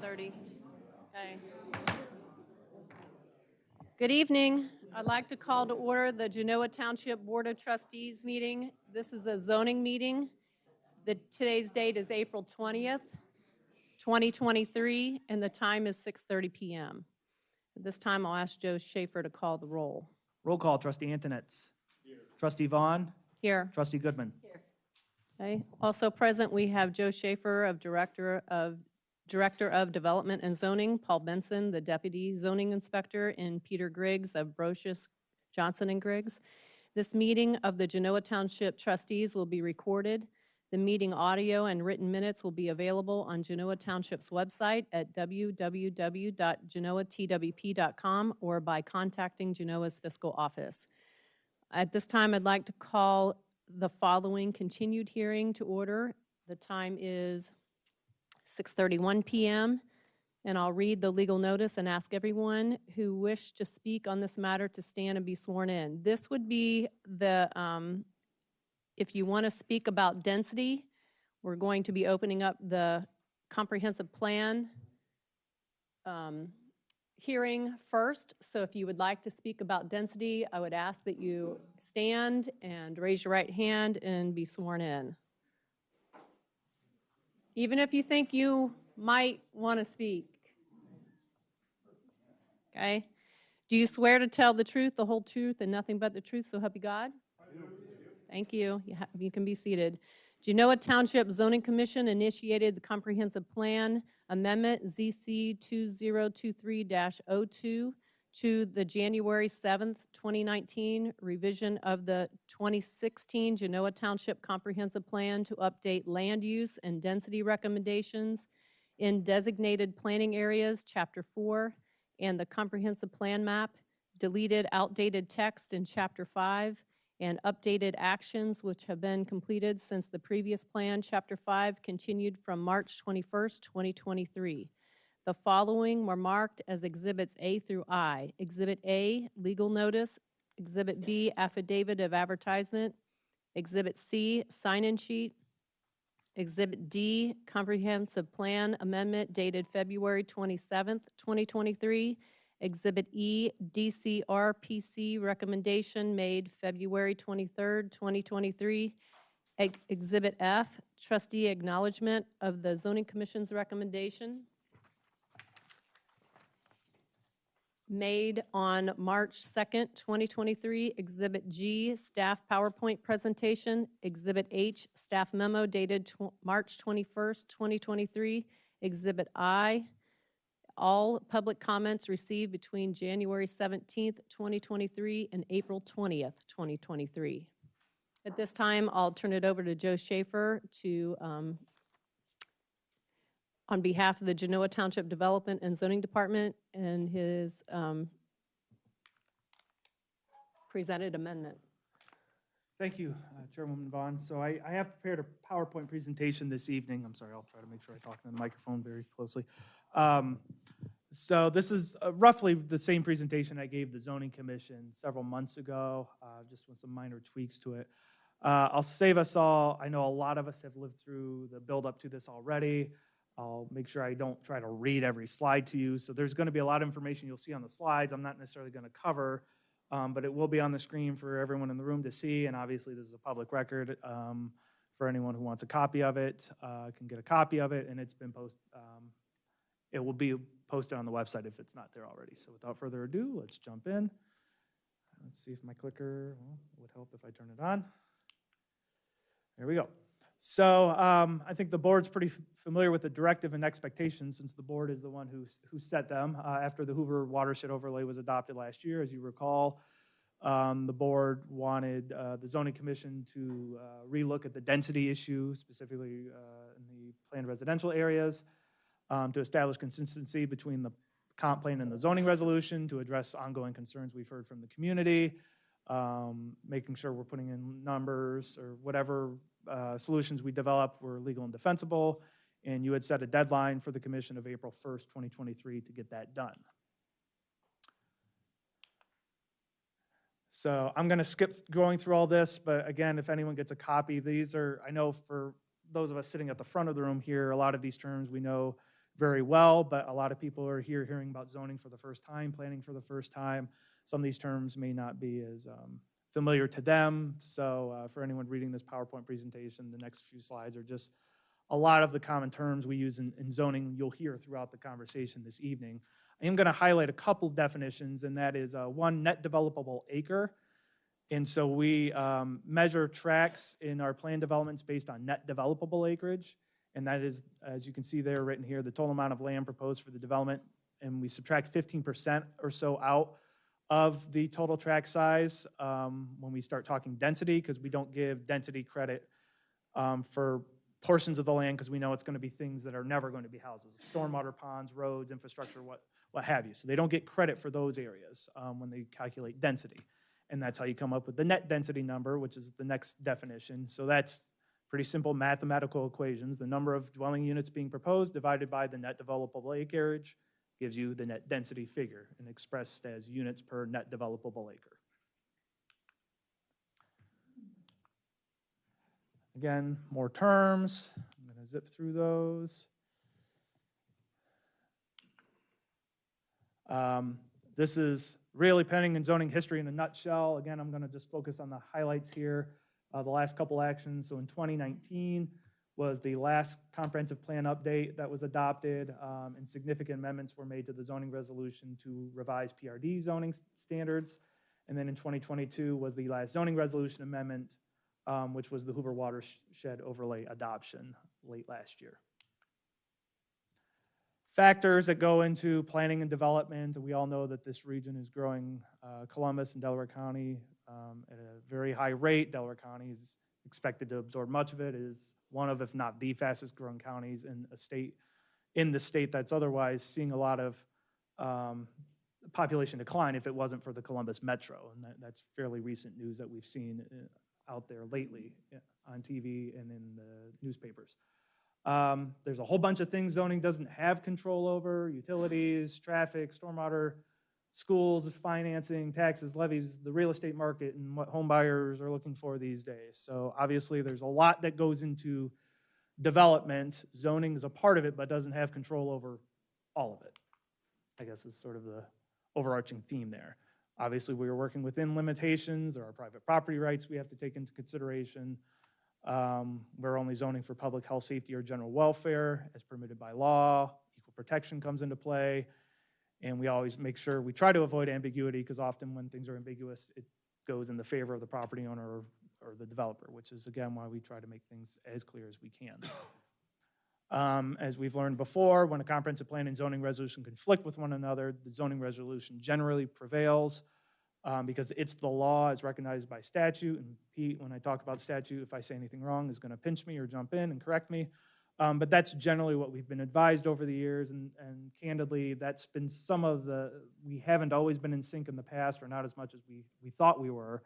6:30. Okay. Good evening. I'd like to call to order the Genoa Township Board of Trustees meeting. This is a zoning meeting. Today's date is April 20th, 2023, and the time is 6:30 p.m. At this time, I'll ask Joe Schaefer to call the roll. Roll call, Trustee Antonetts. Here. Trustee Vaughn. Here. Trustee Goodman. Here. Okay. Also present, we have Joe Schaefer, Director of Development and Zoning, Paul Benson, the Deputy Zoning Inspector, and Peter Griggs of Brocious Johnson and Griggs. This meeting of the Genoa Township Trustees will be recorded. The meeting audio and written minutes will be available on Genoa Township's website at www.genoatwp.com or by contacting Genoa's fiscal office. At this time, I'd like to call the following continued hearing to order. The time is 6:31 p.m., and I'll read the legal notice and ask everyone who wished to speak on this matter to stand and be sworn in. This would be if you want to speak about density, we're going to be opening up the comprehensive plan hearing first. So if you would like to speak about density, I would ask that you stand and raise your right hand and be sworn in. Even if you think you might want to speak. Okay? Do you swear to tell the truth, the whole truth, and nothing but the truth, so help you God? I do. Thank you. You can be seated. Genoa Township Zoning Commission initiated the Comprehensive Plan Amendment ZC 2023-02 to the January 7th, 2019 revision of the 2016 Genoa Township Comprehensive Plan to update land use and density recommendations in designated planning areas, Chapter 4, and the Comprehensive Plan Map, deleted outdated text in Chapter 5, and updated actions which have been completed since the previous plan, Chapter 5, continued from March 21st, 2023. The following were marked as Exhibits A through I. Exhibit A, legal notice. Exhibit B, affidavit of advertisement. Exhibit C, sign-in sheet. Exhibit D, comprehensive plan amendment dated February 27th, 2023. Exhibit E, DCRPC recommendation made February 23rd, 2023. Exhibit F, trustee acknowledgement of the Zoning Commission's recommendation made on March 2nd, 2023. Exhibit G, staff PowerPoint presentation. Exhibit H, staff memo dated March 21st, 2023. Exhibit I, all public comments received between January 17th, 2023 and April 20th, 2023. At this time, I'll turn it over to Joe Schaefer to, on behalf of the Genoa Township Development and Zoning Department, and his presented amendment. Thank you, Chairwoman Vaughn. So I have prepared a PowerPoint presentation this evening. I'm sorry, I'll try to make sure I talk to the microphone very closely. So this is roughly the same presentation I gave the Zoning Commission several months ago, just with some minor tweaks to it. I'll save us all. I know a lot of us have lived through the build up to this already. I'll make sure I don't try to read every slide to you. So there's going to be a lot of information you'll see on the slides I'm not necessarily going to cover, but it will be on the screen for everyone in the room to see, and obviously this is a public record. For anyone who wants a copy of it, can get a copy of it, and it's been it will be posted on the website if it's not there already. So without further ado, let's jump in. Let's see if my clicker would help if I turn it on. There we go. So I think the board's pretty familiar with the directive and expectations, since the board is the one who set them after the Hoover watershed overlay was adopted last year. As you recall, the board wanted the Zoning Commission to relook at the density issue, specifically in the planned residential areas, to establish consistency between the comp plan and the zoning resolution, to address ongoing concerns we've heard from the community, making sure we're putting in numbers or whatever solutions we develop were legal and defensible, and you had set a deadline for the commission of April 1st, 2023 to get that done. So I'm going to skip going through all this, but again, if anyone gets a copy, these are, I know for those of us sitting at the front of the room here, a lot of these terms we know very well, but a lot of people are here hearing about zoning for the first time, planning for the first time. Some of these terms may not be as familiar to them. So for anyone reading this PowerPoint presentation, the next few slides are just a lot of the common terms we use in zoning you'll hear throughout the conversation this evening. I am going to highlight a couple definitions, and that is one, net developable acre. And so we measure tracts in our plan developments based on net developable acreage. And that is, as you can see there written here, the total amount of land proposed for the development. And we subtract 15% or so out of the total tract size when we start talking density, because we don't give density credit for portions of the land because we know it's going to be things that are never going to be houses, stormwater ponds, roads, infrastructure, what have you. So they don't get credit for those areas when they calculate density. And that's how you come up with the net density number, which is the next definition. So that's pretty simple mathematical equations. The number of dwelling units being proposed divided by the net developable acreage gives you the net density figure, and expressed as units per net developable acre. Again, more terms. I'm going to zip through those. This is really planning and zoning history in a nutshell. Again, I'm going to just focus on the highlights here. The last couple actions. So in 2019 was the last comprehensive plan update that was adopted, and significant amendments were made to the zoning resolution to revise PRD zoning standards. And then in 2022 was the last zoning resolution amendment, which was the Hoover Watershed Overlay adoption late last year. Factors that go into planning and development. We all know that this region is growing. Columbus and Delaware County at a very high rate. Delaware County is expected to absorb much of it. It is one of, if not the fastest growing counties in the state that's otherwise seeing a lot of population decline if it wasn't for the Columbus Metro. And that's fairly recent news that we've seen out there lately on TV and in the newspapers. There's a whole bunch of things zoning doesn't have control over: utilities, traffic, stormwater, schools, financing, taxes, levies, the real estate market, and what home buyers are looking for these days. So obviously there's a lot that goes into development. Zoning is a part of it, but doesn't have control over all of it, I guess is sort of the overarching theme there. Obviously, we are working within limitations. There are private property rights we have to take into consideration. We're only zoning for public health, safety, or general welfare as permitted by law. Equal protection comes into play. And we always make sure we try to avoid ambiguity, because often when things are ambiguous, it goes in the favor of the property owner or the developer, which is, again, why we try to make things as clear as we can. As we've learned before, when a comprehensive plan and zoning resolution conflict with one another, the zoning resolution generally prevails because it's the law, it's recognized by statute. And Pete, when I talk about statute, if I say anything wrong, is going to pinch me or jump in and correct me. But that's generally what we've been advised over the years, and candidly, that's been some of we haven't always been in sync in the past, or not as much as we thought we were,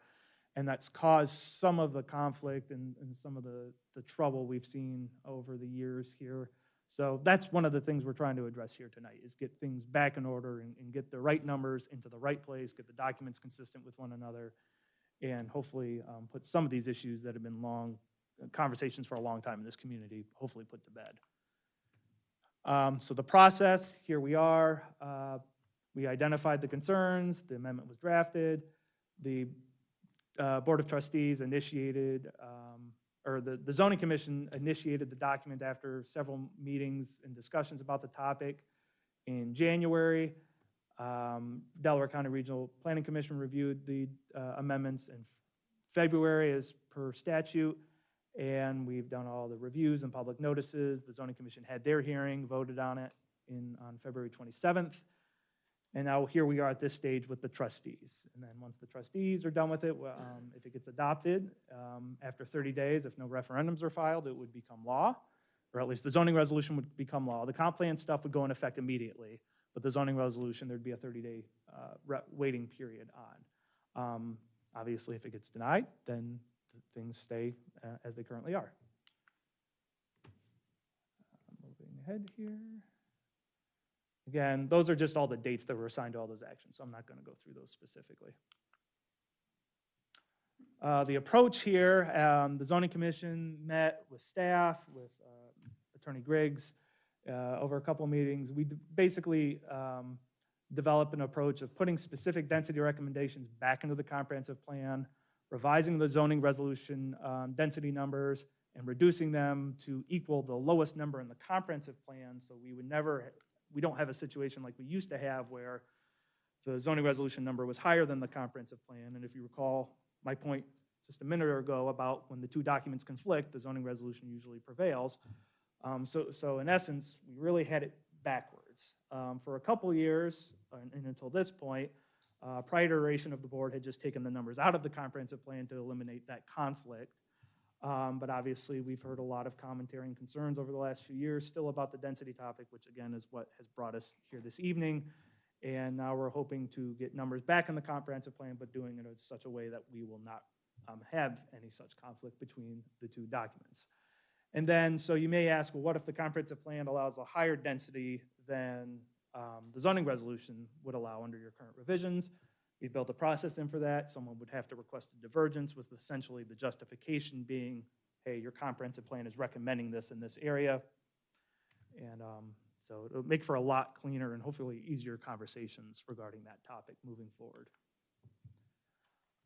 and that's caused some of the conflict and some of the trouble we've seen over the years here. So that's one of the things we're trying to address here tonight, is get things back in order and get the right numbers into the right place, get the documents consistent with one another, and hopefully put some of these issues that have been conversations for a long time in this community, hopefully put to bed. So the process, here we are. We identified the concerns, the amendment was drafted, the Board of Trustees initiated, or the Zoning Commission initiated the document after several meetings and discussions about the topic in January. Delaware County Regional Planning Commission reviewed the amendments in February as per statute, and we've done all the reviews and public notices. The Zoning Commission had their hearing, voted on it on February 27th. And now here we are at this stage with the trustees. And then once the trustees are done with it, if it gets adopted, after 30 days, if no referendums are filed, it would become law, or at least the zoning resolution would become law. The comp plan stuff would go in effect immediately, but the zoning resolution, there'd be a 30-day waiting period on. Obviously, if it gets denied, then things stay as they currently are. Moving ahead here. Again, those are just all the dates that were assigned to all those actions, so I'm not going to go through those specifically. The approach here, the Zoning Commission met with staff, with Attorney Griggs, over a couple of meetings. We basically developed an approach of putting specific density recommendations back into the comprehensive plan, revising the zoning resolution density numbers, and reducing them to equal the lowest number in the comprehensive plan, so we don't have a situation like we used to have where the zoning resolution number was higher than the comprehensive plan. And if you recall my point just a minute ago about when the two documents conflict, the zoning resolution usually prevails. So in essence, we really had it backwards. For a couple years, and until this point, prior iteration of the board had just taken the numbers out of the comprehensive plan to eliminate that conflict. But obviously, we've heard a lot of commentary and concerns over the last few years still about the density topic, which again is what has brought us here this evening. And now we're hoping to get numbers back in the comprehensive plan, but doing it in such a way that we will not have any such conflict between the two documents. And then, so you may ask, well, what if the comprehensive plan allows a higher density than the zoning resolution would allow under your current revisions? We built a process in for that. Someone would have to request a divergence, with essentially the justification being, hey, your comprehensive plan is recommending this in this area. And so it'll make for a lot cleaner and hopefully easier conversations regarding that topic moving forward.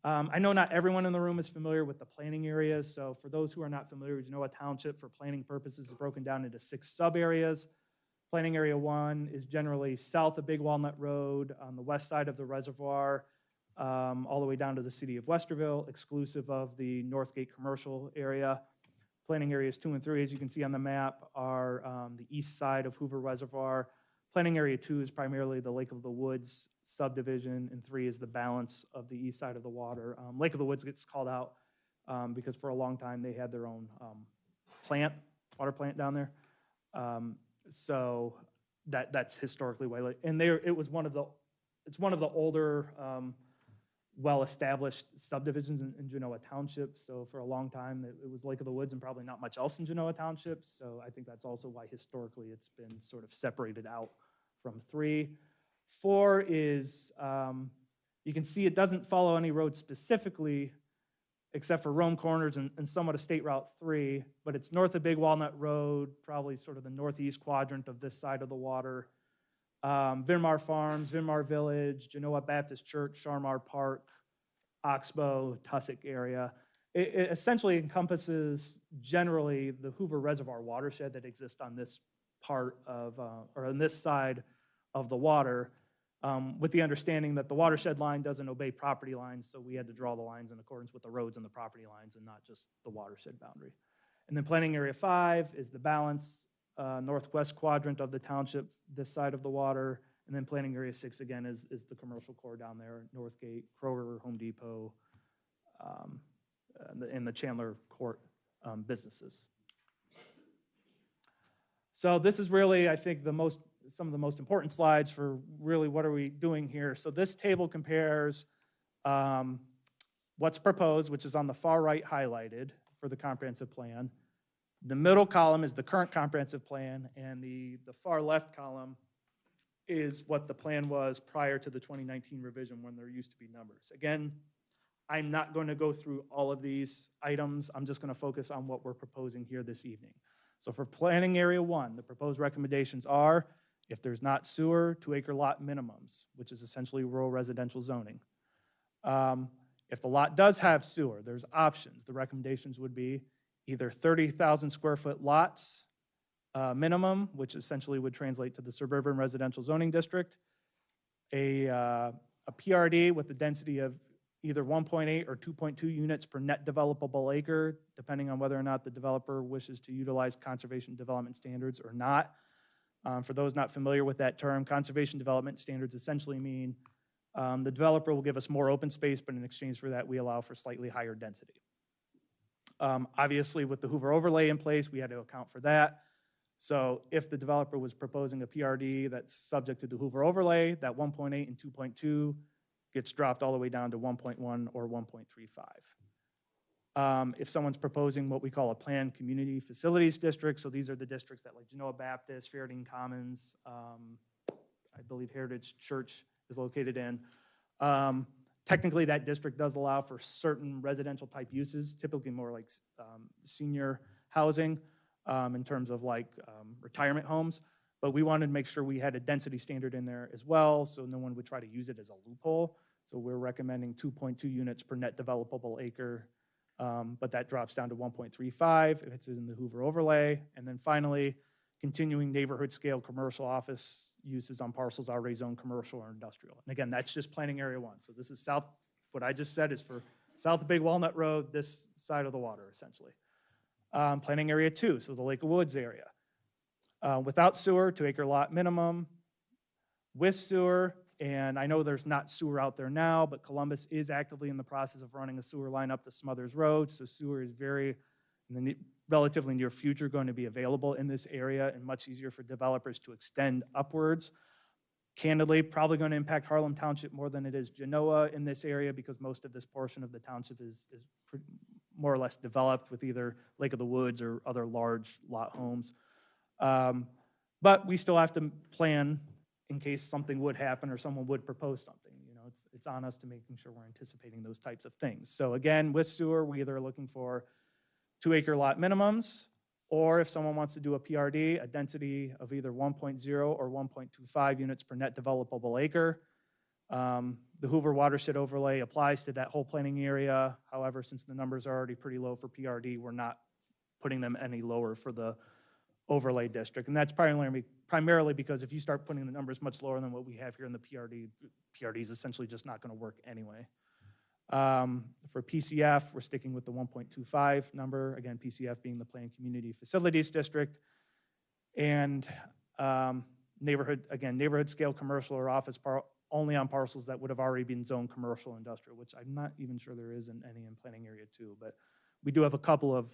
I know not everyone in the room is familiar with the planning areas, so for those who are not familiar, Genoa Township for planning purposes is broken down into 6 sub-areas. Planning Area 1 is generally south of Big Walnut Road on the west side of the reservoir, all the way down to the city of Westerville, exclusive of the Northgate commercial area. Planning Areas 2 and 3, as you can see on the map, are the east side of Hoover Reservoir. Planning Area 2 is primarily the Lake of the Woods subdivision, and 3 is the balance of the east side of the water. Lake of the Woods gets called out because for a long time they had their own water plant down there. So that's historically why. And it's one of the older, well-established subdivisions in Genoa Township. So for a long time, it was Lake of the Woods and probably not much else in Genoa Township. So I think that's also why historically it's been sort of separated out from 3. 4 is, you can see it doesn't follow any road specifically, except for Rome Corners and somewhat of State Route 3, but it's north of Big Walnut Road, probably sort of the northeast quadrant of this side of the water. Vinmar Farms, Vinmar Village, Genoa Baptist Church, Sharmar Park, Oxbow, Tussock area. It essentially encompasses generally the Hoover Reservoir watershed that exists on this part of, or on this side of the water, with the understanding that the watershed line doesn't obey property lines, so we had to draw the lines in accordance with the roads and the property lines and not just the watershed boundary. And then Planning Area 5 is the balance, northwest quadrant of the township, this side of the water. And then Planning Area 6, again, is the commercial core down there, Northgate, Kroger, Home Depot, and the Chandler Court businesses. So this is really, I think, some of the most important slides for really what are we doing here. So this table compares what's proposed, which is on the far right highlighted for the comprehensive plan. The middle column is the current comprehensive plan, and the far left column is what the plan was prior to the 2019 revision when there used to be numbers. Again, I'm not going to go through all of these items. I'm just going to focus on what we're proposing here this evening. So for Planning Area 1, the proposed recommendations are, if there's not sewer, 2-acre lot minimums, which is essentially rural residential zoning. If the lot does have sewer, there's options. The recommendations would be either 30,000 square foot lots minimum, which essentially would translate to the suburban residential zoning district, a PRD with the density of either 1.8 or 2.2 units per net developable acre, depending on whether or not the developer wishes to utilize conservation development standards or not. For those not familiar with that term, conservation development standards essentially mean the developer will give us more open space, but in exchange for that, we allow for slightly higher density. Obviously, with the Hoover overlay in place, we had to account for that. So if the developer was proposing a PRD that's subject to the Hoover overlay, that 1.8 and 2.2 gets dropped all the way down to 1.1 or 1.35. If someone's proposing what we call a planned community facilities district, so these are the districts that like Genoa Baptist, Fairding Commons, I believe Heritage Church is located in. Technically, that district does allow for certain residential type uses, typically more like senior housing in terms of like retirement homes. but we wanted to make sure we had a density standard in there as well, so no one would try to use it as a loophole. So we're recommending 2.2 units per net developable acre, but that drops down to 1.35 if it's in the Hoover overlay. And then finally, continuing neighborhood scale commercial office uses on parcels already zoned commercial or industrial. And again, that's just planning area 1. So this is south, what I just said is for south of Big Walnut Road, this side of the water, essentially. Planning area 2, so the Lake of Woods area. Without sewer, 2 acre lot minimum. With sewer, and I know there's not sewer out there now, but Columbus is actively in the process of running a sewer line up to Smothers Road, so sewer is very, in the relatively near future, going to be available in this area and much easier for developers to extend upwards. Candidly, probably going to impact Harlem Township more than it is Genoa in this area because most of this portion of the township is more or less developed with either Lake of the Woods or other large lot homes. But we still have to plan in case something would happen or someone would propose something. You know, it's on us to making sure we're anticipating those types of things. So again, with sewer, we either are looking for 2 acre lot minimums, or if someone wants to do a PRD, a density of either 1.0 or 1.25 units per net developable acre. The Hoover watershed overlay applies to that whole planning area. However, since the numbers are already pretty low for PRD, we're not putting them any lower for the overlay district. And that's primarily because if you start putting the numbers much lower than what we have here in the PRD is essentially just not going to work anyway. For PCF, we're sticking with the 1.25 number. Again, PCF being the Planned Community Facilities District. And neighborhood scale commercial or office only on parcels that would have already been zoned commercial industrial, which I'm not even sure there isn't any in planning area 2. But we do have a couple of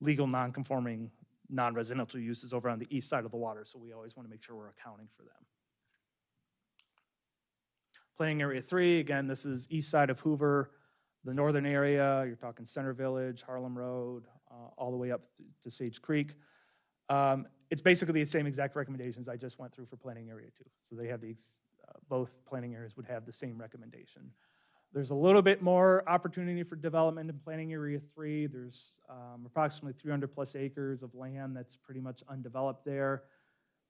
legal non-conforming non-residential uses over on the east side of the water, so we always want to make sure we're accounting for them. Planning area 3, again, this is east side of Hoover, the northern area, you're talking Center Village, Harlem Road, all the way up to Sage Creek. It's basically the same exact recommendations I just went through for planning area 2. So they have both planning areas would have the same recommendation. There's a little bit more opportunity for development in planning area 3. There's approximately 300 plus acres of land that's pretty much undeveloped there.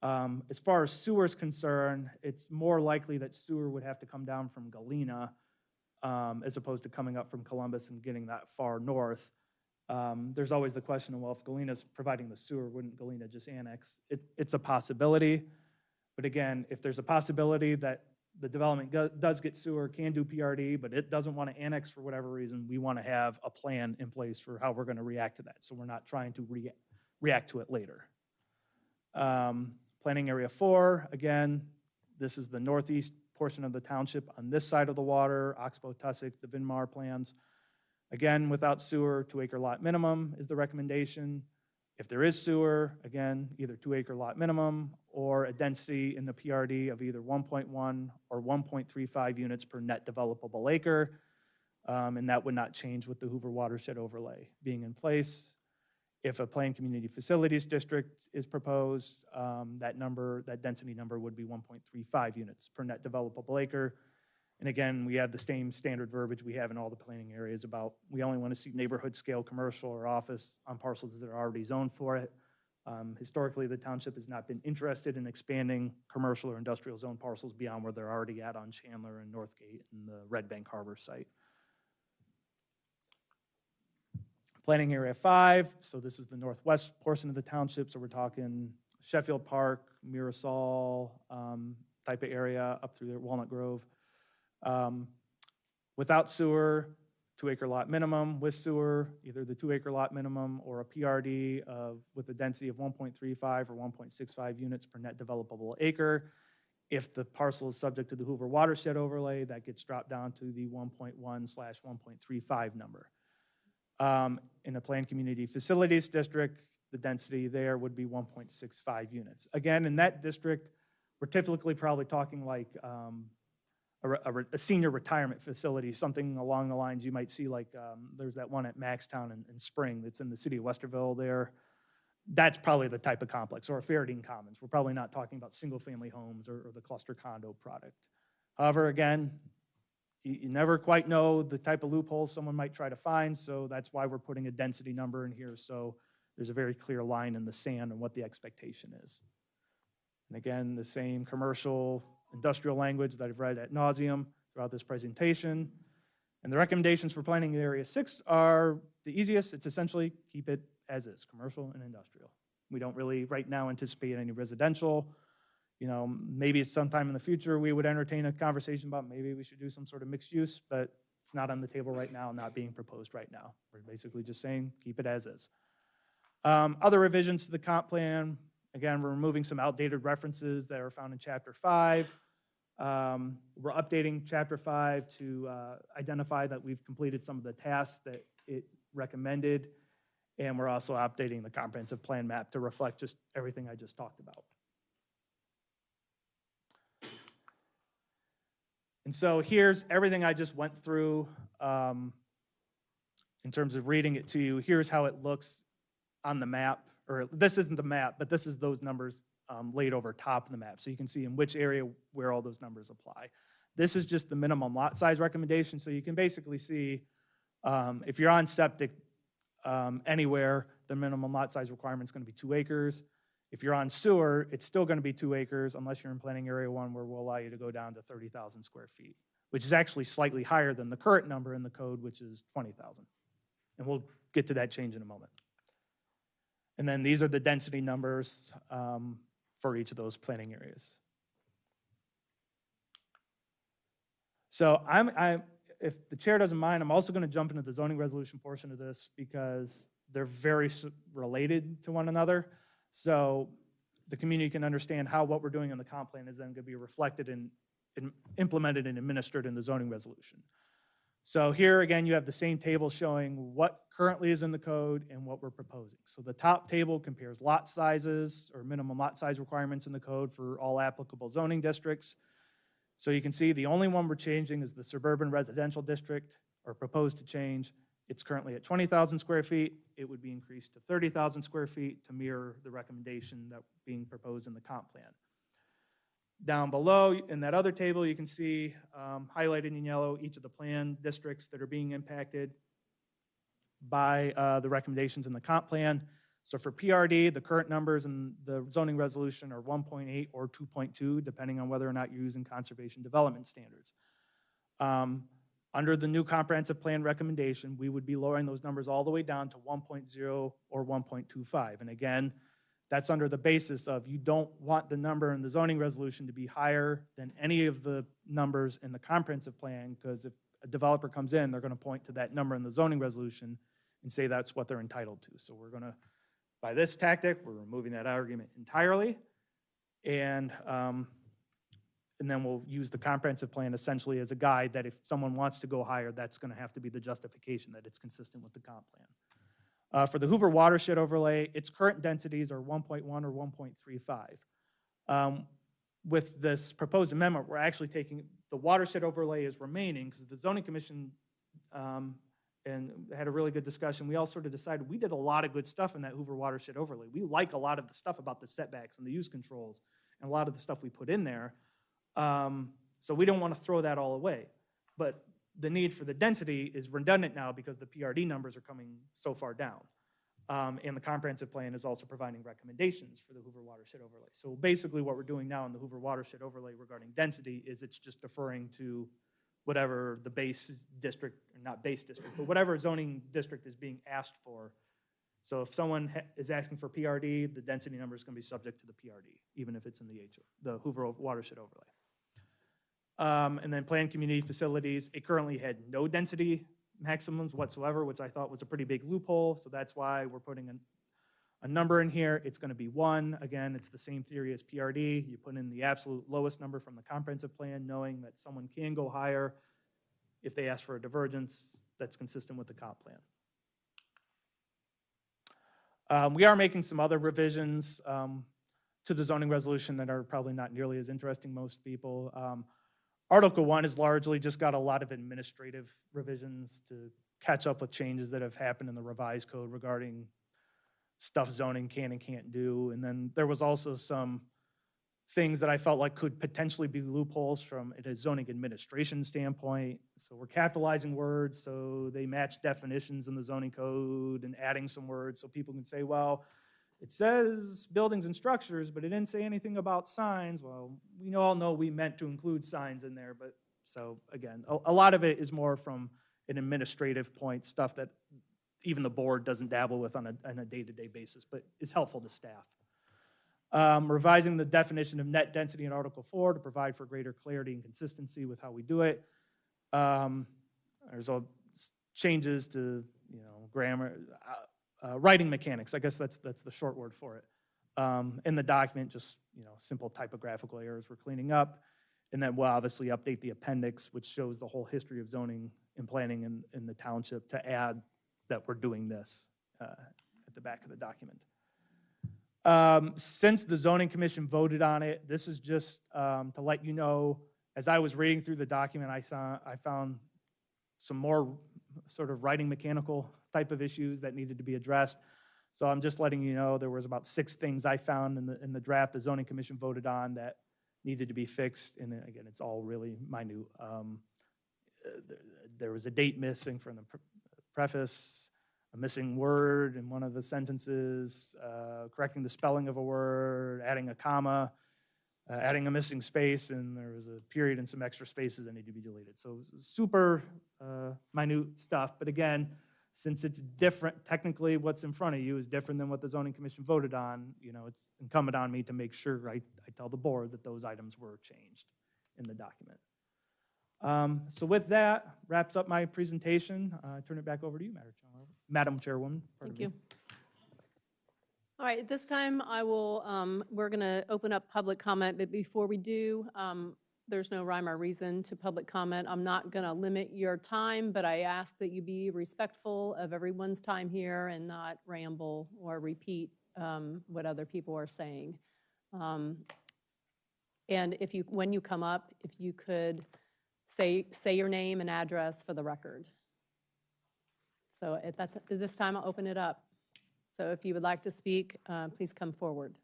As far as sewer is concerned, it's more likely that sewer would have to come down from Galena as opposed to coming up from Columbus and getting that far north. There's always the question of, well, if Galena's providing the sewer, wouldn't Galena just annex? It's a possibility. But again, if there's a possibility that the development does get sewer, can do PRD, but it doesn't want to annex for whatever reason, we want to have a plan in place for how we're going to react to that. So we're not trying to react to it later. Planning area 4, again, this is the northeast portion of the township on this side of the water, Oxbow, Tussock, the Vinmar plans. Again, without sewer, 2 acre lot minimum is the recommendation. If there is sewer, again, either 2 acre lot minimum or a density in the PRD of either 1.1 or 1.35 units per net developable acre. And that would not change with the Hoover watershed overlay being in place. If a planned community facilities district is proposed, that density number would be 1.35 units per net developable acre. And again, we have the same standard verbiage we have in all the planning areas about we only want to see neighborhood scale commercial or office on parcels that are already zoned for it. Historically, the township has not been interested in expanding commercial or industrial zone parcels beyond where they're already at on Chandler and Northgate and the Red Bank Harbor site. Planning area 5, so this is the northwest portion of the township, so we're talking Sheffield Park, Mirasol type of area up through there, Walnut Grove. Without sewer, 2 acre lot minimum. With sewer, either the 2 acre lot minimum or a PRD with a density of 1.35 or 1.65 units per net developable acre. If the parcel is subject to the Hoover watershed overlay, that gets dropped down to the 1.1/1.35 number. In a planned community facilities district, the density there would be 1.65 units. Again, in that district, we're typically probably talking like a senior retirement facility, something along the lines you might see like there's that one at Maxtown in Spring that's in the city of Westerville there. That's probably the type of complex, or a Faraday Commons. We're probably not talking about single family homes or the cluster condo product. However, again, you never quite know the type of loopholes someone might try to find, so that's why we're putting a density number in here, so there's a very clear line in the sand on what the expectation is. And again, the same commercial, industrial language that I've read ad nauseum throughout this presentation. And the recommendations for planning area 6 are the easiest. It's essentially keep it as is, commercial and industrial. We don't really right now anticipate any residential. You know, maybe sometime in the future we would entertain a conversation about maybe we should do some sort of mixed use, but it's not on the table right now, not being proposed right now. We're basically just saying keep it as is. Other revisions to the comp plan, again, we're removing some outdated references that are found in Chapter 5. We're updating Chapter 5 to identify that we've completed some of the tasks that it recommended, and we're also updating the comprehensive plan map to reflect just everything I just talked about. And so here's everything I just went through in terms of reading it to you. Here's how it looks on the map, or this isn't the map, but this is those numbers laid over top of the map. So you can see in which area where all those numbers apply. This is just the minimum lot size recommendation. So you can basically see if you're on septic anywhere, the minimum lot size requirement is going to be 2 acres. If you're on sewer, it's still going to be 2 acres unless you're in planning area 1, where we'll allow you to go down to 30,000 square feet, which is actually slightly higher than the current number in the code, which is 20,000. And we'll get to that change in a moment. And then these are the density numbers for each of those planning areas. So if the chair doesn't mind, I'm also going to jump into the zoning resolution portion of this because they're very related to one another. So the community can understand how what we're doing in the comp plan is then going to be reflected and implemented and administered in the zoning resolution. So here again, you have the same table showing what currently is in the code and what we're proposing. So the top table compares lot sizes or minimum lot size requirements in the code for all applicable zoning districts. So you can see the only one we're changing is the suburban residential district, or proposed to change. It's currently at 20,000 square feet. It would be increased to 30,000 square feet to mirror the recommendation that's being proposed in the comp plan. Down below in that other table, you can see highlighted in yellow each of the plan districts that are being impacted by the recommendations in the comp plan. So for PRD, the current numbers in the zoning resolution are 1.8 or 2.2, depending on whether or not you're using conservation development standards. Under the new comprehensive plan recommendation, we would be lowering those numbers all the way down to 1.0 or 1.25. And again, that's under the basis of you don't want the number in the zoning resolution to be higher than any of the numbers in the comprehensive plan, because if a developer comes in, they're going to point to that number in the zoning resolution and say that's what they're entitled to. So we're going to, by this tactic, we're removing that argument entirely. And then we'll use the comprehensive plan essentially as a guide that if someone wants to go higher, that's going to have to be the justification that it's consistent with the comp plan. For the Hoover watershed overlay, its current densities are 1.1 or 1.35. With this proposed amendment, we're actually taking, the watershed overlay is remaining because the zoning commission and had a really good discussion. We all sort of decided we did a lot of good stuff in that Hoover watershed overlay. We like a lot of the stuff about the setbacks and the use controls and a lot of the stuff we put in there. So we don't want to throw that all away. But the need for the density is redundant now because the PRD numbers are coming so far down. And the comprehensive plan is also providing recommendations for the Hoover watershed overlay. So basically what we're doing now in the Hoover watershed overlay regarding density is it's just deferring to whatever the base district, or not base district, but whatever zoning district is being asked for. So if someone is asking for PRD, the density number is going to be subject to the PRD, even if it's in the Hoover watershed overlay. And then planned community facilities, it currently had no density maximums whatsoever, which I thought was a pretty big loophole. So that's why we're putting a number in here. It's going to be 1. Again, it's the same theory as PRD. You put in the absolute lowest number from the comprehensive plan, knowing that someone can go higher if they ask for a divergence that's consistent with the comp plan. We are making some other revisions to the zoning resolution that are probably not nearly as interesting to most people. Article 1 has largely just got a lot of administrative revisions to catch up with changes that have happened in the revised code regarding stuff zoning can and can't do. And then there was also some things that I felt like could potentially be loopholes from a zoning administration standpoint. So we're capitalizing words so they match definitions in the zoning code and adding some words so people can say, well, it says buildings and structures, but it didn't say anything about signs. Well, we all know we meant to include signs in there, but, so again, a lot of it is more from an administrative point, stuff that even the board doesn't dabble with on a day-to-day basis, but is helpful to staff. Revising the definition of net density in Article 4 to provide for greater clarity and consistency with how we do it. There's all changes to, grammar, writing mechanics. I guess that's the short word for it. In the document, just, simple typographical errors we're cleaning up. And then we'll obviously update the appendix, which shows the whole history of zoning and planning in the township, to add that we're doing this at the back of the document. Since the zoning commission voted on it, this is just to let you know, as I was reading through the document, I found some more sort of writing mechanical type of issues that needed to be addressed. So I'm just letting you know there was about 6 things I found in the draft the zoning commission voted on that needed to be fixed. And again, it's all really minute. There was a date missing from the preface, a missing word in one of the sentences, correcting the spelling of a word, adding a comma, adding a missing space, and there was a period and some extra spaces that need to be deleted. So super minute stuff. But again, since it's different, technically what's in front of you is different than what the zoning commission voted on, it's incumbent on me to make sure I tell the board that those items were changed in the document. So with that, wraps up my presentation. I turn it back over to you, Madam Chairwoman. Thank you. All right, at this time, we're going to open up public comment, but before we do, there's no rhyme or reason to public comment. I'm not going to limit your time, but I ask that you be respectful of everyone's time here and not ramble or repeat what other people are saying. And when you come up, if you could say your name and address for the record. So at this time, I'll open it up. So if you would like to speak, please come forward.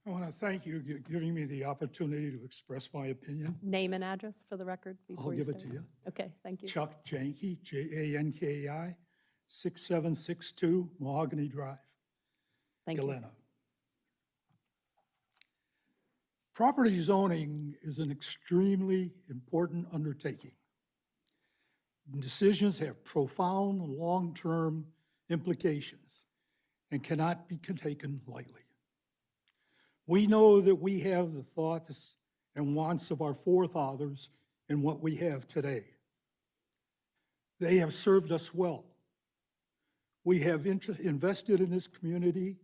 I want to thank you for giving me the opportunity to express my opinion. Name and address for the record before I'll you give it start. to you. Okay, thank you. Chuck Janke, Janki, 6762 Mahogany Drive, Thank you. Galena. Property zoning is an extremely important undertaking. Decisions have profound long-term implications and cannot be taken lightly. We know that we have the thoughts and wants of our forefathers in what we have today. They have served us well. We have invested in this community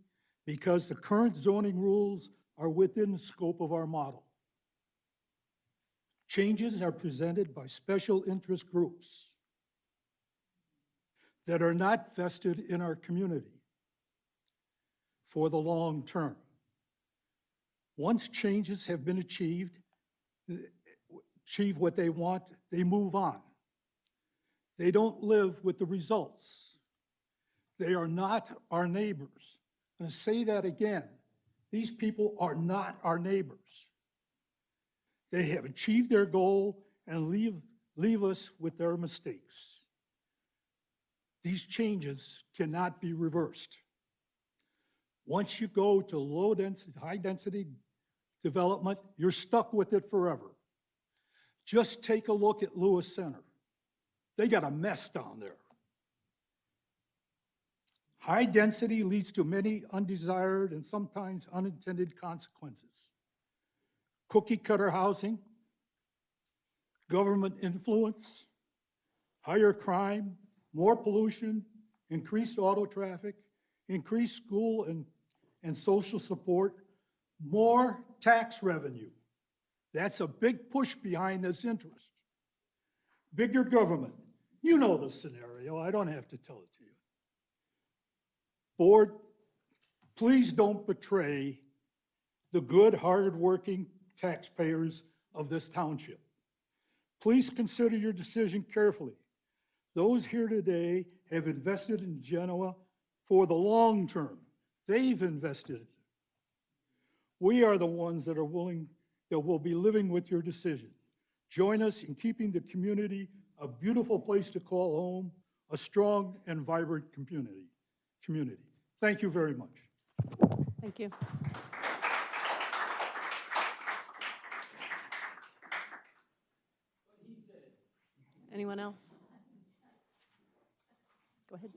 because the current zoning rules are within the scope of our model. Changes are presented by special interest groups that are not vested in our community for the long term. Once changes have been achieve what they want, they move on. They don't live with the results. They are not our neighbors. I'm going to say that again. These people are not our neighbors. They have achieved their goal and leave us with their mistakes. These changes cannot be reversed. Once you go to high-density development, you're stuck with it forever. Just take a look at Lewis Center. They got a mess down there. High density leads to many undesired and sometimes unintended consequences. Cookie cutter housing, government influence, higher crime, more pollution, increased auto traffic, increased school and social support, more tax revenue. That's a big push behind this interest. Bigger government. You know the scenario. I don't have to tell it to you. Board, please don't betray the good, hard-working taxpayers of this township. Please consider your decision carefully. Those here today have invested in Genoa for the long term. They've invested. We are the ones that will be living with your decision. Join us in keeping the community a beautiful place to call home, a strong and vibrant community. Thank you very much. Thank you. Anyone else? Go ahead.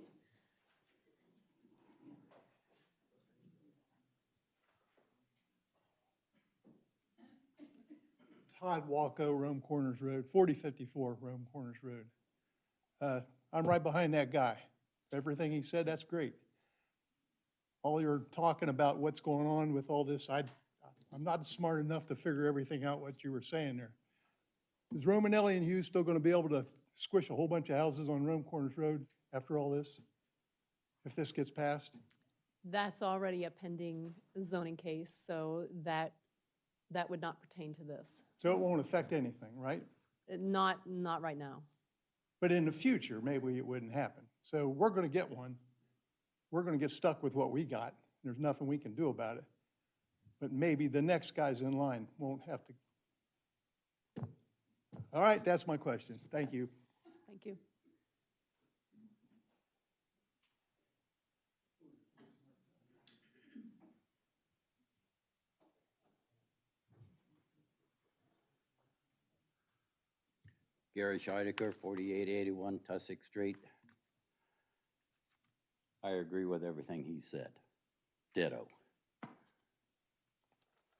Todd Walko, Rome Corners Road, 4054 Rome Corners Road. I'm right behind that guy. Everything he said, that's great. All you're talking about what's going on with all this, I'm not smart enough to figure everything out what you were saying there. Is Romanelli and Hughes still going to be able to squish a whole bunch of houses on Rome Corners Road after all this, if this gets passed? That's already a pending zoning case, so that would not pertain to this. So it won't affect anything, right? Not right now. But in the future, maybe it wouldn't happen. So we're going to get one. We're going to get stuck with what we got. There's nothing we can do about it. But maybe the next guys in line won't have to. All right, that's my question. Thank you. Thank you. Gary Scheidecker, 4881 Tussock Street. I agree with everything he said. Ditto.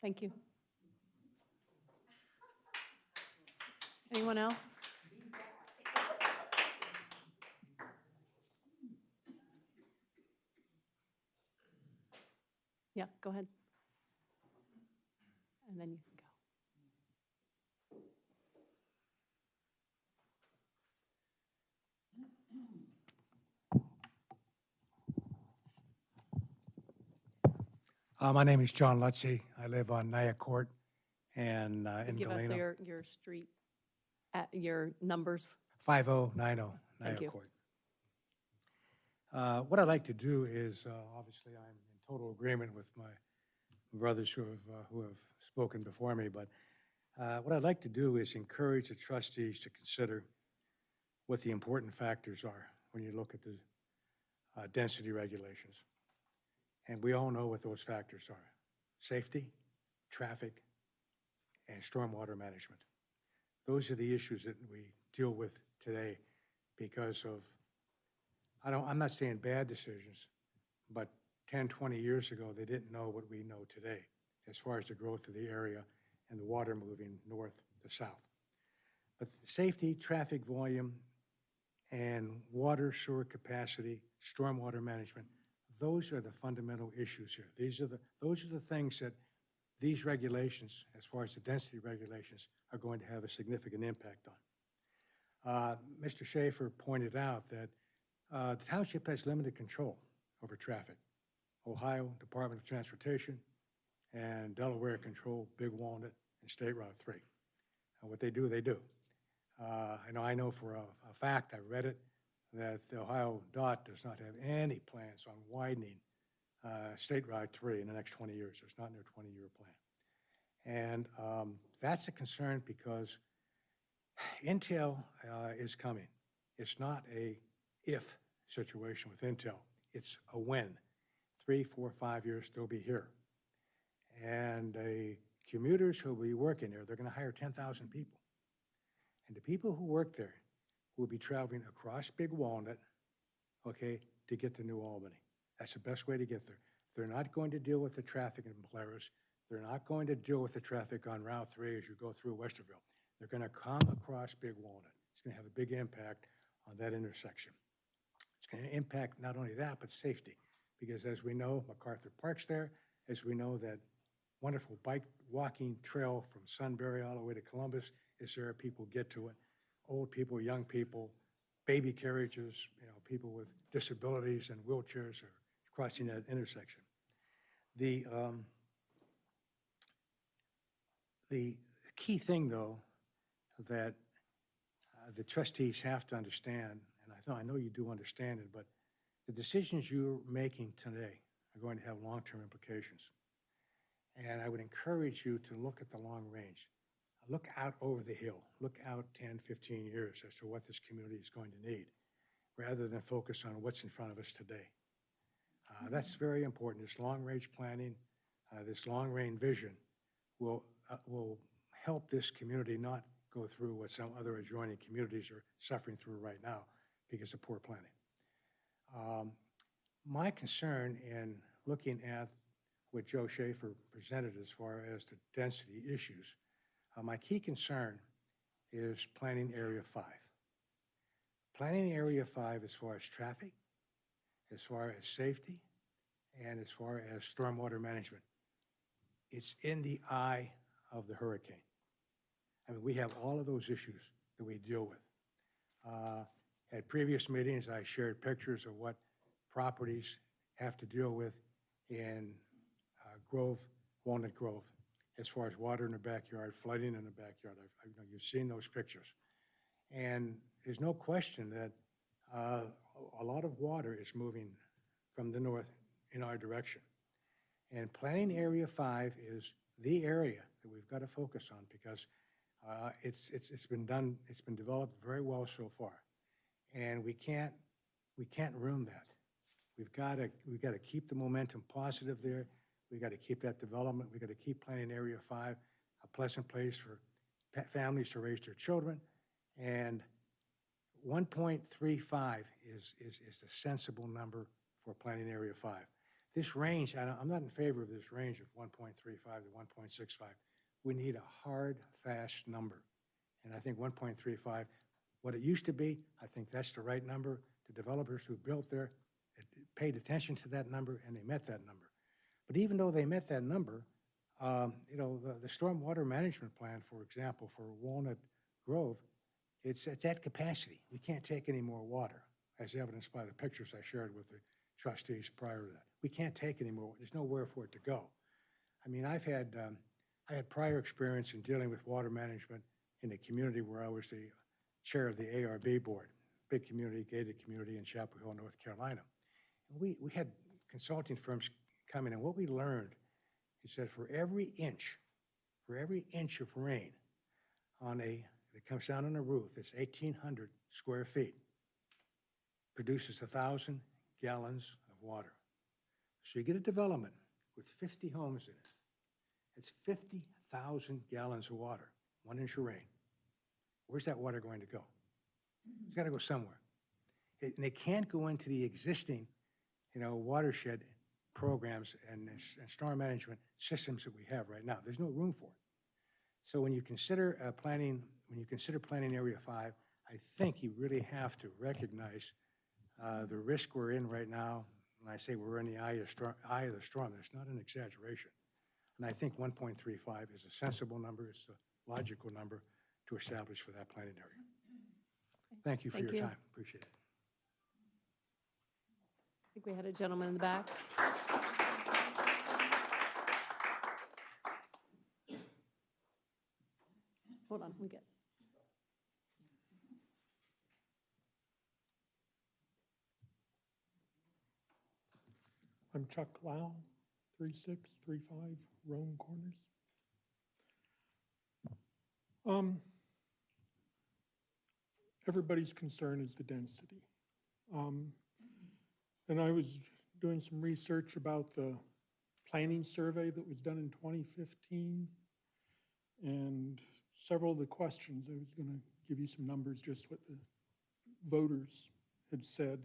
Thank you. Anyone else? Yeah, go ahead. And then you can go. My name is John Lutzy. I live on Naya Court and in Give us Galena. your street, your numbers. 5090 Naya Thank you. Court. What I'd like to do is, obviously, I'm in total agreement with my brothers who have spoken before me, but what I'd like to do is encourage the trustees to consider what the important factors are when you look at the density regulations. And we all know what those factors are: safety, traffic, and stormwater management. Those are the issues that we deal with today because of, I'm not saying bad decisions, but 10, 20 years ago, they didn't know what we know today as far as the growth of the area and the water moving north to south. But safety, traffic volume, and water sewer capacity, stormwater management, those are the fundamental issues here. Those are the things that these regulations, as far as the density regulations, are going to have a significant impact on. Mr. Schaefer pointed out that the township has limited control over traffic. Ohio Department of Transportation and Delaware control Big Walnut and State Route 3. And what they do, they do. I know for a fact, I read it, that the Ohio DOT does not have any plans on widening State Route 3 in the next 20 years. It's not in their 20-year plan. And that's a concern because Intel is coming. It's not a if situation with Intel. It's a when. 3, 4, 5 years, they'll be here. And the commuters who will be working there, they're going to hire 10,000 people. And the people who work there will be traveling across Big Walnut, okay, to get to New Albany. That's the best way to get there. They're not going to deal with the traffic in Polaris. They're not going to deal with the traffic on Route 3 as you go through Westerville. They're going to come across Big Walnut. It's going to have a big impact on that intersection. It's going to impact not only that, but safety. Because as we know, MacArthur Park's there. As we know, that wonderful bike walking trail from Sunbury all the way to Columbus is there. People get to it. Old people, young people, baby carriages, people with disabilities and wheelchairs are crossing that intersection. The key thing, though, that the trustees have to understand, and I know you do understand it, but the decisions you're making today are going to have long-term implications. And I would encourage you to look at the long range. Look out over the hill. Look out 10, 15 years as to what this community is going to need, rather than focus on what's in front of us today. That's very important. This long-range planning, this long-range vision will help this community not go through what some other adjoining communities are suffering through right now because of poor planning. My concern in looking at what Joe Schaefer presented as far as the density issues, my key concern is planning Area 5. Planning Area 5 as far as traffic, as far as safety, and as far as stormwater management. It's in the eye of the hurricane. I mean, we have all of those issues that we deal with. At previous meetings, I shared pictures of what properties have to deal with in Walnut Grove, as far as water in the backyard, flooding in the backyard. I know you've seen those pictures. And there's no question that a lot of water is moving from the north in our direction. And planning Area 5 is the area that we've got to focus on because it's been developed very well so far. And we can't ruin that. We've got to keep the momentum positive there. We've got to keep that development. We've got to keep planning Area 5 a pleasant place for families to raise their children. And 1.35 is a sensible number for planning Area 5. This range, I'm not in favor of this range of 1.35 to 1.65. We need a hard, fast number. And I think 1.35, what it used to be, I think that's the right number. The developers who built there paid attention to that number, and they met that number. But even though they met that number, the stormwater management plan, for example, for Walnut Grove, it's at capacity. We can't take any more water, as evidenced by the pictures I shared with the trustees prior to that. We can't take any more. There's nowhere for it to go. I mean, I had prior experience in dealing with water management in a community where I was the chair of the ARB board, big community, gated community in Chapel Hill, North Carolina. And we had consulting firms come in, and what we learned is that for every inch of rain that comes down on a roof that's 1,800 square feet, produces 1,000 gallons of water. So you get a development with 50 homes in it. It's 50,000 gallons of water, 1 inch of rain. Where's that water going to go? It's got to go somewhere. And they can't go into the existing, watershed programs and storm management systems that we have right now. There's no room for it. So when you consider planning Area 5, I think you really have to recognize the risk we're in right now. When I say we're in the eye of the storm, that's not an exaggeration. And I think 1.35 is a sensible number. It's the logical number to establish for that planning area. Thank you for your time. Appreciate it. I think we had a gentleman in the back. Hold on, we get. I'm Chuck Lau, 3635 Rome Corners. Everybody's concern is the density. And I was doing some research about the planning survey that was done in 2015. And several of the questions, I was going to give you some numbers, just what the voters had said.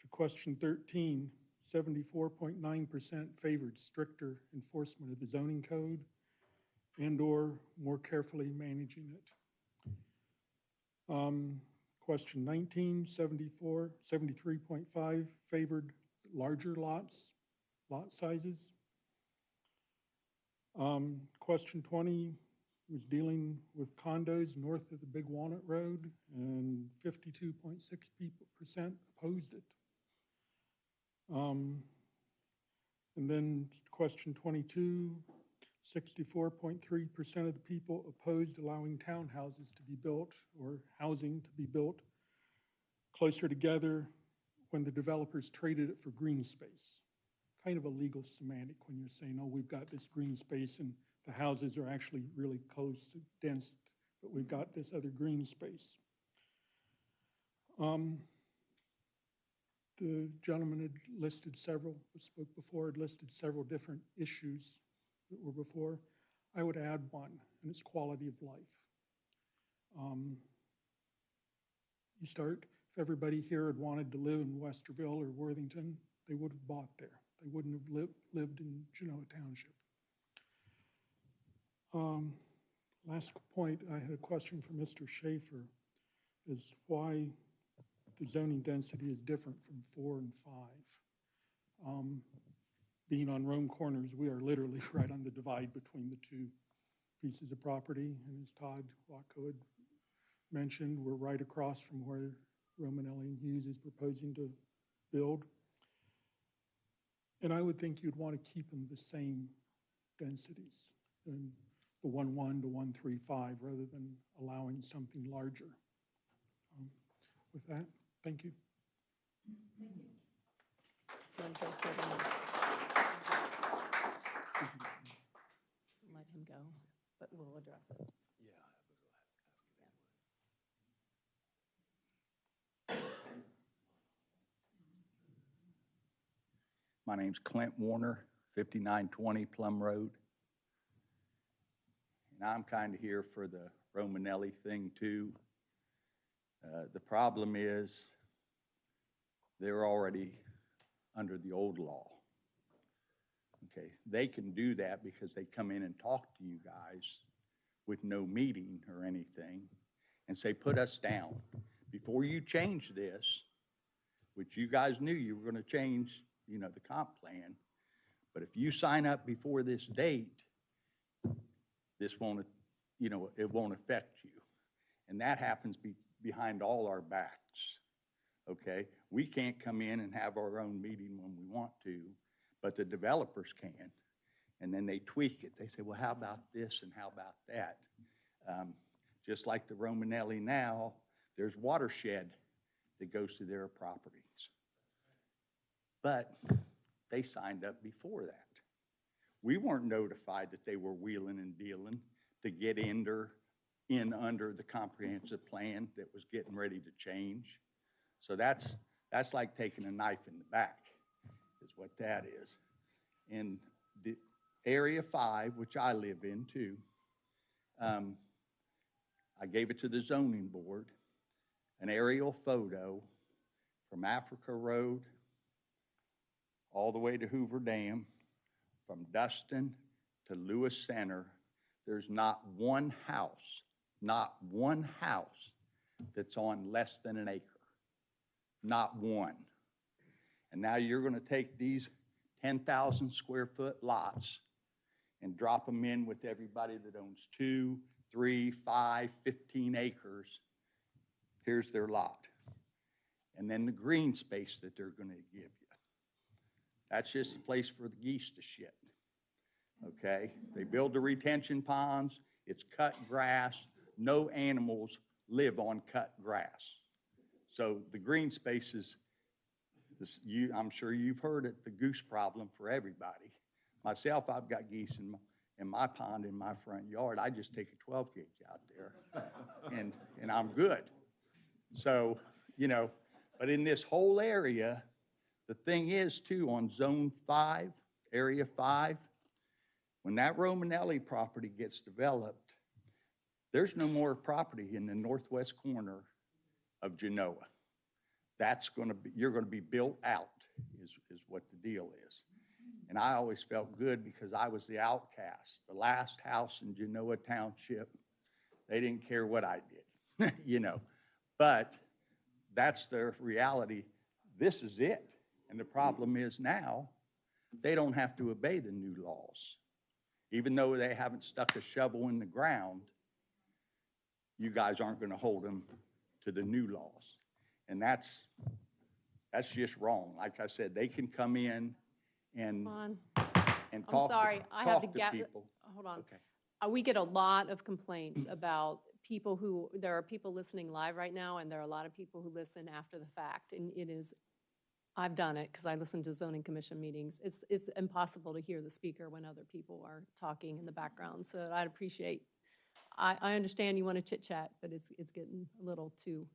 To question 13, 74.9% favored stricter enforcement of the zoning code and/or more carefully managing it. Question 19, 73.5 favored larger lot sizes. Question 20 was dealing with condos north of the Big Walnut Road, and 52.6% opposed it. And then question 22, 64.3% of the people opposed allowing townhouses to be built or housing to be built closer together when the developers traded it for green space. Kind of a legal semantic when you're saying, oh, we've got this green space and the houses are actually really close, dense, but we've got this other green space. The gentleman had listed several, who spoke before, had listed several different issues that were before. I would add one, and it's quality of life. You start, if everybody here had wanted to live in Westerville or Worthington, they would have bought there. They wouldn't have lived in Genoa Township. Last point, I had a question for Mr. Schaefer, is why the zoning density is different from 4 and 5. Being on Rome Corners, we are literally right on the divide between the two pieces of property. And as Todd Watko had mentioned, we're right across from where Romanelli and Hughes is proposing to build. And I would think you'd want to keep them the same densities, and the 1.1 to 1.35, rather than allowing something larger. With that, thank you. Let him go, but we'll address it. My name's Clint Warner, 5920 Plum Road. And I'm kind of here for the Romanelli thing too. The problem is they're already under the old law. Okay, they can do that because they come in and talk to you guys with no meeting or anything and say, put us down. Before you change this, which you guys knew you were going to change, you know, the comp plan, but if you sign up before this date, this won't, you know, it won't affect you. And that happens behind all our backs, okay? We can't come in and have our own meeting when we want to, but the developers can. And then they tweak it. They say, well, how about this and how about that? Just like the Romanelli now, there's watershed that goes to their properties. But they signed up before that. We weren't notified that they were wheeling and dealing to get in under the comprehensive plan that was getting ready to change. So that's like taking a knife in the back, is what that is. In the Area 5, which I live in too, I gave it to the zoning board, an aerial photo from Africa Road all the way to Hoover Dam, from Dustin to Lewis Center. There's not one house that's on less than an acre. Not one. And now you're going to take these 10,000 square foot lots and drop them in with everybody that owns 2, 3, 5, 15 acres. Here's their lot. And then the green space that they're going to give you. That's just a place for the geese to shit. Okay? They build the retention ponds. It's cut grass. No animals live on cut grass. So the green spaces, I'm sure you've heard it, the goose problem for everybody. Myself, I've got geese in my pond in my front yard. I just take a 12 gauge out there and I'm good. So, you know, but in this whole area, the thing is too, on Zone 5, Area 5, when that Romanelli property gets developed, there's no more property in the northwest corner of Genoa. You're going to be built out is what the deal is. And I always felt good because I was the outcast, the last house in Genoa Township. They didn't care what I did, you know. But that's the reality. This is it. And the problem is now they don't have to obey the new laws. Even though they haven't stuck a shovel in the ground, you guys aren't going to hold them to the new laws. And that's just wrong. Like I said, they can come in and Come on. and I'm talk sorry, to, I have to talk to get, people. hold on. Okay. We get a lot of complaints about people who, there are people listening live right now, and there are a lot of people who listen after the fact. And it is, I've done it because I listen to zoning commission meetings. It's impossible to hear the speaker when other people are talking in the background. So I'd appreciate, I understand you want to chit chat, but it's getting a little too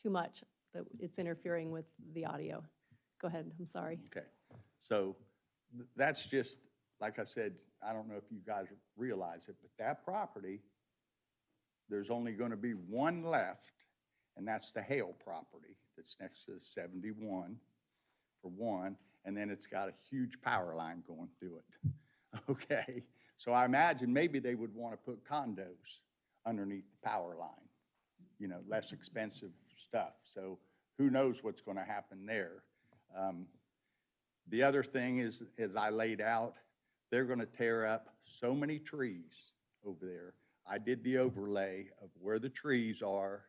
much, that it's interfering with the audio. Go ahead, I'm sorry. Okay, so that's just, like I said, I don't know if you guys realize it, but that property, there's only going to be one left, and that's the Hale property that's next to 71 for one, and then it's got a huge power line going through it. Okay, so I imagine maybe they would want to put condos underneath the power line, you know, less expensive stuff. So who knows what's going to happen there. The other thing is, as I laid out, they're going to tear up so many trees over there. I did the overlay of where the trees are,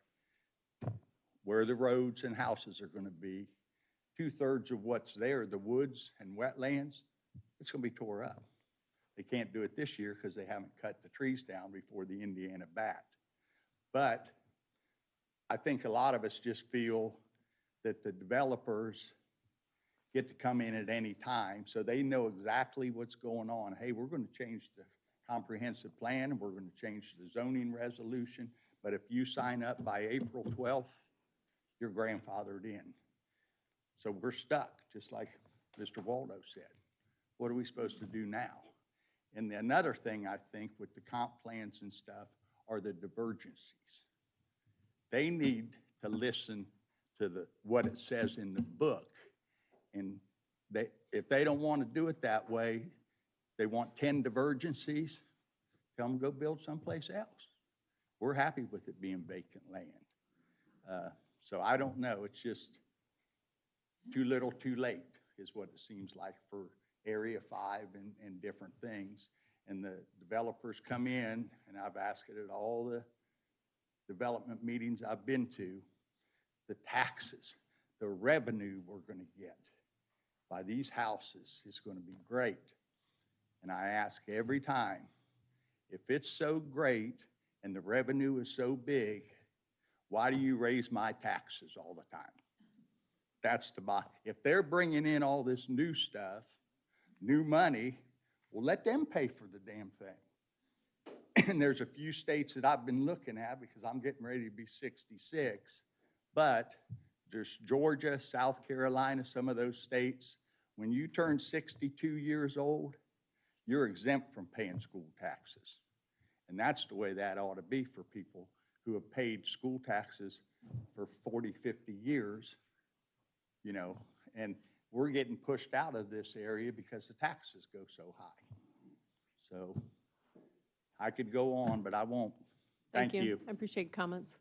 where the roads and houses are going to be. 2/3 of what's there, the woods and wetlands, it's going to be tore up. They can't do it this year because they haven't cut the trees down before the Indiana backed. But I think a lot of us just feel that the developers get to come in at any time, so they know exactly what's going on. Hey, we're going to change the comprehensive plan, and we're going to change the zoning resolution, but if you sign up by April 12th, you're grandfathered in. So we're stuck, just like Mr. Waldo said. What are we supposed to do now? And another thing I think with the comp plans and stuff are the divergencies. They need to listen to what it says in the book. And if they don't want to do it that way, they want 10 divergencies, tell them go build someplace else. We're happy with it being vacant land. So I don't know, it's just too little, too late is what it seems like for Area 5 and different things. And the developers come in, and I've asked it at all the development meetings I've been to, the taxes, the revenue we're going to get by these houses is going to be great. And I ask every time, if it's so great and the revenue is so big, why do you raise my taxes all the time? That's the bottom. If they're bringing in all this new stuff, new money, well, let them pay for the damn thing. And there's a few states that I've been looking at because I'm getting ready to be 66, but there's Georgia, South Carolina, some of those states. When you turn 62 years old, you're exempt from paying school taxes. And that's the way that ought to be for people who have paid school taxes for 40, 50 years, you know, and we're getting pushed out of this area because the taxes go so high. So I could go on, but I won't. Thank you. I appreciate your comments.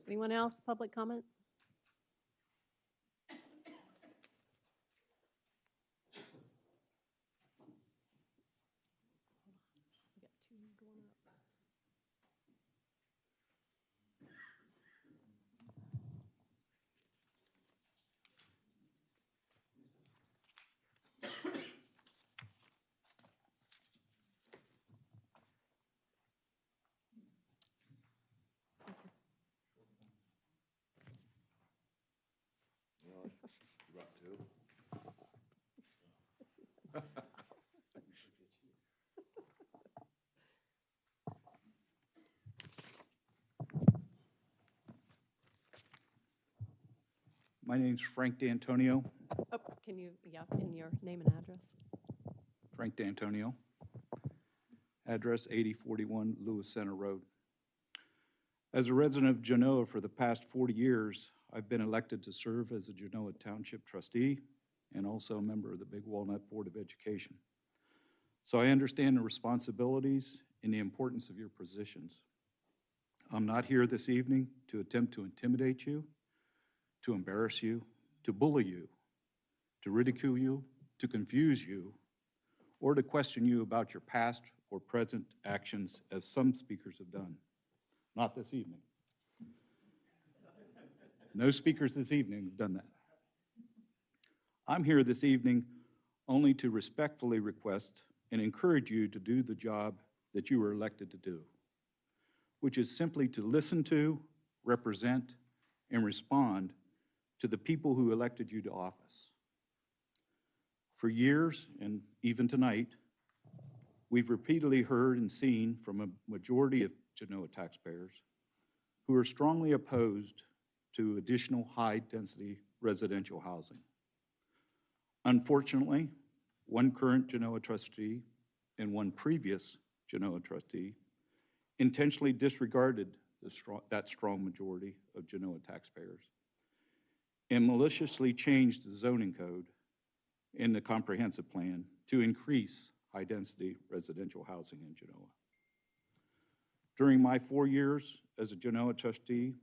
Anyone else, public comment? We got two going up. My name's Frank D'Antonio. Oh, can you, yeah, in your name and address? Frank D'Antonio. Address 8041 Lewis Center Road. As a resident of Genoa for the past 40 years, I've been elected to serve as a Genoa Township trustee and also a member of the Big Walnut Board of Education. So I understand the responsibilities and the importance of your positions. I'm not here this evening to attempt to intimidate you, to embarrass you, to bully you, to ridicule you, to confuse you, or to question you about your past or present actions, as some speakers have done. Not this evening. No speakers this evening have done that. I'm here this evening only to respectfully request and encourage you to do the job that you were elected to do, which is simply to listen to, represent, and respond to the people who elected you to office. For years, and even tonight, we've repeatedly heard and seen from a majority of Genoa taxpayers who are strongly opposed to additional high-density residential housing. Unfortunately, one current Genoa trustee and one previous Genoa trustee intentionally disregarded that strong majority of Genoa taxpayers and maliciously changed the zoning code in the comprehensive plan to increase high-density residential housing in Genoa. During my 4 years as a Genoa trustee,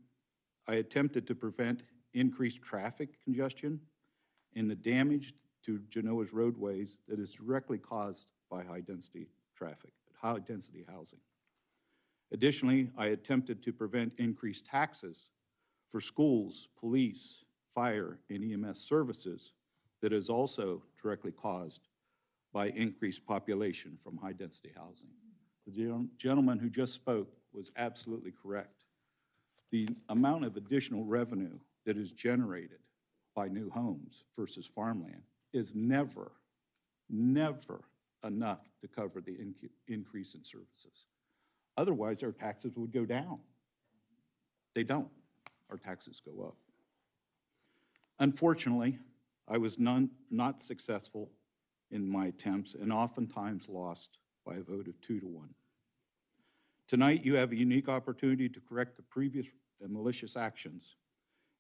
I attempted to prevent increased traffic congestion and the damage to Genoa's roadways that is directly caused by high-density traffic, high-density housing. Additionally, I attempted to prevent increased taxes for schools, police, fire, and EMS services that is also directly caused by increased population from high-density housing. The gentleman who just spoke was absolutely correct. The amount of additional revenue that is generated by new homes versus farmland is never enough to cover the increase in services. Otherwise, our taxes would go down. They don't. Our taxes go up. Unfortunately, I was not successful in my attempts and oftentimes lost by a vote of 2-1. Tonight, you have a unique opportunity to correct the previous malicious actions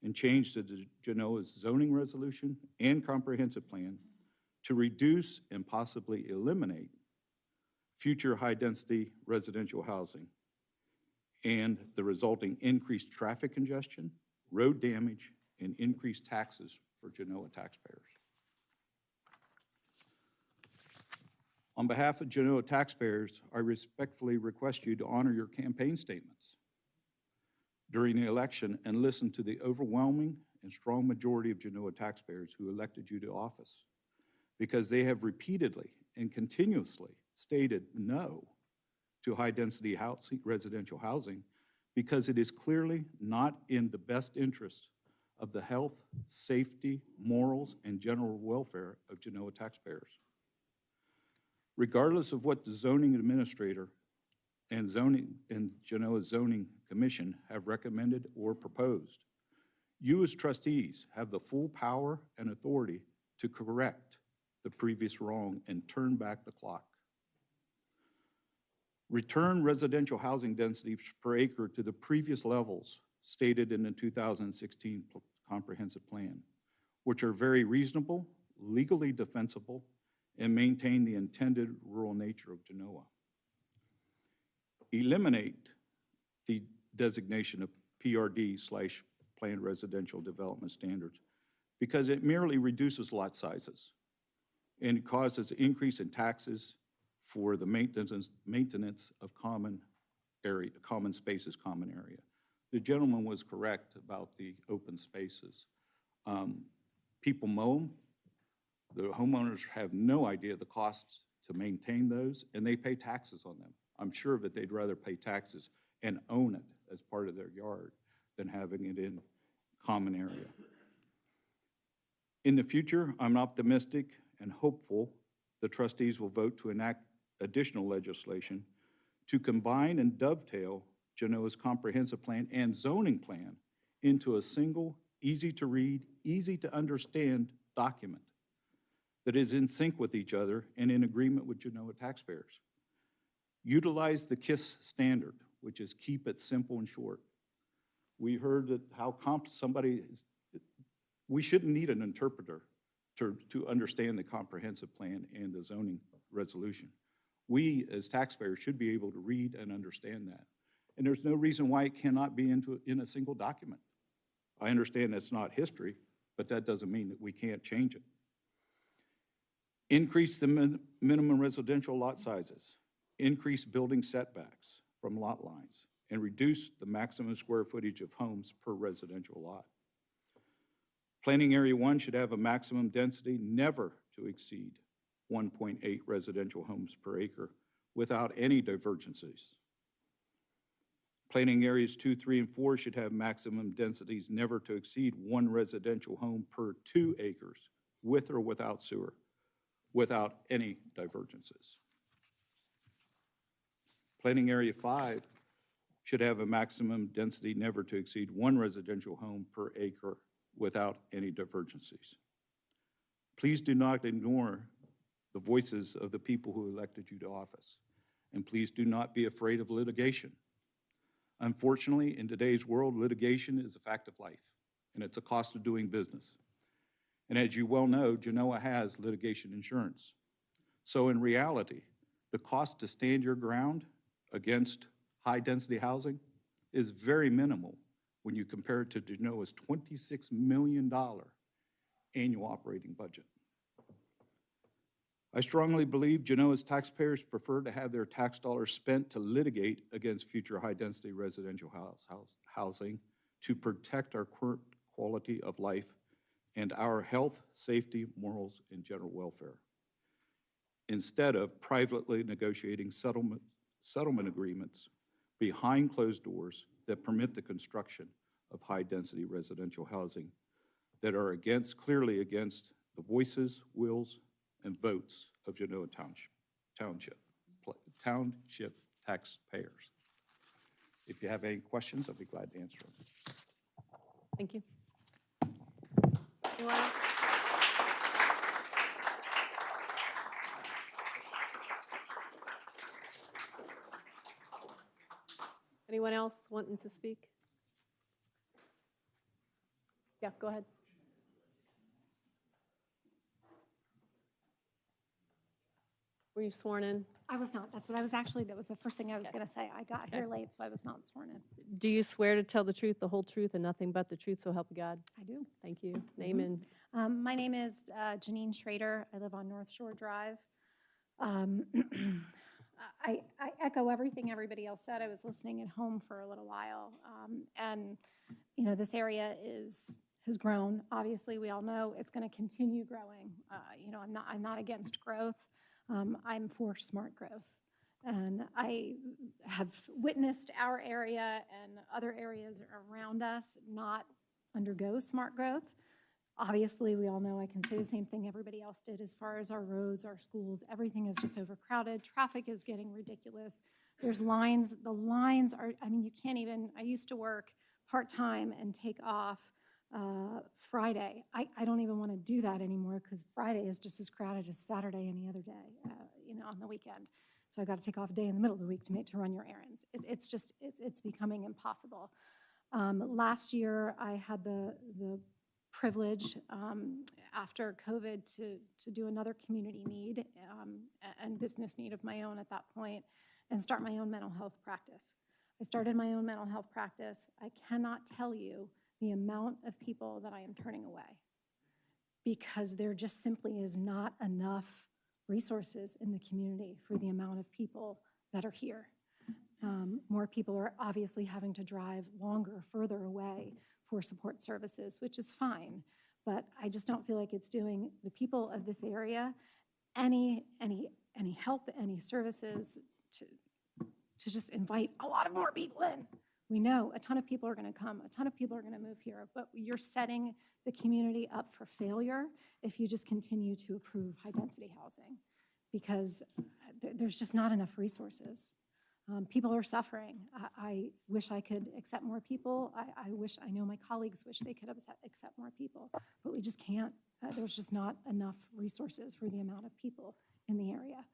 and change the Genoa's zoning resolution and comprehensive plan to reduce and possibly eliminate future high-density residential housing and the resulting increased traffic congestion, road damage, and increased taxes for Genoa taxpayers. On behalf of Genoa taxpayers, I respectfully request you to honor your campaign statements during the election and listen to the overwhelming and strong majority of Genoa taxpayers who elected you to office, because they have repeatedly and continuously stated no to high-density housing, residential housing, because it is clearly not in the best interest of the health, safety, morals, and general welfare of Genoa taxpayers. Regardless of what the zoning administrator and Genoa Zoning Commission have recommended or proposed, you as trustees have the full power and authority to correct the previous wrong and turn back the clock. Return residential housing density per acre to the previous levels stated in the 2016 comprehensive plan, which are very reasonable, legally defensible, and maintain the intended rural nature of Genoa. Eliminate the designation of PRD/Planned Residential Development Standards because it merely reduces lot sizes and it causes an increase in taxes for the maintenance of common spaces, common area. The gentleman was correct about the open spaces. People mow them. The homeowners have no idea the costs to maintain those, and they pay taxes on them. I'm sure that they'd rather pay taxes and own it as part of their yard than having it in common area. In the future, I'm optimistic and hopeful the trustees will vote to enact additional legislation to combine and dovetail Genoa's comprehensive plan and zoning plan into a single, easy-to-read, easy-to-understand document that is in sync with each other and in agreement with Genoa taxpayers. Utilize the KISS standard, which is keep it simple and short. We heard that we shouldn't need an interpreter to understand the comprehensive plan and the zoning resolution. We, as taxpayers, should be able to read and understand that. And there's no reason why it cannot be in a single document. I understand that's not history, but that doesn't mean that we can't change it. Increase the minimum residential lot sizes, increase building setbacks from lot lines, and reduce the maximum square footage of homes per residential lot. Planning Area 1 should have a maximum density never to exceed 1.8 residential homes per acre without any divergences. Planning areas 2, 3, and 4 should have maximum densities never to exceed 1 residential home per 2 acres, with or without sewer, without any divergences. Planning area 5 should have a maximum density never to exceed 1 residential home per acre without any divergences. Please do not ignore the voices of the people who elected you to office, and please do not be afraid of litigation. Unfortunately, in today's world, litigation is a fact of life, and it's a cost of doing business. And as you well know, Genoa has litigation insurance. So in reality, the cost to stand your ground against high-density housing is very minimal when you compare it to Genoa's $26 million annual operating budget. I strongly believe Genoa's taxpayers prefer to have their tax dollars spent to litigate against future high-density residential housing to protect our current quality of life and our health, safety, morals, and general welfare, instead of privately negotiating settlement agreements behind closed doors that permit the construction of high-density residential housing that are clearly against the voices, wills, and votes of Genoa Township taxpayers. If you have any questions, I'll be glad to answer them. Thank you. Anyone else? Anyone else wanting to speak? Yeah, go ahead. Were you sworn in? I was not. That was the first thing I was going to say. I got here late, so I was not sworn in. Do you swear to tell the truth, the whole truth, and nothing but the truth, so help you God? I do. Thank you. Name and My name is Janine Schrader. I live on North Shore Drive. I echo everything everybody else said. I was listening at home for a little while. And, you know, this area has grown. Obviously, we all know it's going to continue growing. You know, I'm not against growth. I'm for smart growth. And I have witnessed our area and other areas around us not undergo smart growth. Obviously, we all know I can say the same thing everybody else did as far as our roads, our schools, everything is just overcrowded. Traffic is getting ridiculous. There's lines, the lines are, I mean, you can't even, I used to work part-time and take off Friday. I don't even want to do that anymore because Friday is just as crowded as Saturday any other day, you know, on the weekend. So I got to take off a day in the middle of the week to run your errands. It's becoming impossible. Last year, I had the privilege after COVID to do another community need and business need of my own at that point and start my own mental health practice. I started my own mental health practice. I cannot tell you the amount of people that I am turning away because there just simply is not enough resources in the community for the amount of people that are here. More people are obviously having to drive longer, further away for support services, which is fine, but I just don't feel like it's doing the people of this area any help, any services to just invite a lot of more people in. We know a ton of people are going to come, a ton of people are going to move here, but you're setting the community up for failure if you just continue to approve high-density housing because there's just not enough resources. People are suffering. I wish I could accept more people. I know my colleagues wish they could accept more people, but we just can't. There's just not enough resources for the amount of people in the area.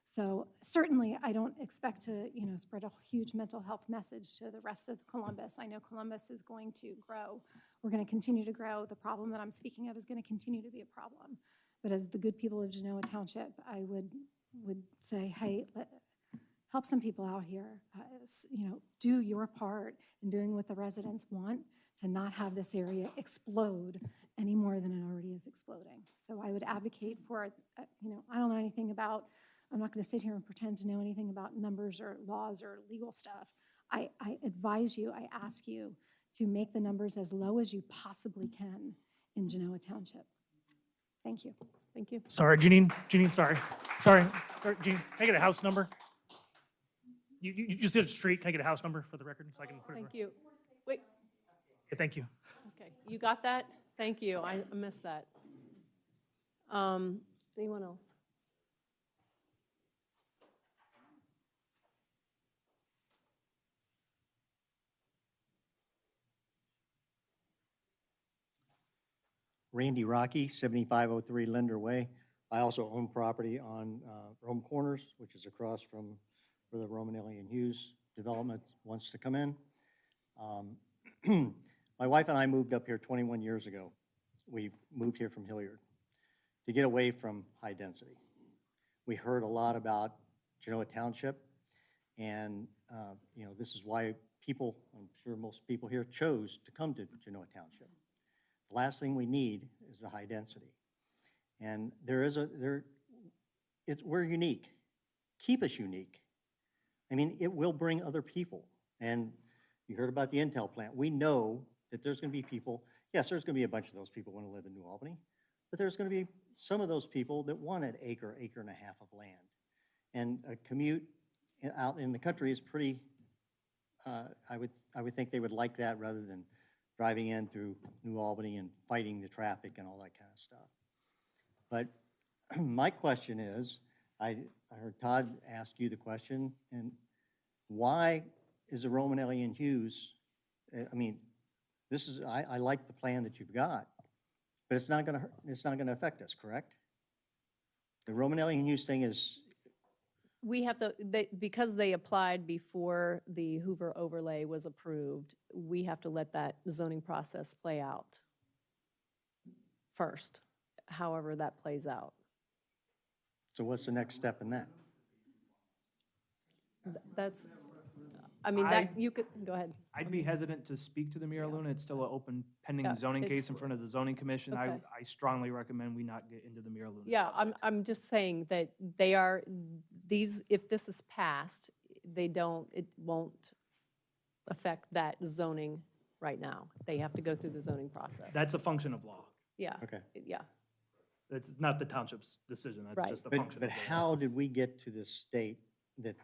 So certainly I don't expect to, you know, spread a huge mental health message to the rest of Columbus. I know Columbus is going to grow. We're going to continue to grow. The problem that I'm speaking of is going to continue to be a problem. But as the good people of Genoa Township, I would say, hey, help some people out here. You know, do your part in doing what the residents want to not have this area explode any more than it already is exploding. So I would advocate for, you know, I don't know anything about, I'm not going to sit here and pretend to know anything about numbers or laws or legal stuff. I advise you, I ask you to make the numbers as low as you possibly can in Genoa Township. Thank you. Thank you. Sorry, Janine, sorry, Janine, can I get a house number? You just did a street, can I get a house number for the record, so I can put it? Thank you. Wait, Yeah, thank you. okay, you got that? Thank you, I missed that. Anyone else? Randy Rocky, 7503 Linder Way. I also own property on Rome Corners, which is across from where the Romanelli and Hughes development wants to come in. My wife and I moved up here 21 years ago. We moved here from Hilliard to get away from high density. We heard a lot about Genoa Township, and this is why people, I'm sure most people here, chose to come to Genoa Township. The last thing we need is the high density. And we're unique. Keep us unique. I mean, it will bring other people. And you heard about the Intel plant. We know that there's going to be people, yes, there's going to be a bunch of those people who want to live in New Albany, but there's going to be some of those people that want an acre, acre and a half of land. And a commute out in the country is pretty, I would think they would like that rather than driving in through New Albany and fighting the traffic and all that kind of stuff. But my question is, I heard Todd ask you the question, and why is the Romanelli and Hughes, I mean, I like the plan that you've got, but it's not gonna affect us, correct? The Romanelli and Hughes thing is, We have to, because they applied before the Hoover overlay was approved, we have to let that zoning process play out first, however that plays out. so what's the next step in that? That's, I mean, you could, go ahead. I'd be hesitant to speak to the Mira Luna. It's still an open pending Yeah, zoning it's- case in front of the zoning commission. Okay. I strongly recommend we not get into the Mira Luna Yeah, subject. I'm just saying that they are, if this is passed, it won't affect that zoning right now. They have to go through the zoning process. That's a function of law. Yeah. Okay. Yeah. That's not the township's decision. That's Right. just a But function of the law. how did we get to this state that,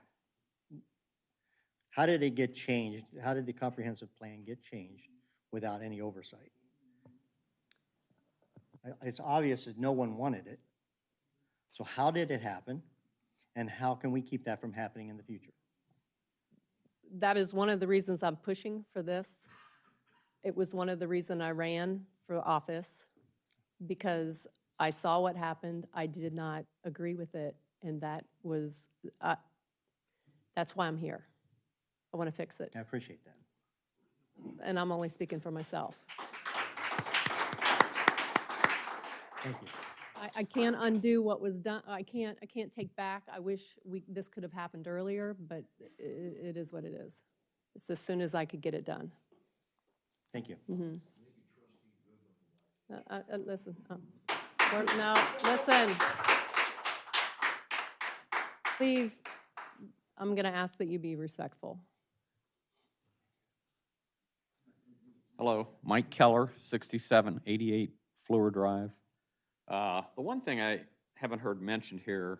how did it get changed? How did the comprehensive plan get changed without any oversight? It's obvious that no one wanted it. So how did it happen? And how can we keep that from happening in the future? That is one of the reasons I'm pushing for this. It was one of the reasons I ran for office, because I saw what happened. I did not agree with it, and that was, that's why I'm here. I want to fix it, I appreciate that. and I'm only speaking for myself. Thank you. I can't undo what was done. I can't take back. I wish this could have happened earlier, but it is what it is. It's as soon as I could get it done. Thank you. Listen, no, listen. Please, I'm going to ask that you be respectful. Hello, Mike Keller, 6788 Fleur Drive. The one thing I haven't heard mentioned here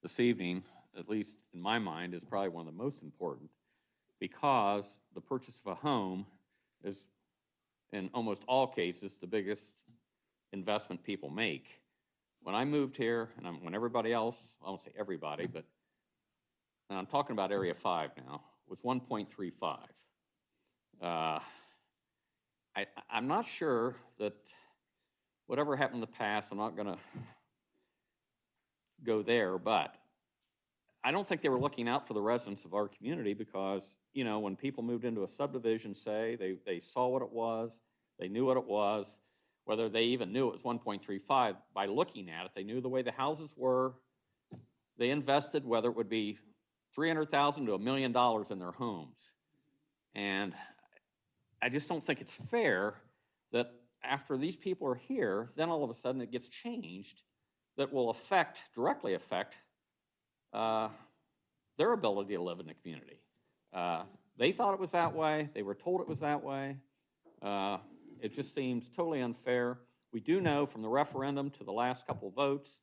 this evening, at least in my mind, is probably one of the most important, because the purchase of a home is, in almost all cases, the biggest investment people make. When I moved here, and when everybody else, I won't say everybody, but and I'm talking about Area 5 now, was 1.35. I'm not sure that whatever happened in the past, I'm not going to go there, but I don't think they were looking out for the residents of our community, because, you know, when people moved into a subdivision, say, they saw what it was, they knew what it was, whether they even knew it was 1.35, by looking at it, they knew the way the houses were. They invested, whether it would be $300,000 to $1 million in their homes. And I just don't think it's fair that after these people are here, then all of a sudden it gets changed that will directly affect their ability to live in the community. They thought it was that way. They were told it was that way. It just seems totally unfair. We do know from the referendum to the last couple of votes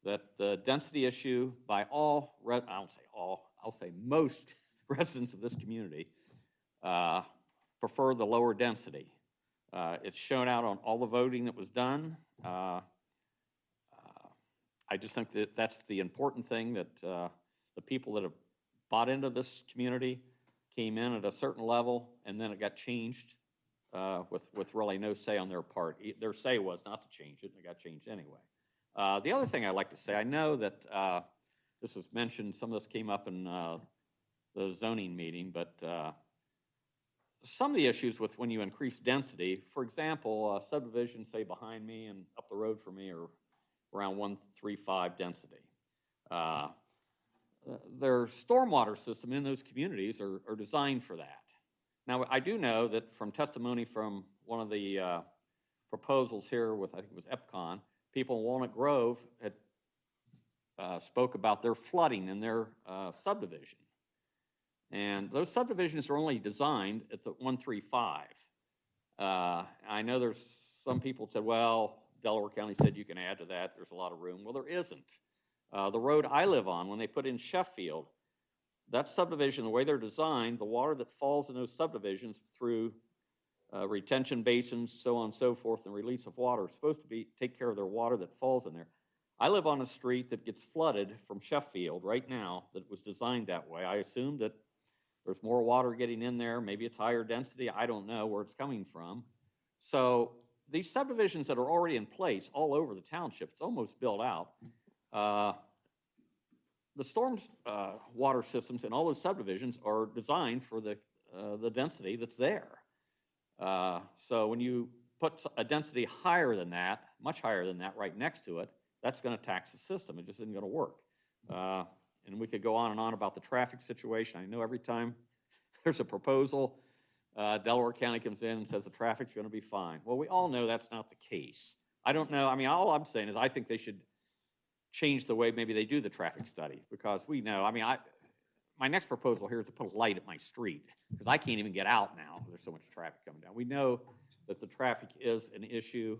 that the density issue by all, I don't say all, I'll say most residents of this community prefer the lower density. It's shown out on all the voting that was done. I just think that that's the important thing, that the people that have bought into this community came in at a certain level, and then it got changed with really no say on their part. Their say was not to change it, and it got changed anyway. The other thing I'd like to say, I know that this was mentioned, some of this came up in the zoning meeting, but some of the issues with when you increase density, for example, subdivisions, say behind me and up the road from me, are around 135 density. Their stormwater system in those communities are designed for that. Now, I do know that from testimony from one of the proposals here with, I think it was EPCON, people in Walnut Grove had spoke about their flooding in their subdivision. And those subdivisions are only designed at the 135. I know there's some people said, well, Delaware County said you can add to that, there's a lot of room. Well, there isn't. The road I live on, when they put in Sheffield, that subdivision, the way they're designed, the water that falls in those subdivisions through retention basins, so on and so forth, and release of water, is supposed to take care of their water that falls in there. I live on a street that gets flooded from Sheffield right now that was designed that way. I assume that there's more water getting in there. Maybe it's higher density. I don't know where it's coming from. So these subdivisions that are already in place all over the township, it's almost built out. The storm water systems in all those subdivisions are designed for the density that's there. So when you put a density higher than that, much higher than that right next to it, that's going to tax the system. It just isn't going to work. And we could go on and on about the traffic situation. I know every time there's a proposal, Delaware County comes in and says the traffic's going to be fine. Well, we all know that's not the case. I don't know. I mean, all I'm saying is I think they should change the way maybe they do the traffic study, because we know, I mean, my next proposal here is to put a light at my street, because I can't even get out now. There's so much traffic coming down. We know that the traffic is an issue.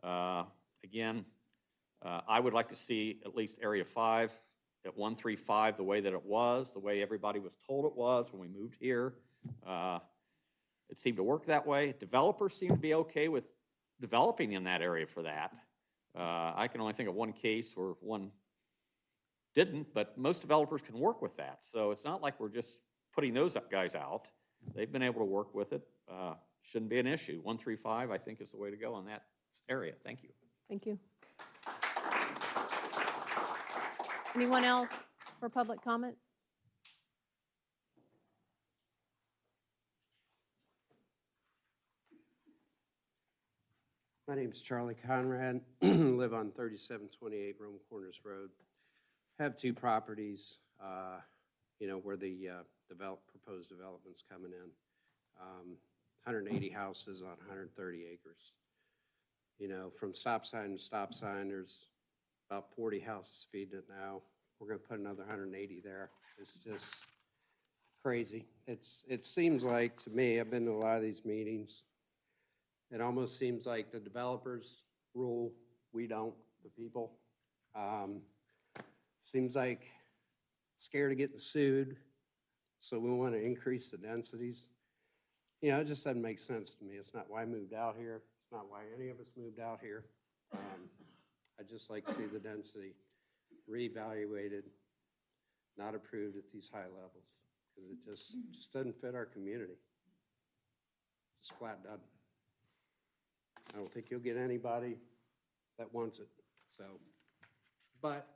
Again, I would like to see at least Area 5 at 135 the way that it was, the way everybody was told it was when we moved here. It seemed to work that way. Developers seem to be okay with developing in that area for that. I can only think of one case where one didn't, but most developers can work with that. So it's not like we're just putting those guys out. They've been able to work with it. Shouldn't be an issue. 135, I think, is the way to go on that area. Thank you. Thank you. Anyone else for public comment? My name's Charlie Conrad, live on 3728 Rome Corners Road. Have two properties, where the proposed development's coming in. 180 houses on 130 acres. From stop sign to stop sign, there's about 40 houses feeding it now. We're gonna put another 180 there. It's just crazy. It seems like, to me, I've been to a lot of these meetings, it almost seems like the developers rule, we don't, the people. Seems like scared of getting sued, so we want to increase the densities. It just doesn't make sense to me. It's not why I moved out here. It's not why any of us moved out here. I'd just like to see the density reevaluated, not approved at these high levels, because it just doesn't fit our community. Just flat doesn't. I don't think you'll get anybody that wants it, so. But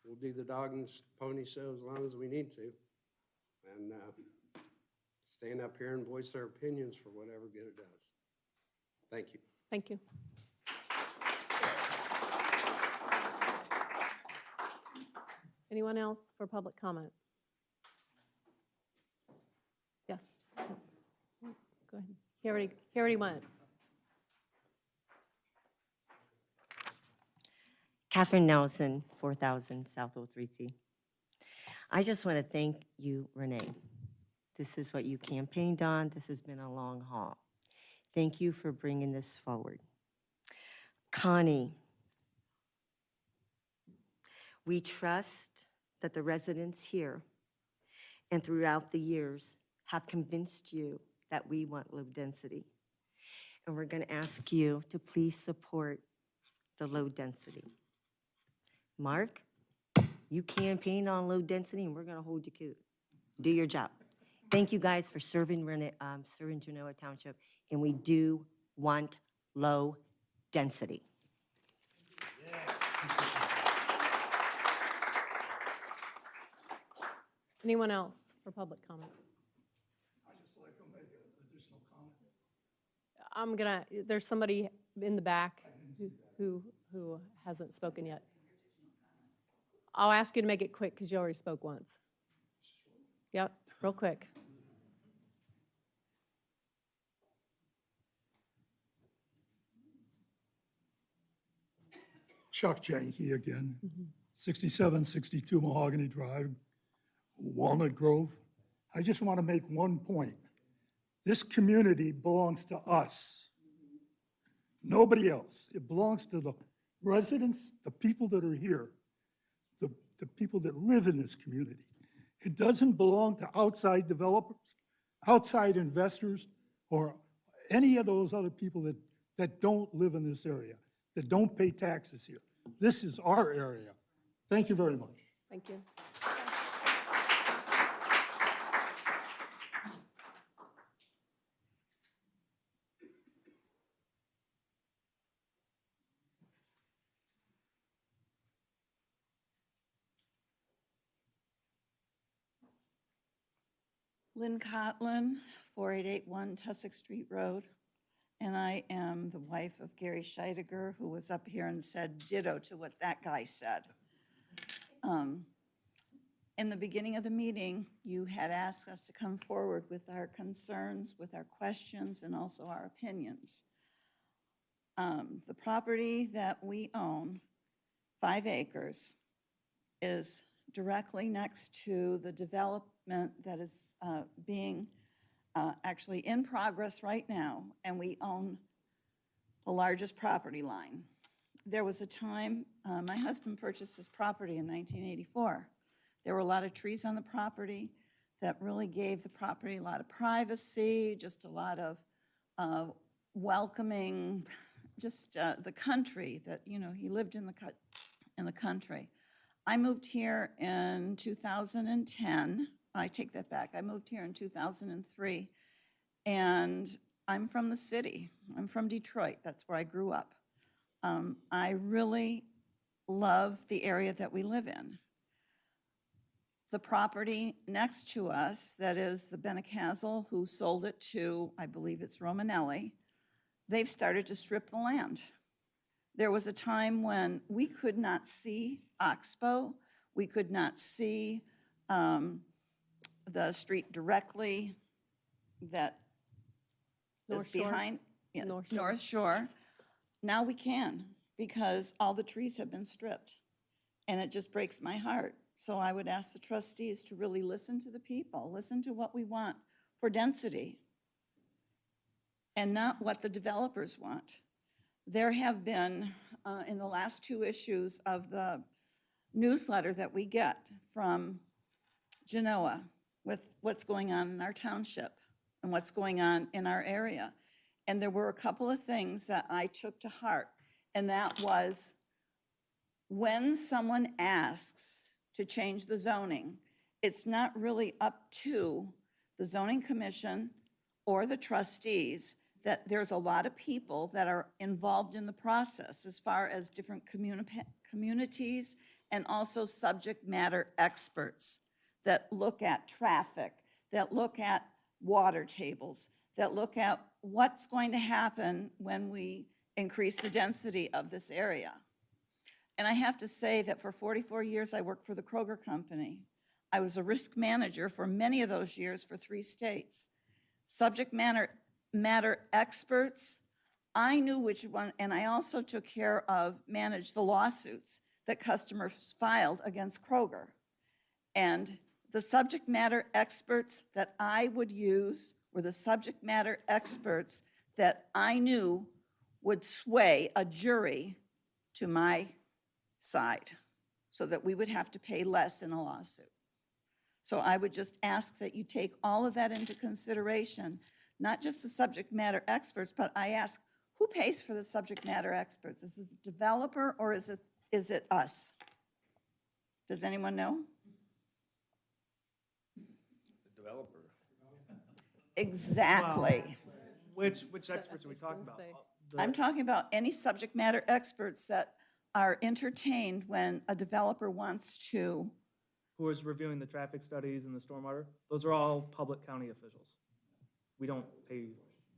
we'll do the dog and pony show as long as we need to. And stand up here and voice our opinions for whatever good it does. Thank you. Thank you. Anyone else for public comment? Yes. Go ahead. He already went. Catherine Nelson, 4000 South 03C. I just want to thank you, Renee. This is what you campaigned on. This has been a long haul. Thank you for bringing this forward. Connie, we trust that the residents here and throughout the years have convinced you that we want low density. And we're going to ask you to please support the low density. Mark, you campaign on low density, and we're going to hold you to it. Do your job. Thank you guys for serving Genoa Township, and we do want low density. Anyone else for public comment? I'd just like to make an additional comment. I'm gonna, there's somebody in the back who hasn't spoken yet. I'll ask you to make it quick because you already spoke once. Yep, real quick. Chuck Janke again, 6762 Mahogany Drive, Walnut Grove. I just want to make one point. This community belongs to us, nobody else. It belongs to the residents, the people that are here, the people that live in this community. It doesn't belong to outside developers, outside investors, or any of those other people that don't live in this area, that don't pay taxes here. This is our area. Thank you very much. Thank you. Lynn Cotlin, 4881 Tussock Street Road. And I am the wife of Gary Scheidegger, who was up here and said ditto to what that guy said. In the beginning of the meeting, you had asked us to come forward with our concerns, with our questions, and also our opinions. The property that we own, 5 acres, is directly next to the development that is being actually in progress right now, and we own the largest property line. There was a time, my husband purchased this property in 1984. There were a lot of trees on the property that really gave the property a lot of privacy, just a lot of welcoming, just the country that, you know, he lived in the country. I moved here in 2010. I take that back. I moved here in 2003, and I'm from the city. I'm from Detroit. That's where I grew up. I really love the area that we live in. The property next to us, that is the Benecastle, who sold it to, I believe it's Romanelli, they've started to strip the land. There was a time when we could not see Oxbow. We could not see the street directly that is behind North Shore. Now we can, because all the trees have been stripped, and it just breaks my heart. So I would ask the trustees to really listen to the people, listen to what we want for density, and not what the developers want. There have been, in the last 2 issues of the newsletter that we get from Genoa, with what's going on in our township and what's going on in our area. And there were a couple of things that I took to heart, and that was when someone asks to change the zoning, it's not really up to the zoning commission or the trustees, that there's a lot of people that are involved in the process as far as different communities and also subject matter experts that look at traffic, that look at water tables, that look at what's going to happen when we increase the density of this area. And I have to say that for 44 years, I worked for the Kroger Company. I was a risk manager for many of those years for 3 states. Subject matter experts, I knew which one, and I also took care of, managed the lawsuits that customers filed against Kroger. And the subject matter experts that I would use were the subject matter experts that I knew would sway a jury to my side so that we would have to pay less in a lawsuit. So I would just ask that you take all of that into consideration, not just the subject matter experts, but I ask, who pays for the subject matter experts? Is it the developer or is it us? Does anyone know? Developer. Exactly. Which experts are we talking about? I'm talking about any subject matter experts that are entertained when a developer wants to. Who is reviewing the traffic studies and the stormwater? Those are all public county officials. We don't pay,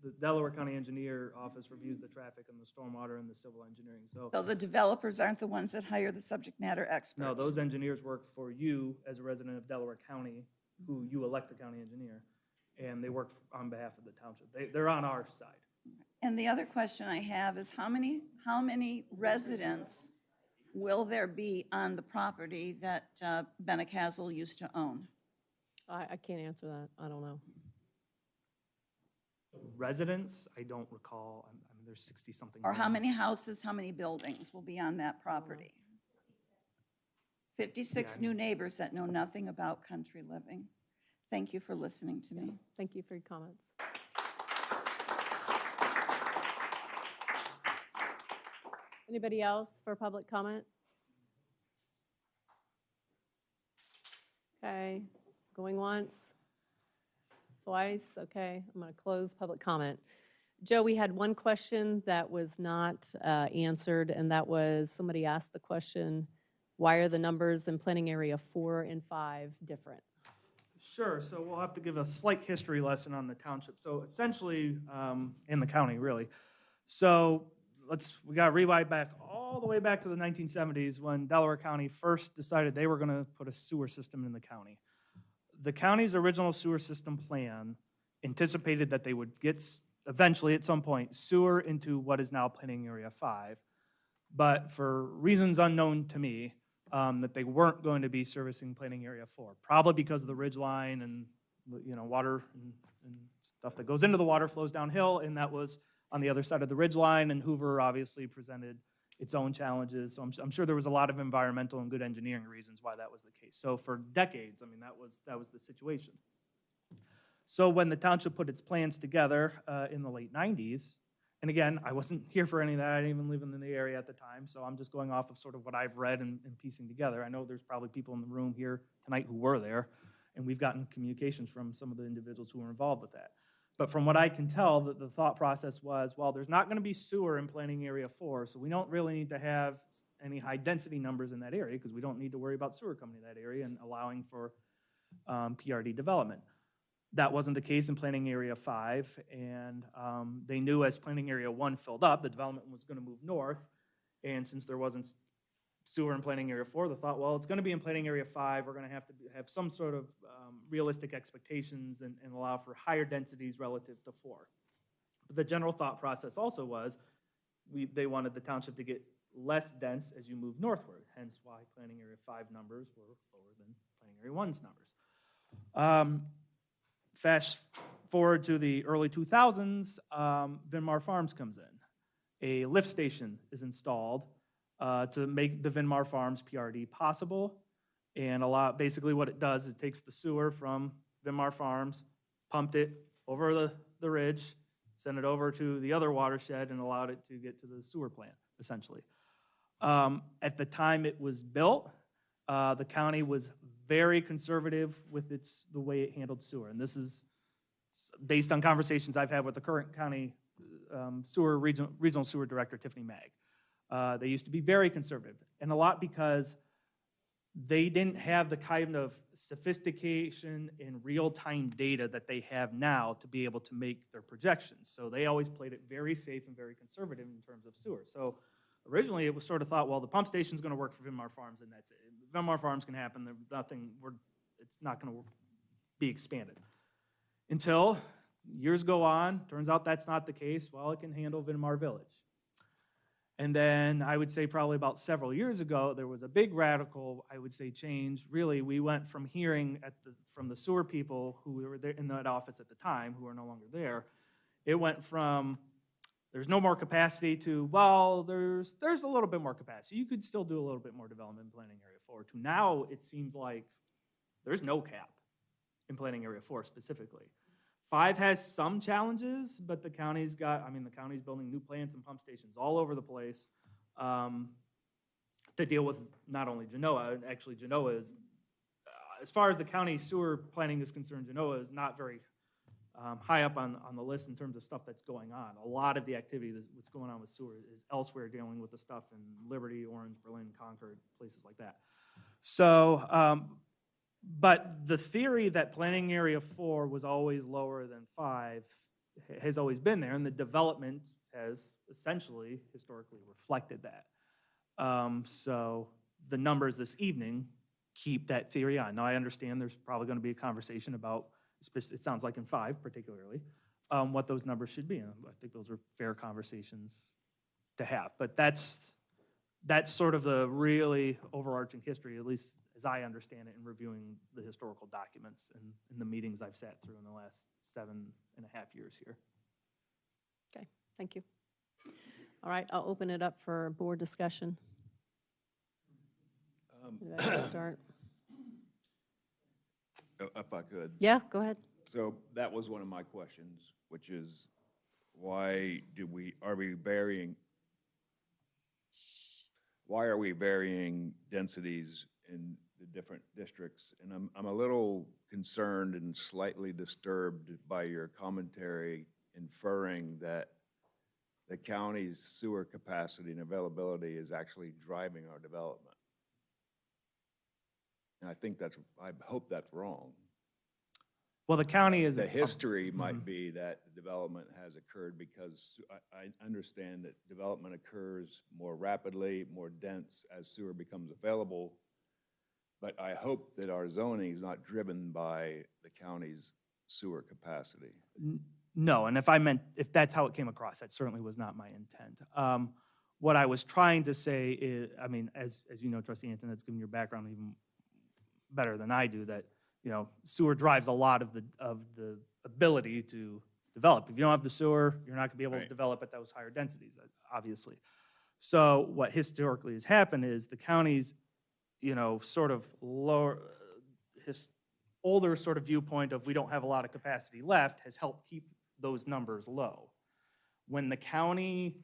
the Delaware County Engineer Office reviews the traffic and the stormwater and the civil engineering, so. So the developers aren't the ones that hire the subject matter experts? No, those engineers work for you as a resident of Delaware County, who you elect the county engineer, and they work on behalf of the township. They're on our side. And the other question I have is how many residents will there be on the property that Benecastle used to own? I can't answer that. I don't know. Residents, I don't recall. I mean, there's 60-something. Or how many houses, how many buildings will be on that property? 56 new neighbors that know nothing about country living. Thank you for listening to me. Thank you for your comments. Anybody else for public comment? Okay, going once, twice, okay, I'm going to close public comment. Joe, we had one question that was not answered, and that was, somebody asked the question, why are the numbers in planning area 4 and 5 different? Sure, so we'll have to give a slight history lesson on the township. So essentially, in the county, really. So we got to rewind back all the way back to the 1970s when Delaware County first decided they were going to put a sewer system in the county. The county's original sewer system plan anticipated that they would get, eventually at some point, sewer into what is now planning area 5. But for reasons unknown to me, that they weren't going to be servicing planning area 4, probably because of the ridge line and, water and stuff that goes into the water flows downhill, and that was on the other side of the ridge line, and Hoover obviously presented its own challenges. So I'm sure there was a lot of environmental and good engineering reasons why that was the case. So for decades, I mean, that was the situation. So when the township put its plans together in the late 90s, and again, I wasn't here for any of that. I didn't even live in the area at the time, so I'm just going off of sort of what I've read and piecing together. I know there's probably people in the room here tonight who were there, and we've gotten communications from some of the individuals who were involved with that. But from what I can tell, the thought process was, well, there's not going to be sewer in planning area 4, so we don't really need to have any high density numbers in that area because we don't need to worry about sewer coming to that area and allowing for PRD development. That wasn't the case in planning area 5, and they knew as planning area 1 filled up, the development was going to move north, and since there wasn't sewer in planning area 4, they thought, well, it's going to be in planning area 5, we're going to have some sort of realistic expectations and allow for higher densities relative to 4. But the general thought process also was they wanted the township to get less dense as you move northward, hence why planning area 5 numbers were lower than planning area 1's numbers. Fast forward to the early 2000s, Vinmar Farms comes in. A lift station is installed to make the Vinmar Farms PRD possible. And basically what it does, it takes the sewer from Vinmar Farms, pumped it over the ridge, sent it over to the other watershed, and allowed it to get to the sewer plant, essentially. At the time it was built, the county was very conservative with the way it handled sewer. And this is based on conversations I've had with the current county regional sewer director, Tiffany Mag. They used to be very conservative, and a lot because they didn't have the kind of sophistication and real-time data that they have now to be able to make their projections. So they always played it very safe and very conservative in terms of sewer. So originally it was sort of thought, well, the pump station's going to work for Vinmar Farms, and that's it. Vinmar Farms can happen. It's not going to be expanded. Until years go on, turns out that's not the case. Well, it can handle Vinmar Village. And then I would say probably about several years ago, there was a big radical, I would say, change. Really, we went from hearing from the sewer people who were there in that office at the time, who are no longer there, it went from there's no more capacity to, well, there's a little bit more capacity. You could still do a little bit more development in planning area 4 to now it seems like there's no cap in planning area 4 specifically. 5 has some challenges, but the county's building new plants and pump stations all over the place to deal with not only Genoa, actually Genoa is, as far as the county sewer planning is concerned, Genoa is not very high up on the list in terms of stuff that's going on. A lot of the activity that's going on with sewer is elsewhere dealing with the stuff in Liberty, Orange, Berlin, Concord, places like that. So, but the theory that planning area 4 was always lower than 5 has always been there, and the development has essentially historically reflected that. So the numbers this evening keep that theory on. Now, I understand there's probably going to be a conversation about, it sounds like in 5 particularly, what those numbers should be. And I think those are fair conversations to have. But that's sort of the really overarching history, at least as I understand it in reviewing the historical documents and in the meetings I've sat through in the last 7.5 years here. Okay, thank you. All right, I'll open it up for board discussion. Anybody wanna start? If I could. Yeah, go ahead. So that was one of my questions, which is why are we varying densities in the different districts? And I'm a little concerned and slightly disturbed by your commentary inferring that the county's sewer capacity and availability is actually driving our development. And I hope that's wrong. Well, the county is. The history might be that the development has occurred because I understand that development occurs more rapidly, more dense as sewer becomes available. But I hope that our zoning is not driven by the county's sewer capacity. No, and if that's how it came across, that certainly was not my intent. What I was trying to say is, I mean, as you know, Trustee Anton, that's given your background even better than I do, that, you know, sewer drives a lot of the ability to develop. If you don't have the sewer, you're not gonna be able to develop at those higher densities, obviously. So what historically has happened is the county's, you know, sort of older sort of viewpoint of we don't have a lot of capacity left has helped keep those numbers low. When the county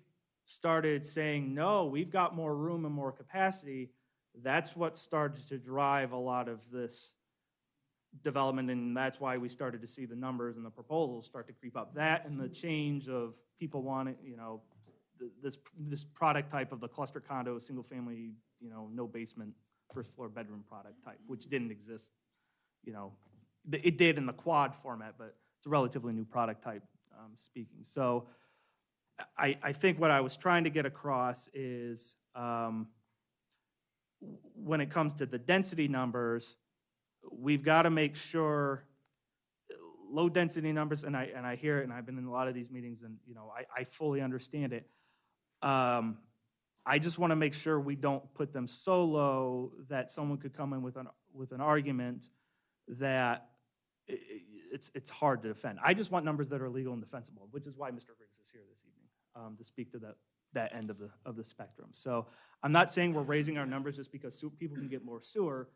started saying, no, we've got more room and more capacity, that's what started to drive a lot of this development, and that's why we started to see the numbers and the proposals start to creep up. That and the change of people wanting, you know, this product type of the cluster condo, single family, you know, no basement, first floor bedroom product type, which didn't exist, you know, it did in the quad format, but it's a relatively new product type, speaking. So I think what I was trying to get across is when it comes to the density numbers, we've got to make sure low density numbers, and I hear it, and I've been in a lot of these meetings, and you know, I fully understand it. I just want to make sure we don't put them so low that someone could come in with an argument that it's hard to defend. I just want numbers that are legal and defensible, which is why Mr. Griggs is here this evening, to speak to that end of the spectrum. So I'm not saying we're raising our numbers just because people can get more sewer,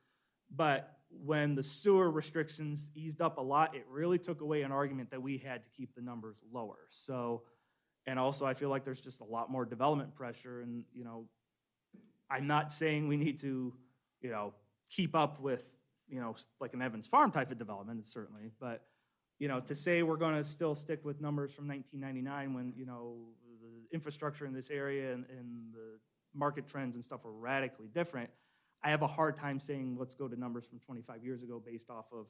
but when the sewer restrictions eased up a lot, it really took away an argument that we had to keep the numbers lower. So, and also I feel like there's just a lot more development pressure, and, you know, I'm not saying we need to, you know, keep up with, you know, like an Evans Farm type of development, certainly, but, you know, to say we're going to still stick with numbers from 1999 when, you know, the infrastructure in this area and the market trends and stuff are radically different, I have a hard time saying let's go to numbers from 25 years ago based off of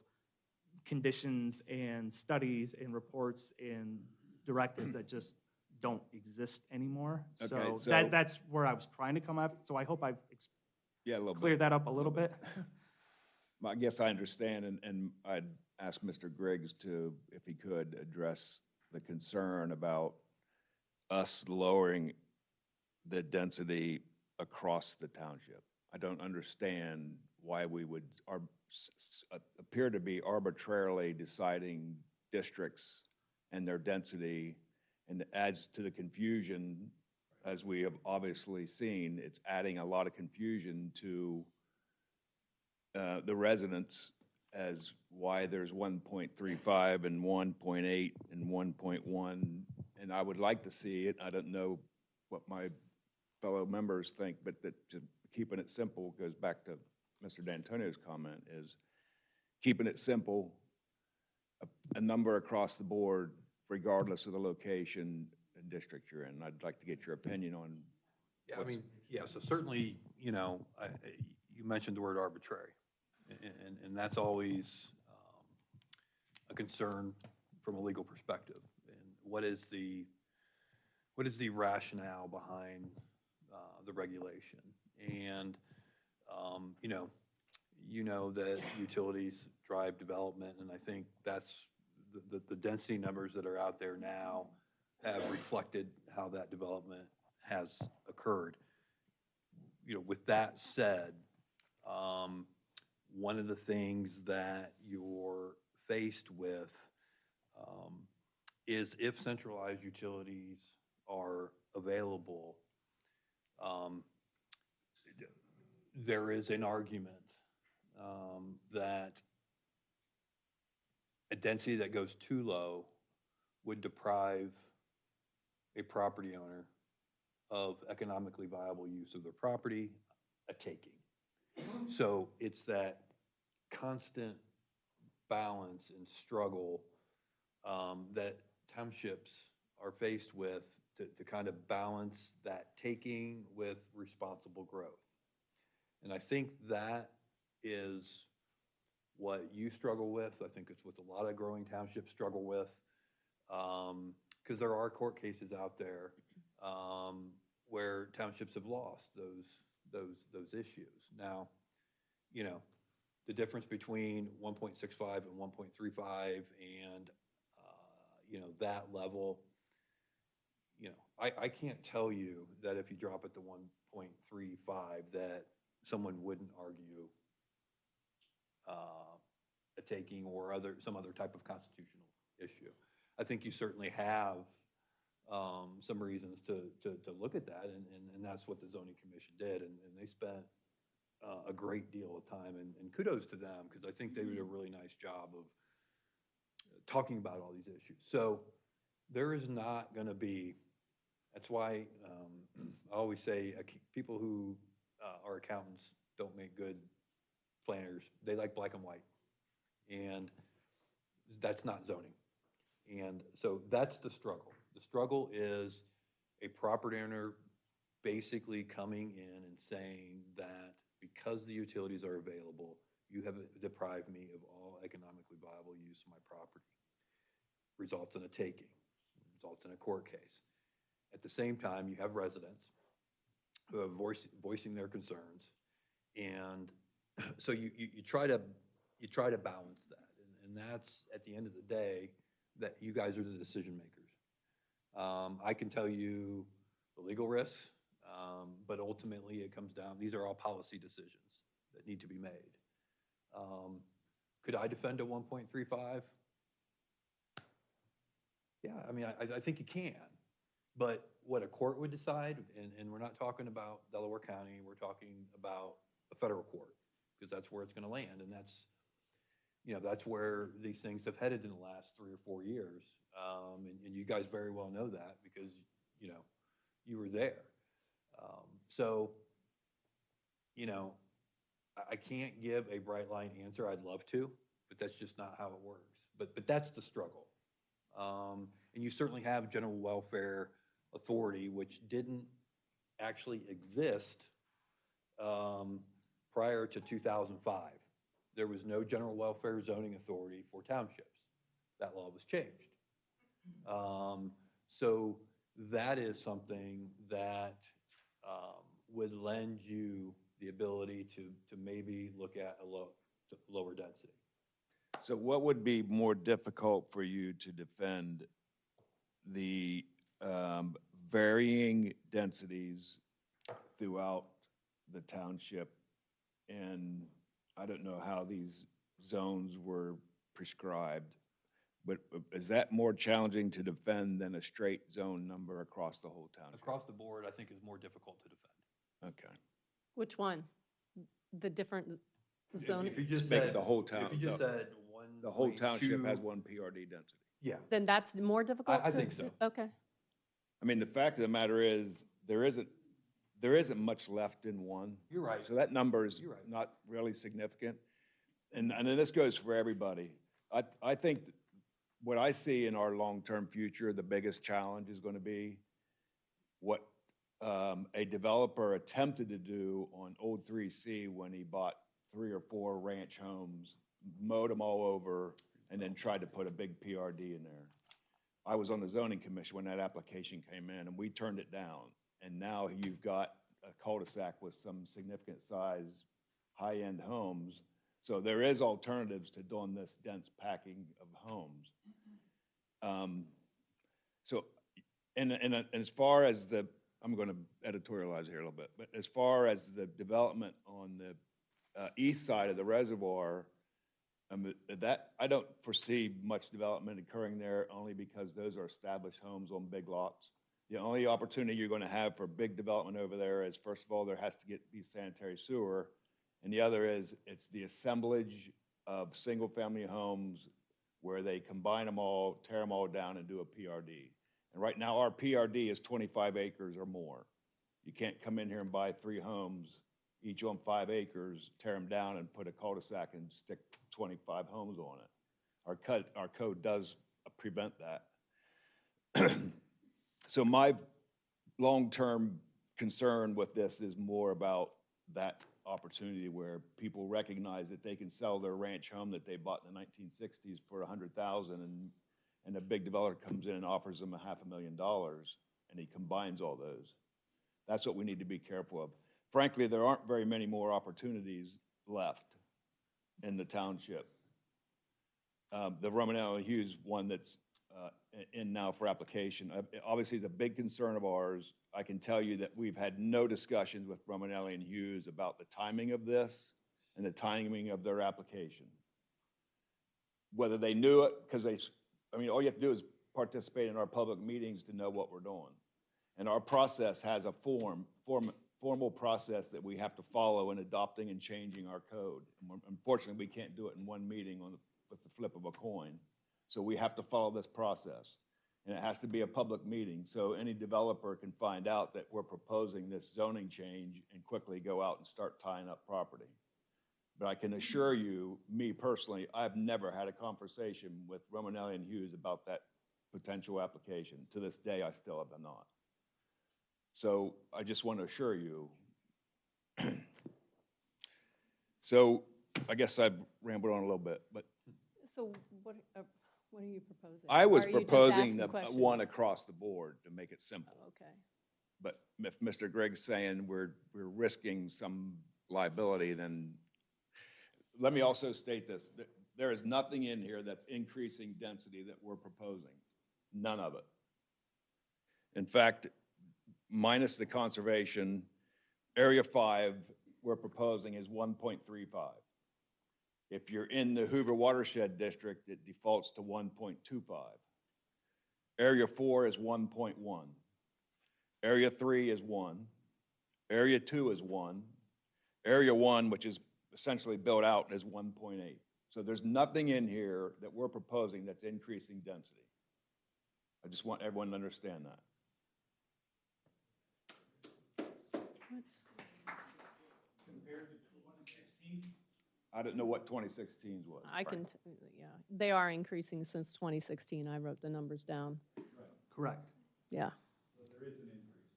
conditions and studies and reports and directives that just don't exist anymore. Okay, So that's where I was trying to come up. So I hope I've cleared that up a little bit. I guess I understand, and I'd ask Mr. Griggs to, if he could, address the concern about us lowering the density across the township. I don't understand why we would appear to be arbitrarily deciding districts and their density And it adds to the confusion, as we have obviously seen. It's adding a lot of confusion to the residents as why there's 1.35 and 1.8 and 1.1. And I would like to see it, I don't know what my fellow members think, but that just keeping it simple goes back to Mr. D'Antonio's comment, is keeping it simple, a number across the board, regardless of the location and district you're in. I'd like to get your opinion on. Yeah, I mean, yeah, so certainly, you know, you mentioned the word arbitrary, and that's always a concern from a legal perspective. And what is the rationale behind the regulation? And, you know that utilities drive development, and I think that's the density numbers that are out there now have reflected how that development has occurred. You know, with that said, one of the things that you're faced with is if centralized utilities are available, there is an argument that a density that goes too low would deprive a property owner of economically viable use of their property, a taking. So it's that constant balance and struggle that townships are faced with to kind of balance that taking with responsible growth. And I think that is what you struggle with. I think it's what a lot of growing townships struggle with, because there are court cases out there where townships have lost those issues. Now, you know, the difference between 1.65 and 1.35 and, you know, that level, you know, I can't tell you that if you drop it to 1.35 that someone wouldn't argue a taking or some other type of constitutional issue. I think you certainly have some reasons to look at that, and that's what the zoning commission did, and they spent a great deal of time, and kudos to them, because I think they did a really nice job of talking about all these issues. So there is not going to be, that's why I always say people who are accountants don't make good planners. They like black and white, and that's not zoning. And so that's the struggle. The struggle is a property owner basically coming in and saying that because the utilities are available, you have deprived me of all economically viable use of my property. Results in a taking, results in a court case. At the same time, you have residents who are voicing their concerns, and so you try to balance that, and that's at the end of the day that you guys are the decision makers. I can tell you the legal risks, but ultimately it comes down, these are all policy decisions that need to be made. Could I defend a 1.35? Yeah, I mean, I think you can, but what a court would decide, and we're not talking about Delaware County, we're talking about a federal court, because that's where it's going to land, and that's, you know, that's where these things have headed in the last 3 or 4 years, and you guys very well know that because, you know, you were there. So, you know, I can't give a bright line answer. I'd love to, but that's just not how it works. But that's the struggle. And you certainly have general welfare authority, which didn't actually exist prior to 2005. There was no general welfare zoning authority for townships. That law was changed. So that is something that would lend you the ability to maybe look at a lower density. So what would be more difficult for you to defend? The varying densities throughout the township, and I don't know how these zones were prescribed, But is that more challenging to defend than a straight zone number across the whole township? Across the board, I think is more difficult to defend. Okay. Which one? The different If zoning? you just Make it said, the whole town, if you just the- said The whole township has 1.2 one PRD density. Yeah, Then that's more difficult? I to- think so. Okay. I mean, the fact of the matter is, there isn't much left in one. You're right. So that number is You're right. not really significant. And then this goes for everybody. I think what I see in our long-term future, the biggest challenge is going to be what a developer attempted to do on Old 3C when he bought 3 or 4 ranch homes, mowed them all over, and then tried to put a big PRD in there. I was on the zoning commission when that application came in, and we turned it down. And now you've got a cul-de-sac with some significant size, high-end homes. So there is alternatives to doing this dense packing of homes. So, and as far as the, I'm going to editorialize here a little bit, but as far as the development on the east side of the reservoir, that, I don't foresee much development occurring there only because those are established homes on big lots. The only opportunity you're going to have for big development over there is, first of all, there has to be sanitary sewer. And the other is, it's the assemblage of single-family homes where they combine them all, tear them all down, and do a PRD. And right now, our PRD is 25 acres or more. You can't come in here and buy 3 homes, each on 5 acres, tear them down, and put a cul-de-sac and stick 25 homes on it. Our code does prevent that. So my long-term concern with this is more about that opportunity where people recognize that they can sell their ranch home that they bought in the 1960s for $100,000, and a big developer comes in and offers them $500,000, and he combines all those. That's what we need to be careful of. Frankly, there aren't very many more opportunities left in the township. The Romanelli Hughes one that's in now for application, obviously is a big concern of ours. I can tell you that we've had no discussions with Romanelli and Hughes about the timing of this and the timing of their application. Whether they knew it, because all you have to do is participate in our public meetings to know what we're doing. And our process has a formal process that we have to follow in adopting and changing our code. And unfortunately, we can't do it in one meeting with the flip of a coin. So we have to follow this process. And it has to be a public meeting, so any developer can find out that we're proposing this zoning change and quickly go out and start tying up property. But I can assure you, me personally, I've never had a conversation with Romanelli and Hughes about that potential application. To this day, I still have not. So I just want to assure you. So I guess I've rambled on a little bit, but So what are you proposing? I was Or are you just proposing asking the questions? one across the board to make it simple. Oh, okay. But if Mr. Gregg's saying we're risking some liability, then let me also state this. There is nothing in here that's increasing density that we're proposing. None of it. In fact, minus the conservation, Area 5 we're proposing is 1.35. If you're in the Hoover Watershed District, it defaults to 1.25. Area 4 is 1.1. Area 3 is 1. Area 2 is 1. Area 1, which is essentially built out, is 1.8. So there's nothing in here that we're proposing that's increasing density. I just want everyone to understand that. Compared to 2016? I don't know what 2016's was. I can, yeah, they are increasing since 2016. I wrote the numbers down. Correct. Yeah, So there is an increase.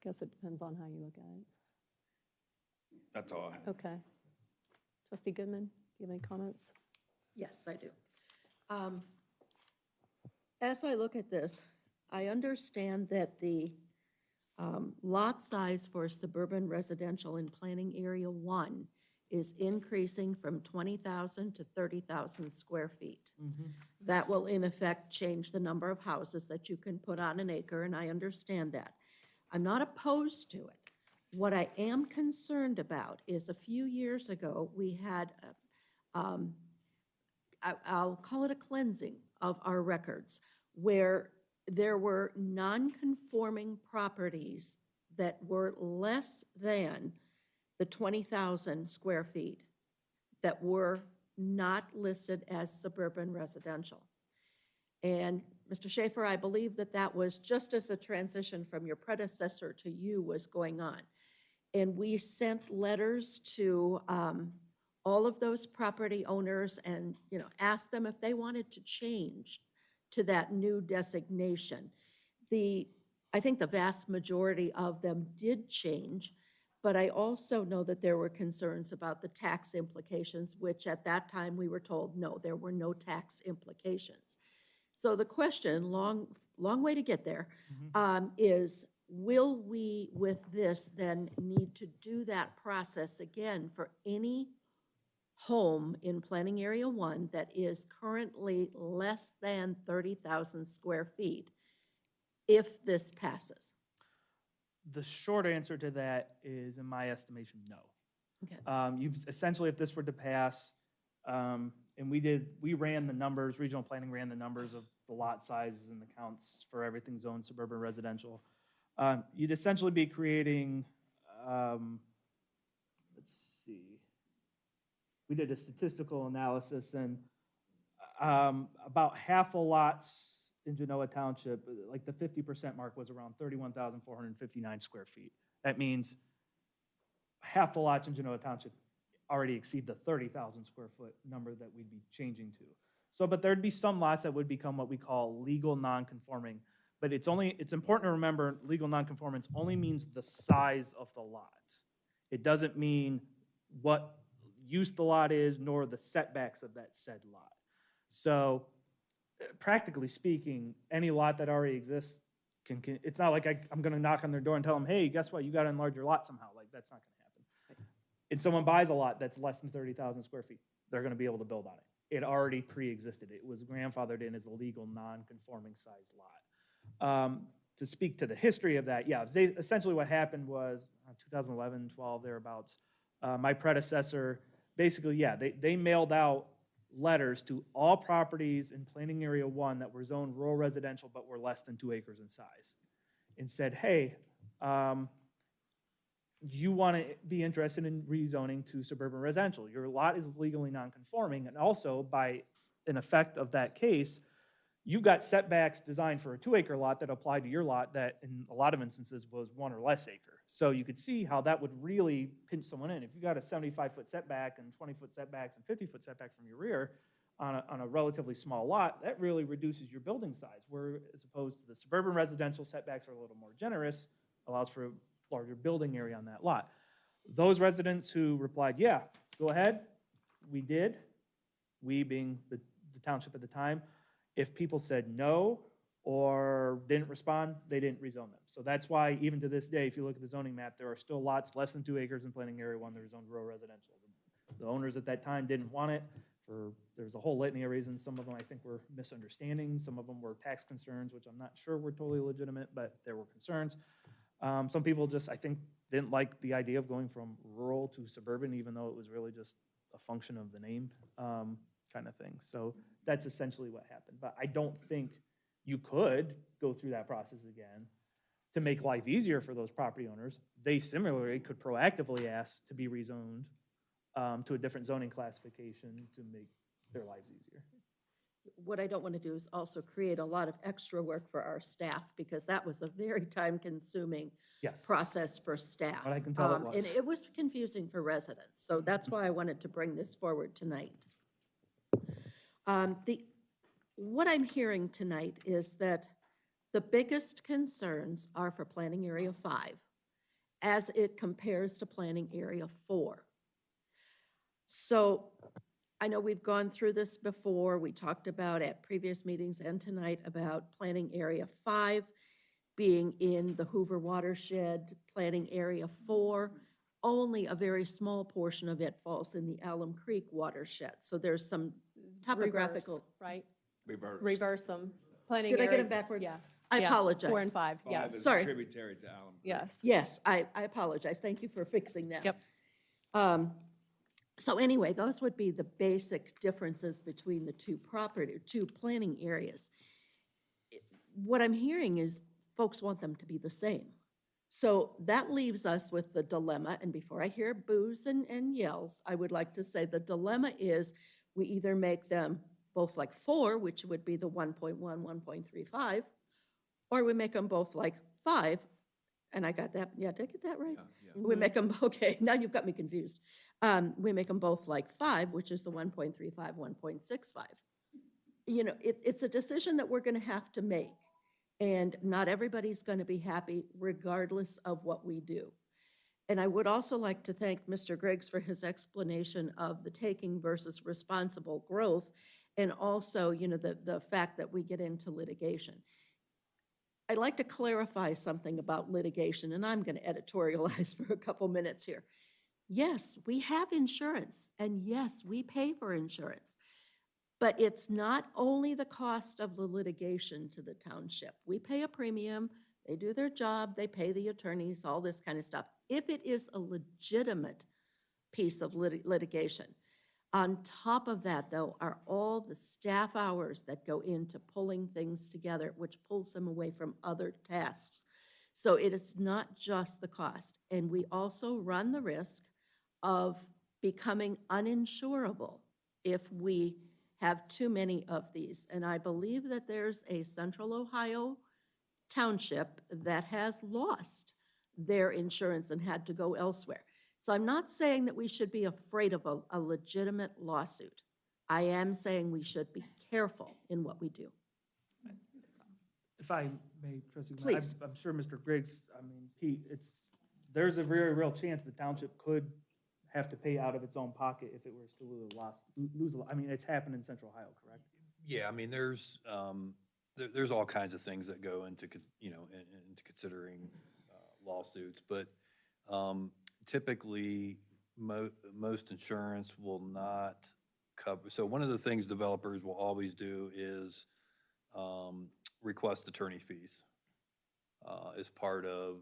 guess it depends on how you look at it. That's all I have. Okay. Trustee Goodman, do you have any comments? Yes, I do. As I look at this, I understand that the lot size for suburban residential in Planning Area 1 is increasing from 20,000 to 30,000 square feet. That will in effect change the number of houses that you can put on an acre, and I understand that. I'm not opposed to it. What I am concerned about is a few years ago, we had I'll call it a cleansing of our records, where there were non-conforming properties that were less than the 20,000 square feet that were not listed as suburban residential. And Mr. Schaefer, I believe that that was just as the transition from your predecessor to you was going on. And we sent letters to all of those property owners and, asked them if they wanted to change to that new designation. I think the vast majority of them did change, but I also know that there were concerns about the tax implications, which at that time we were told, no, there were no tax implications. So the question, long way to get there, is will we with this then need to do that process again for any home in Planning Area 1 that is currently less than 30,000 square feet if this passes? The short answer to that is, in my estimation, no. Okay. You've essentially, if this were to pass, and we ran the numbers, regional planning ran the numbers of the lot sizes and the counts for everything zoned suburban residential. You'd essentially be creating, let's see, we did a statistical analysis, and about half the lots in Genoa Township, like the 50% mark was around 31,459 square feet. That means half the lots in Genoa Township already exceed the 30,000 square foot number that we'd be changing to. So, but there'd be some lots that would become what we call legal non-conforming. But it's important to remember legal non-conformance only means the size of the lot. It doesn't mean what use the lot is, nor the setbacks of that said lot. So, practically speaking, any lot that already exists can it's not like I'm going to knock on their door and tell them, hey, guess what, you got to enlarge your lot somehow. Like, that's not going to happen. And someone buys a lot that's less than 30,000 square feet, they're going to be able to build on it. It already pre-existed. It was grandfathered in as a legal non-conforming size lot. To speak to the history of that, essentially what happened was 2011, 12, thereabouts, my predecessor, basically, they mailed out letters to all properties in Planning Area 1 that were zoned rural residential but were less than 2 acres in size, and said, hey, you want to be interested in rezoning to suburban residential. Your lot is legally non-conforming, and also by an effect of that case, you've got setbacks designed for a 2-acre lot that apply to your lot that in a lot of instances was 1 or less acre. So you could see how that would really pinch someone in. If you got a 75-foot setback and 20-foot setbacks and 50-foot setback from your rear on a relatively small lot, that really reduces your building size, where as opposed to the suburban residential setbacks are a little more generous, allows for a larger building area on that lot. Those residents who replied, yeah, go ahead, we did, we being the township at the time. If people said no or didn't respond, they didn't rezone them. So that's why even to this day, if you look at the zoning map, there are still lots less than 2 acres in Planning Area 1 that are zoned rural residential. The owners at that time didn't want it. There's a whole litany of reasons. Some of them I think were misunderstandings. Some of them were tax concerns, which I'm not sure were totally legitimate, but there were concerns. Some people just, I think, didn't like the idea of going from rural to suburban, even though it was really just a function of the name kind of thing. So that's essentially what happened. But I don't think you could go through that process again to make life easier for those property owners. They similarly could proactively ask to be rezoned to a different zoning classification to make their lives easier. What I don't want to do is also create a lot of extra work for our staff, because that was a very time-consuming process for staff. But I can tell it was. And it was confusing for residents, so that's why I wanted to bring this forward tonight. What I'm hearing tonight is that the biggest concerns are for Planning Area 5 as it compares to Planning Area 4. So I know we've gone through this before. We talked about at previous meetings and tonight about Planning Area 5 being in the Hoover watershed, Planning Area 4. Only a very small portion of it falls in the Alum Creek watershed. So there's some topographical. Reverse, right? Reverse. Reverse them. Planning Did I get area- them backwards? Yeah. I Yeah, apologize. 4 and 5, yeah. 5 is Sorry. tributary to Allen Creek. Yes. Yes, I apologize. Thank you for fixing that. Yep. So anyway, those would be the basic differences between the two planning areas. What I'm hearing is folks want them to be the same. So that leaves us with the dilemma, and before I hear boos and yells, I would like to say the dilemma is we either make them both like 4, which would be the 1.1, 1.35, or we make them both like 5, and I got that, yeah, did I get that right? We make them, okay, now you've got me confused. We make them both like 5, which is the 1.35, 1.65. You know, it's a decision that we're going to have to make. And not everybody's going to be happy regardless of what we do. And I would also like to thank Mr. Griggs for his explanation of the taking versus responsible growth, and also, you know, the fact that we get into litigation. I'd like to clarify something about litigation, and I'm going to editorialize for a couple minutes here. Yes, we have insurance, and yes, we pay for insurance. But it's not only the cost of the litigation to the township. We pay a premium, they do their job, they pay the attorneys, all this kind of stuff. If it is a legitimate piece of litigation. On top of that, though, are all the staff hours that go into pulling things together, which pulls them away from other tasks. So it is not just the cost. And we also run the risk of becoming uninsurable if we have too many of these. And I believe that there's a Central Ohio township that has lost their insurance and had to go elsewhere. So I'm not saying that we should be afraid of a legitimate lawsuit. I am saying we should be careful in what we do. If I may, Trustee, Please. I'm sure Mr. Griggs, I mean, Pete, there's a very real chance the township could have to pay out of its own pocket if it was to lose a lot. I mean, it's happened in Central Ohio, correct? Yeah, I mean, there's all kinds of things that go into, into considering lawsuits, but typically, most insurance will not cover. So one of the things developers will always do is request attorney fees as part of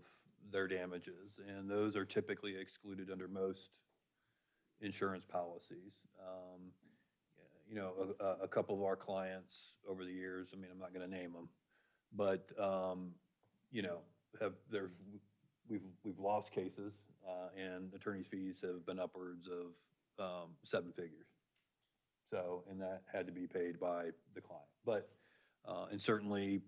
their damages, and those are typically excluded under most insurance policies. A couple of our clients over the years, I mean, I'm not going to name them, but we've lost cases, and attorney's fees have been upwards of 7 figures. So, and that had to be paid by the client. But, and certainly,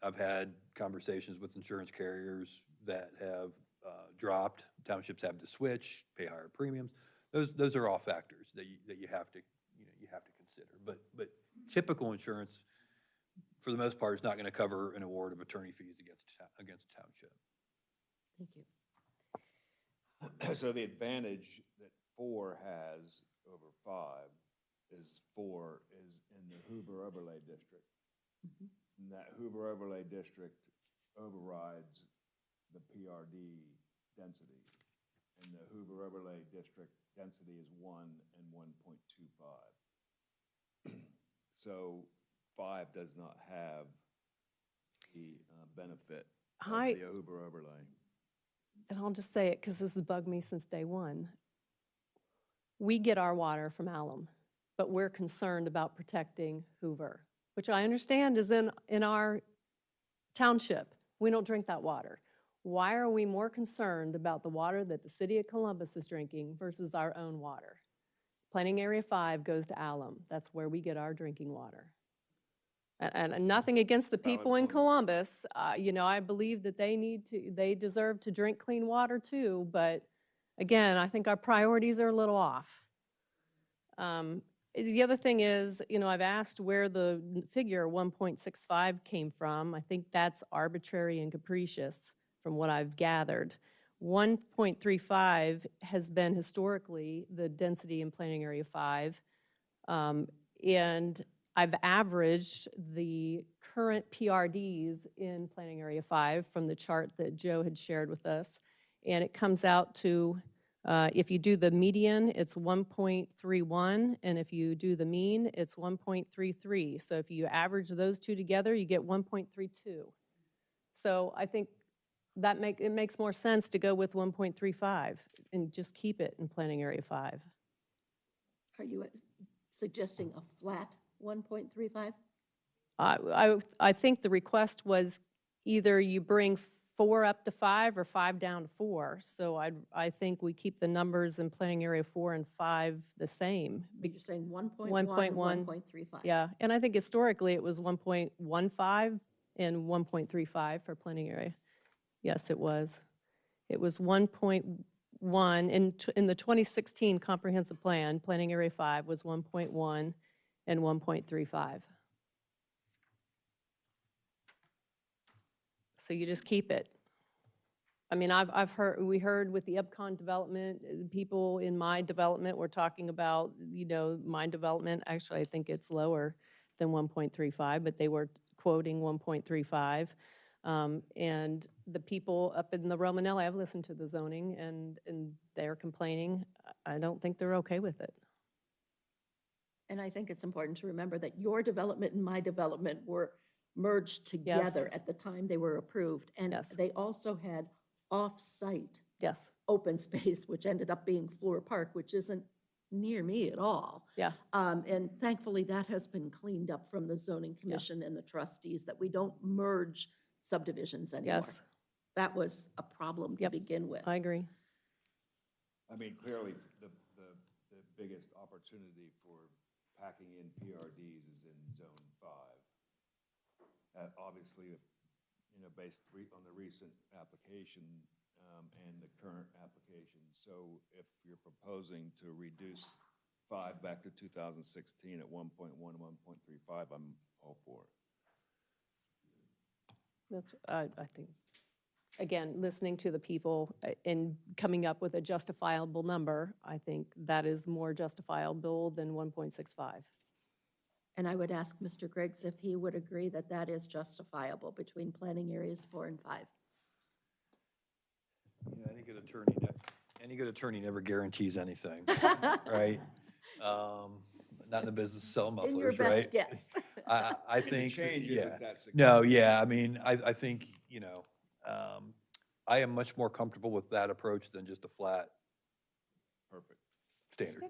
I've had conversations with insurance carriers that have dropped. Townships have to switch, pay higher premiums. Those are all factors that you have to consider. But typical insurance, for the most part, is not going to cover an award of attorney fees against a township. Thank you. So the advantage that 4 has over 5 is in the Hoover Overlay District. Mhm. And that Hoover Overlay District overrides the PRD density. And the Hoover Overlay District density is 1 and 1.25. So 5 does not have the benefit of the Hoover Overlay. And I'll just say it because this has bugged me since day one. We get our water from Alum, but we're concerned about protecting Hoover, which I understand is in our township. We don't drink that water. Why are we more concerned about the water that the city of Columbus is drinking versus our own water? Planning Area 5 goes to Alum. That's where we get our drinking water. And nothing against the people in Columbus. I believe that they deserve to drink clean water too, but again, I think our priorities are a little off. The other thing is, I've asked where the figure 1.65 came from. I think that's arbitrary and capricious from what I've gathered. 1.35 has been historically the density in Planning Area 5, and I've averaged the current PRDs in Planning Area 5 from the chart that Joe had shared with us, and it comes out to, if you do the median, it's 1.31, and if you do the mean, it's 1.33. So if you average those two together, you get 1.32. So I think it makes more sense to go with 1.35 and just keep it in Planning Area 5. Are you suggesting a flat 1.35? I think the request was either you bring 4 up to 5 or 5 down to 4. So I think we keep the numbers in planning area 4 and 5 the same. You're saying 1.1, 1.1, 1.35? Yeah, and I think historically it was 1.15 and 1.35 for planning area. Yes, it was. It was 1.1, in the 2016 comprehensive plan, planning area 5 was 1.1 and 1.35. So you just keep it. I mean, we heard with the Epcon development, people in my development were talking about, my development, actually, I think it's lower than 1.35, but they were quoting 1.35. And the people up in the Romanelli, I've listened to the zoning, and they're complaining. I don't think they're okay with it. And I think it's important to remember that your development and my development were merged together at the time they were approved. And Yes. they also had off-site Yes, open space, which ended up being Fleur Park, which isn't near me at all. yeah, And thankfully, that has been cleaned up from the zoning commission and the trustees, that we don't merge subdivisions anymore. yes, That was a problem to Yep. begin with. I agree. I mean, clearly, the biggest opportunity for packing in PRDs is in Zone 5. Obviously, based on the recent application and the current application. So if you're proposing to reduce 5 back to 2016 at 1.1, 1.35, I'm all for it. That's, I think, again, listening to the people and coming up with a justifiable number, I think that is more justifiable than 1.65. And I would ask Mr. Griggs if he would agree that that is justifiable between planning areas 4 and 5. Any good attorney never guarantees anything, right? Not in the business of selling mufflers, In your right? best guess. I think, changes yeah. if that's the No, yeah, I mean, I think, I am much more comfortable with that approach than just a flat Perfect. standard.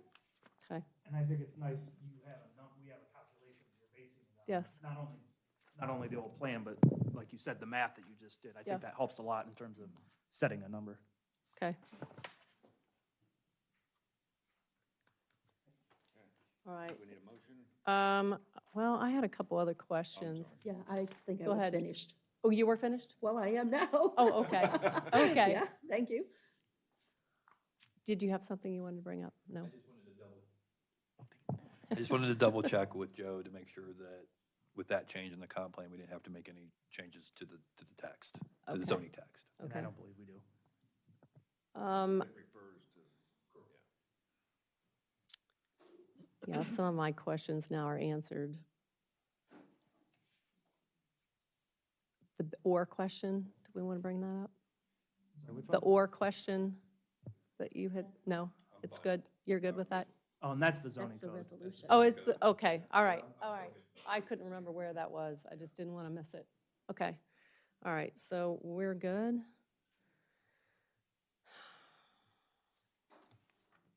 Okay, And I think it's nice we have a calculation you're basing it on. Yes. Not only the old plan, but like you said, the math that you just did. I Yeah. think that helps a lot in terms of setting a number. okay. All right. We need a motion? Well, I had a couple other questions. Yeah, I think I Go was ahead. finished. Oh, you were finished? Well, I am now. Oh, okay. Okay. Yeah, thank you. Did you have something you wanted to bring up? No? I just wanted to double check with Joe to make sure that with that change in the comp plan, we didn't have to make any changes to the text, to the Okay. zoning text. And I Okay. don't believe we do. It refers to, Yeah, some of my questions now are answered. The or question, do we want to bring that up? The or question that you had, no, it's good. You're good with that? Oh, and that's the zoning That's the code. resolution. Oh, it's, okay, all right, all right. I couldn't remember where that was. I just didn't want to miss it. Okay, all right, so we're good.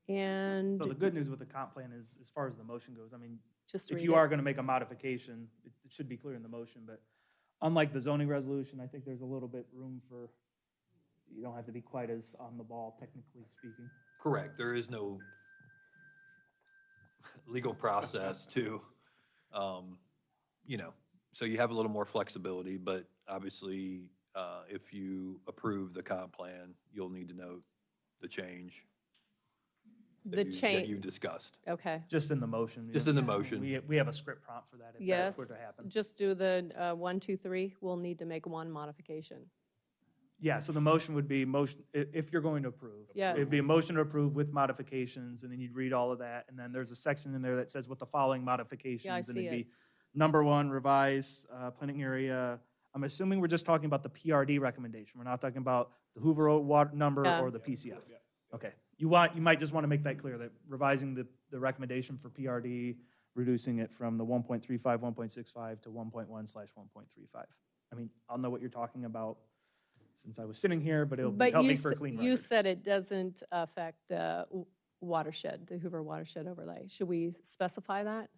And So the good news with the comp plan is, as far as the motion goes, I mean, just if read you it. are going to make a modification, it should be clear in the motion, but unlike the zoning resolution, I think there's a little bit room for, you don't have to be quite as on the ball, technically speaking. Correct, there is no legal process to, so you have a little more flexibility, but obviously, if you approve the comp plan, you'll need to note the change The that you change, discussed. okay. Just in the motion. Just in the motion. We have a script prompt for that if Yes, that were to happen. just do the 1, 2, 3. We'll need to make one modification. Yeah, so the motion would be if you're going to approve. Yes. It'd be a motion to approve with modifications, and then you'd read all of that, and then there's a section in there that says with the following modifications. And see it'd it. be number 1, revise planning area. I'm assuming we're just talking about the PRD recommendation. We're not talking about the Hoover water number Yeah. or the PCF. Okay. You might just want to make that clear, that revising the recommendation for PRD, reducing it from the 1.35, 1.65 to 1.1/1.35. I mean, I'll know what you're talking about since I was sitting here, but it'll But help you me for a s- clean you record. said it doesn't affect watershed, the Hoover watershed overlay. Should we specify that?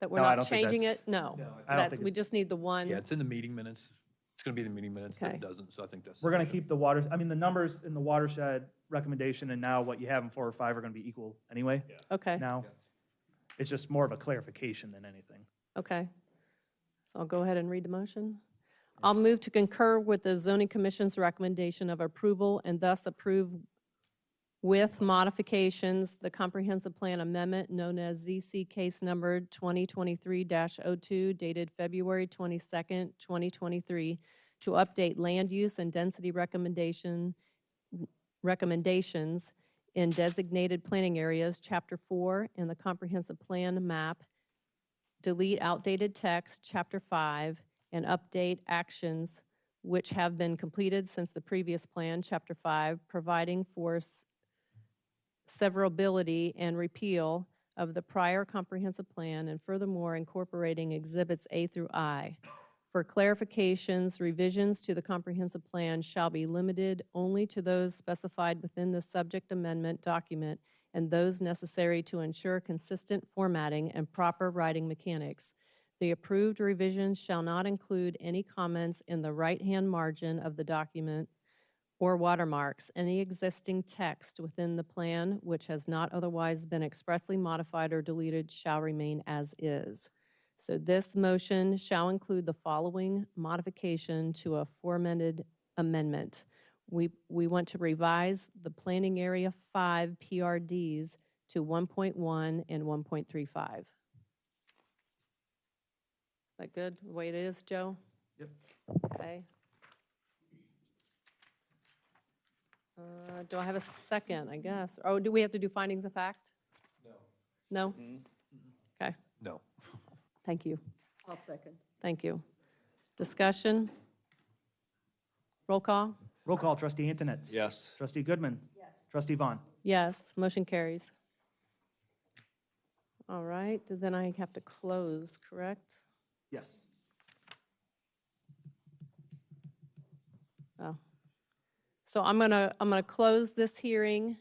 That we're No, I not don't think changing that's- it? No. No, I I don't That's, think we it's- just need the one. Yeah, it's in the meeting minutes. It's gonna be in the meeting minutes that Okay. it doesn't, so I think that's. We're gonna keep the water, I mean, the numbers in the watershed recommendation and now what you have in 4 or 5 are gonna be equal anyway. Okay, Now, it's just more of a clarification than anything. okay. So I'll go ahead and read the motion. I'll move to concur with the zoning commission's recommendation of approval and thus approve with modifications, the comprehensive plan amendment known as ZC case number 2023-02 dated February 22nd, 2023, to update land use and density recommendations in designated planning areas, Chapter 4, in the comprehensive plan map, delete outdated text, Chapter 5, and update actions which have been completed since the previous plan, Chapter 5, providing for severability and repeal of the prior comprehensive plan, and furthermore incorporating Exhibits A through I. For clarifications, revisions to the comprehensive plan shall be limited only to those specified within the subject amendment document and those necessary to ensure consistent formatting and proper writing mechanics. The approved revisions shall not include any comments in the right-hand margin of the document or watermarks. Any existing text within the plan which has not otherwise been expressly modified or deleted shall remain as is. So this motion shall include the following modification to a aforementioned amendment. We want to revise the planning area 5 PRDs to 1.1 and 1.35. Is that good, the way it is, Joe? Yep. Okay. Do I have a second, I guess? Oh, do we have to do findings of fact? No. No? Okay, No. thank you, I'll second. thank you. Discussion? Roll call? Roll call, trustee Antonetts. Yes. Trustee Goodman. Yes. Trustee Vaughn. Yes, motion carries. All right, then I have to close, correct? Yes. Oh. So I'm gonna close this hearing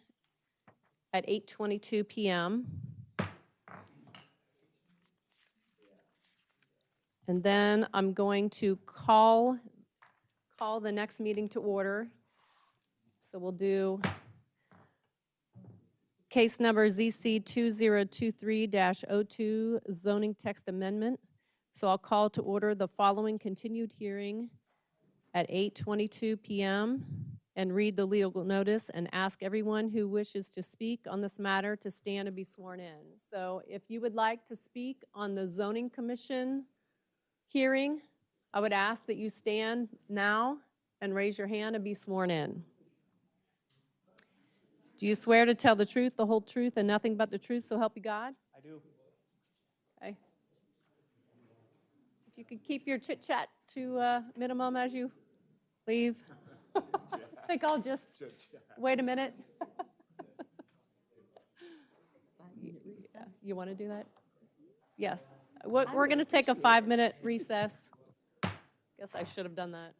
at 8:22 PM. And then I'm going to call the next meeting to order. So we'll do case number ZC 2023-02 zoning text amendment. So I'll call to order the following continued hearing at 8:22 PM and read the legal notice and ask everyone who wishes to speak on this matter to stand and be sworn in. So if you would like to speak on the zoning commission hearing, I would ask that you stand now and raise your hand and be sworn in. Do you swear to tell the truth, the whole truth, and nothing but the truth, so help you God? I do. Okay. If you could keep your chit-chat to a minimum as you leave. I think I'll just, wait a minute. Yeah, you want to do that? Yes. We're going to take a 5-minute recess. Guess I should have done that.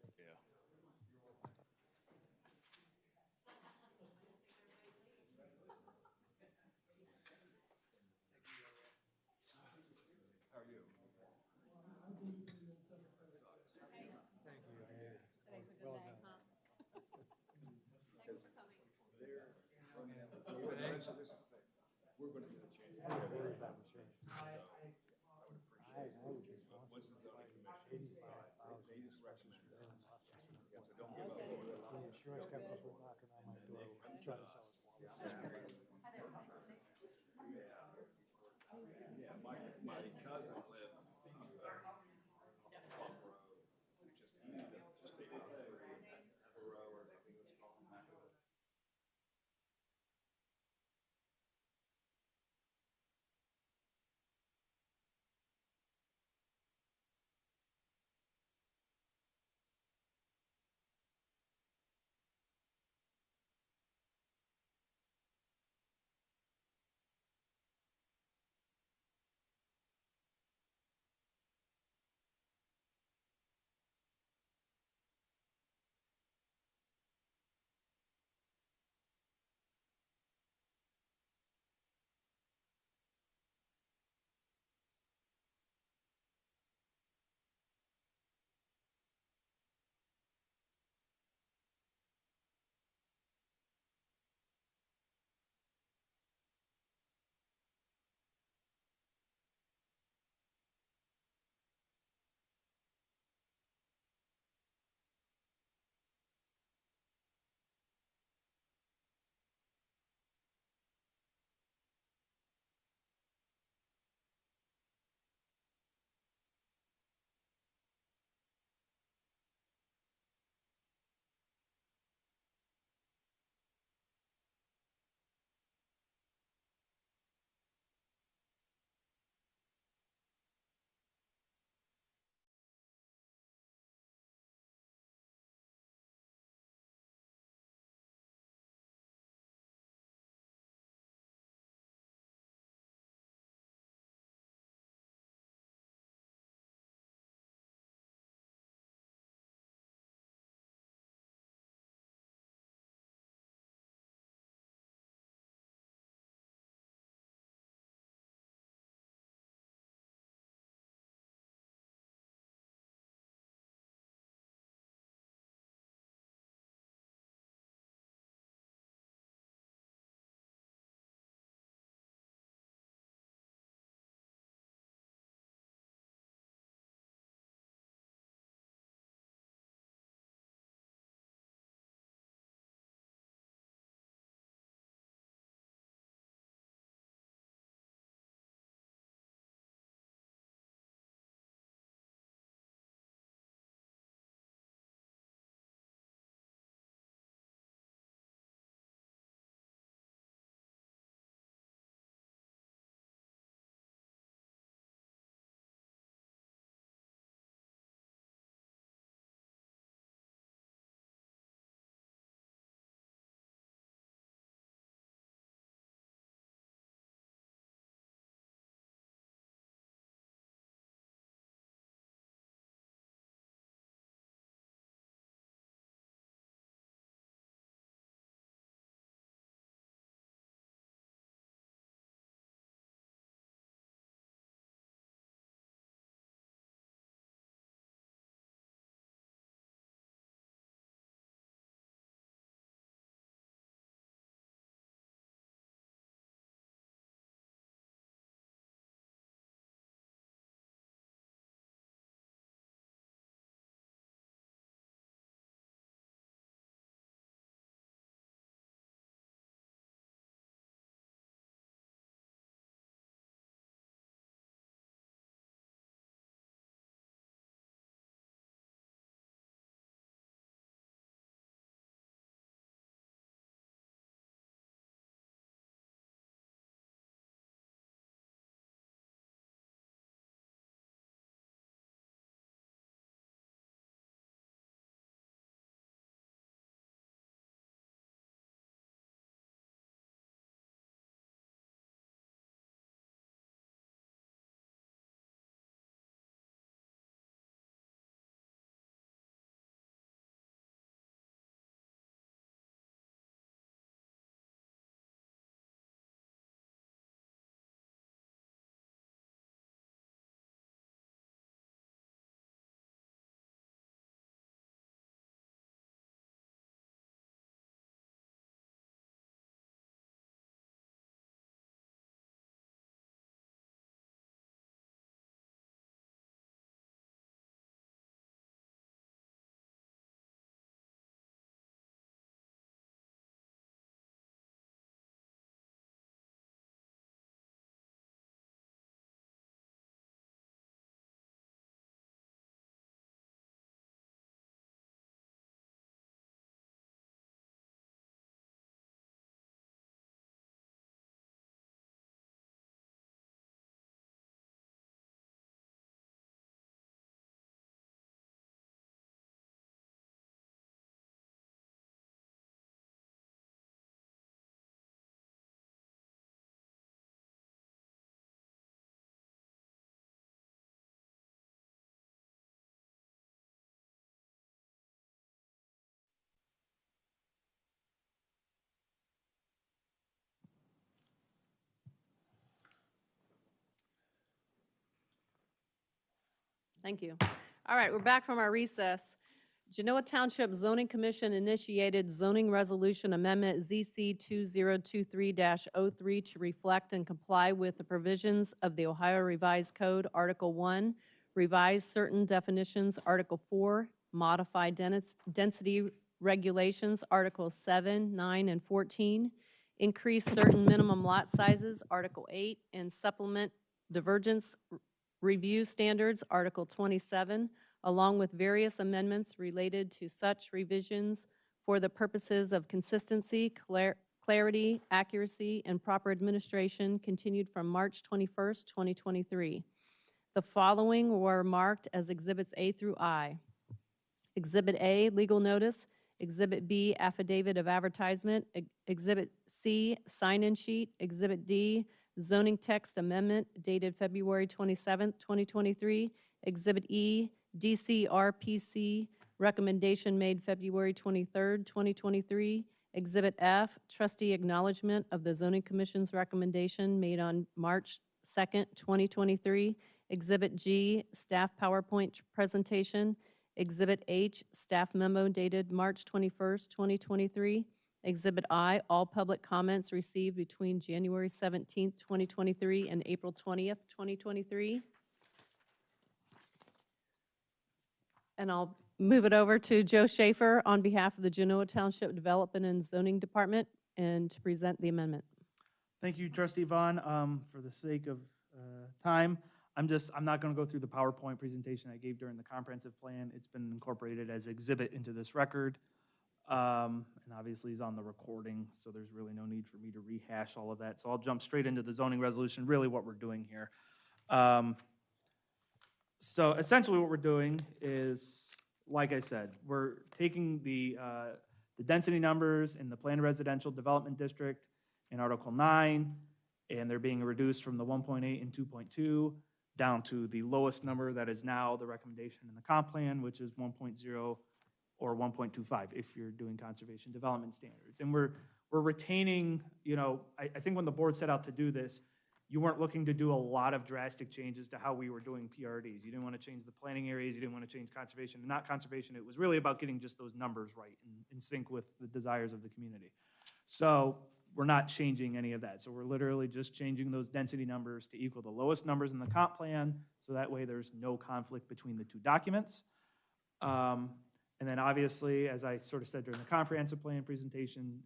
Insurance companies were knocking on my door, trying to sell us policies. Thank you. All right, we're back from our recess. Genoa Township Zoning Commission initiated zoning resolution amendment ZC 2023-03 to reflect and comply with the provisions of the Ohio Revised Code, Article 1, revise certain definitions, Article 4, modify density regulations, Articles 7, 9, and 14, increase certain minimum lot sizes, Article 8, and supplement divergence review standards, Article 27, along with various amendments related to such revisions for the purposes of consistency, clarity, accuracy, and proper administration, continued from March 21st, 2023. The following were marked as Exhibits A through I. Exhibit A, legal notice. Exhibit B, affidavit of advertisement. Exhibit C, sign-in sheet. Exhibit D, zoning text amendment dated February 27th, 2023. Exhibit E, DCRPC recommendation made February 23rd, 2023. Exhibit F, trustee acknowledgement of the zoning commission's recommendation made on March 2nd, 2023. Exhibit G, staff PowerPoint presentation. Exhibit H, staff memo dated March 21st, 2023. Exhibit I, all public comments received between January 17th, 2023 and April 20th, 2023. And I'll move it over to Joe Schaefer on behalf of the Genoa Township Development and Zoning Department and to present the amendment. Thank you, Trustee Vaughn. For the sake of time, I'm not going to go through the PowerPoint presentation I gave during the comprehensive plan. It's been incorporated as exhibit into this record. And obviously is on the recording, so there's really no need for me to rehash all of that. So I'll jump straight into the zoning resolution, really what we're doing here. So essentially what we're doing is, like I said, we're taking the density numbers in the planned residential development district in Article 9, and they're being reduced from the 1.8 and 2.2 down to the lowest number that is now the recommendation in the comp plan, which is 1.0 or 1.25 if you're doing conservation development standards. And we're retaining, I think when the board set out to do this, you weren't looking to do a lot of drastic changes to how we were doing PRDs. You didn't want to change the planning areas, you didn't want to change conservation, not conservation. It was really about getting just those numbers right in sync with the desires of the community. So we're not changing any of that. So we're literally just changing those density numbers to equal the lowest numbers in the comp plan, so that way there's no conflict between the two documents. And then obviously, as I sort of said during the comprehensive plan presentation,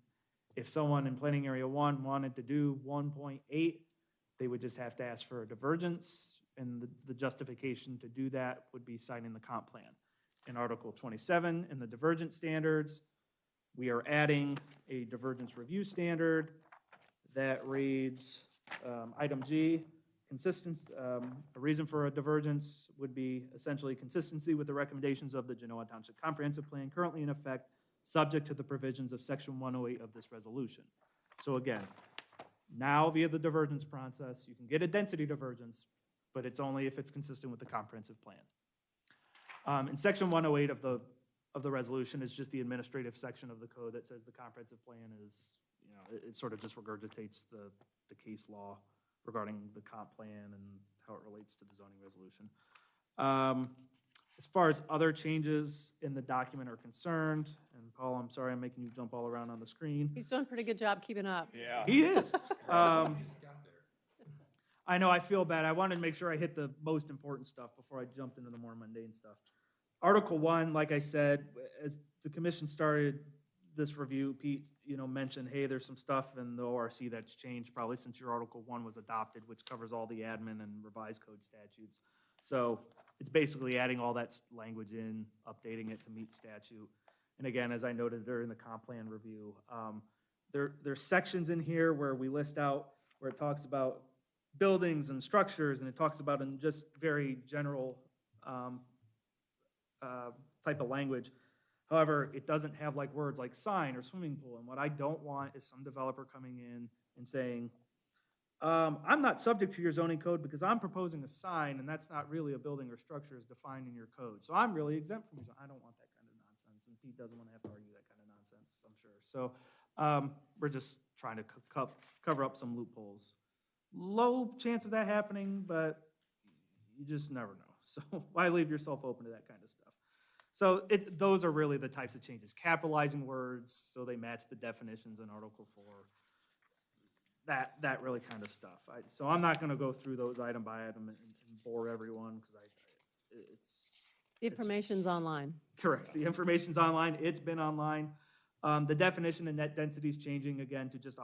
if someone in planning area 1 wanted to do 1.8, they would just have to ask for a divergence, and the justification to do that would be signing the comp plan. In Article 27, in the divergence standards, we are adding a divergence review standard that reads, item G, a reason for a divergence would be essentially consistency with the recommendations of the Genoa Township Comprehensive Plan currently in effect, subject to the provisions of Section 108 of this resolution. So again, now via the divergence process, you can get a density divergence, but it's only if it's consistent with the comprehensive plan. In Section 108 of the resolution is just the administrative section of the code that says the comprehensive plan is, it sort of just regurgitates the case law regarding the comp plan and how it relates to the zoning resolution. As far as other changes in the document are concerned, and Paul, I'm sorry I'm making you jump all around on the screen. He's doing a pretty good job keeping up. Yeah. He is. I know, I feel bad. I wanted to make sure I hit the most important stuff before I jumped into the more mundane stuff. Article 1, like I said, as the commission started this review, Pete, mentioned, hey, there's some stuff in the ORC that's changed probably since your Article 1 was adopted, which covers all the admin and revised code statutes. So it's basically adding all that language in, updating it to meet statute. And again, as I noted during the comp plan review, there's sections in here where we list out where it talks about buildings and structures, and it talks about in just very general type of language. However, it doesn't have like words like sign or swimming pool. And what I don't want is some developer coming in and saying, I'm not subject to your zoning code because I'm proposing a sign and that's not really a building or structure as defined in your code. So I'm really exempt from your zone. I don't want that kind of nonsense. And Pete doesn't want to have to argue that kind of nonsense, I'm sure. So we're just trying to cover up some loopholes. Low chance of that happening, but you just never know. So why leave yourself open to that kind of stuff? So those are really the types of changes, capitalizing words so they match the definitions in Article 4. That really kind of stuff. So I'm not gonna go through those item by item and bore everyone, because it's. The information's online. Correct. The information's online. It's been online. The definition of net density is changing again to just 100%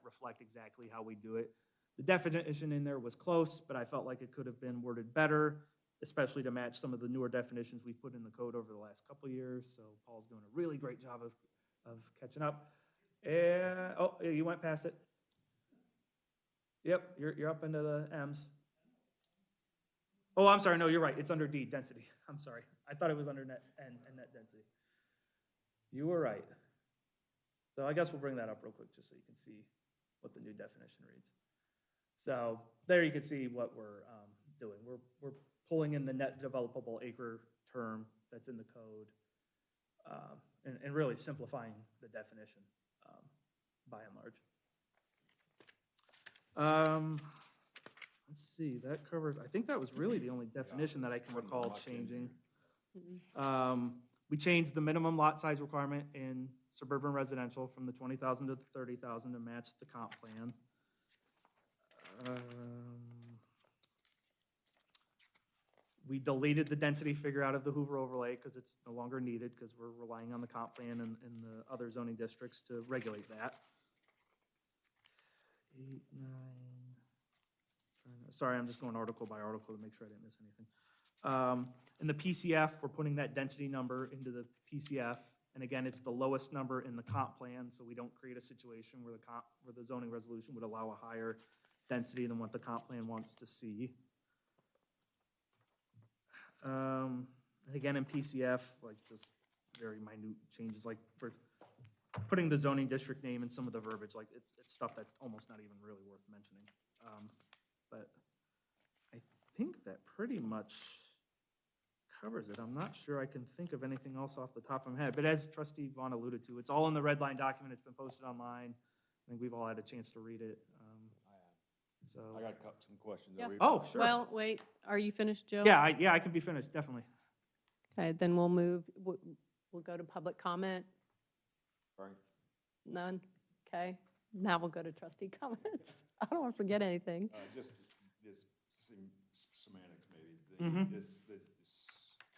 reflect exactly how we do it. The definition in there was close, but I felt like it could have been worded better, especially to match some of the newer definitions we've put in the code over the last couple of years. So Paul's doing a really great job of catching up. And, oh, yeah, you went past it. Yep, you're up into the M's. Oh, I'm sorry, no, you're right, it's under D, density. I'm sorry, I thought it was under net and net density. You were right. So I guess we'll bring that up real quick, just so you can see what the new definition reads. So there you can see what we're doing. We're pulling in the net developable acre term that's in the code, and really simplifying the definition by and large. Let's see, that covers, I think that was really the only definition that I can recall changing. We changed the minimum lot size requirement in suburban residential from the 20,000 to the 30,000 to match the comp plan. We deleted the density figure out of the Hoover overlay because it's no longer needed, because we're relying on the comp plan and the other zoning districts to regulate that. 8, 9. Sorry, I'm just going article by article to make sure I didn't miss anything. In the PCF, we're putting that density number into the PCF. And again, it's the lowest number in the comp plan, so we don't create a situation where the zoning resolution would allow a higher density than what the comp plan wants to see. And again, in PCF, like just very minute changes, like for putting the zoning district name in some of the verbiage, like it's stuff that's almost not even really worth mentioning. But I think that pretty much covers it. I'm not sure I can think of anything else off the top of my head, but as Trustee Vaughn alluded to, it's all in the red line document. It's been posted online. I think we've all had a chance to read it. So I got some questions. Yeah. Oh, sure. Well, wait, are you finished, Joe? Yeah, I can be finished, definitely. Okay, then we'll go to public comment. Frank? None? Okay, now we'll go to trustee comments. I don't want to forget anything. Just some semantics maybe. This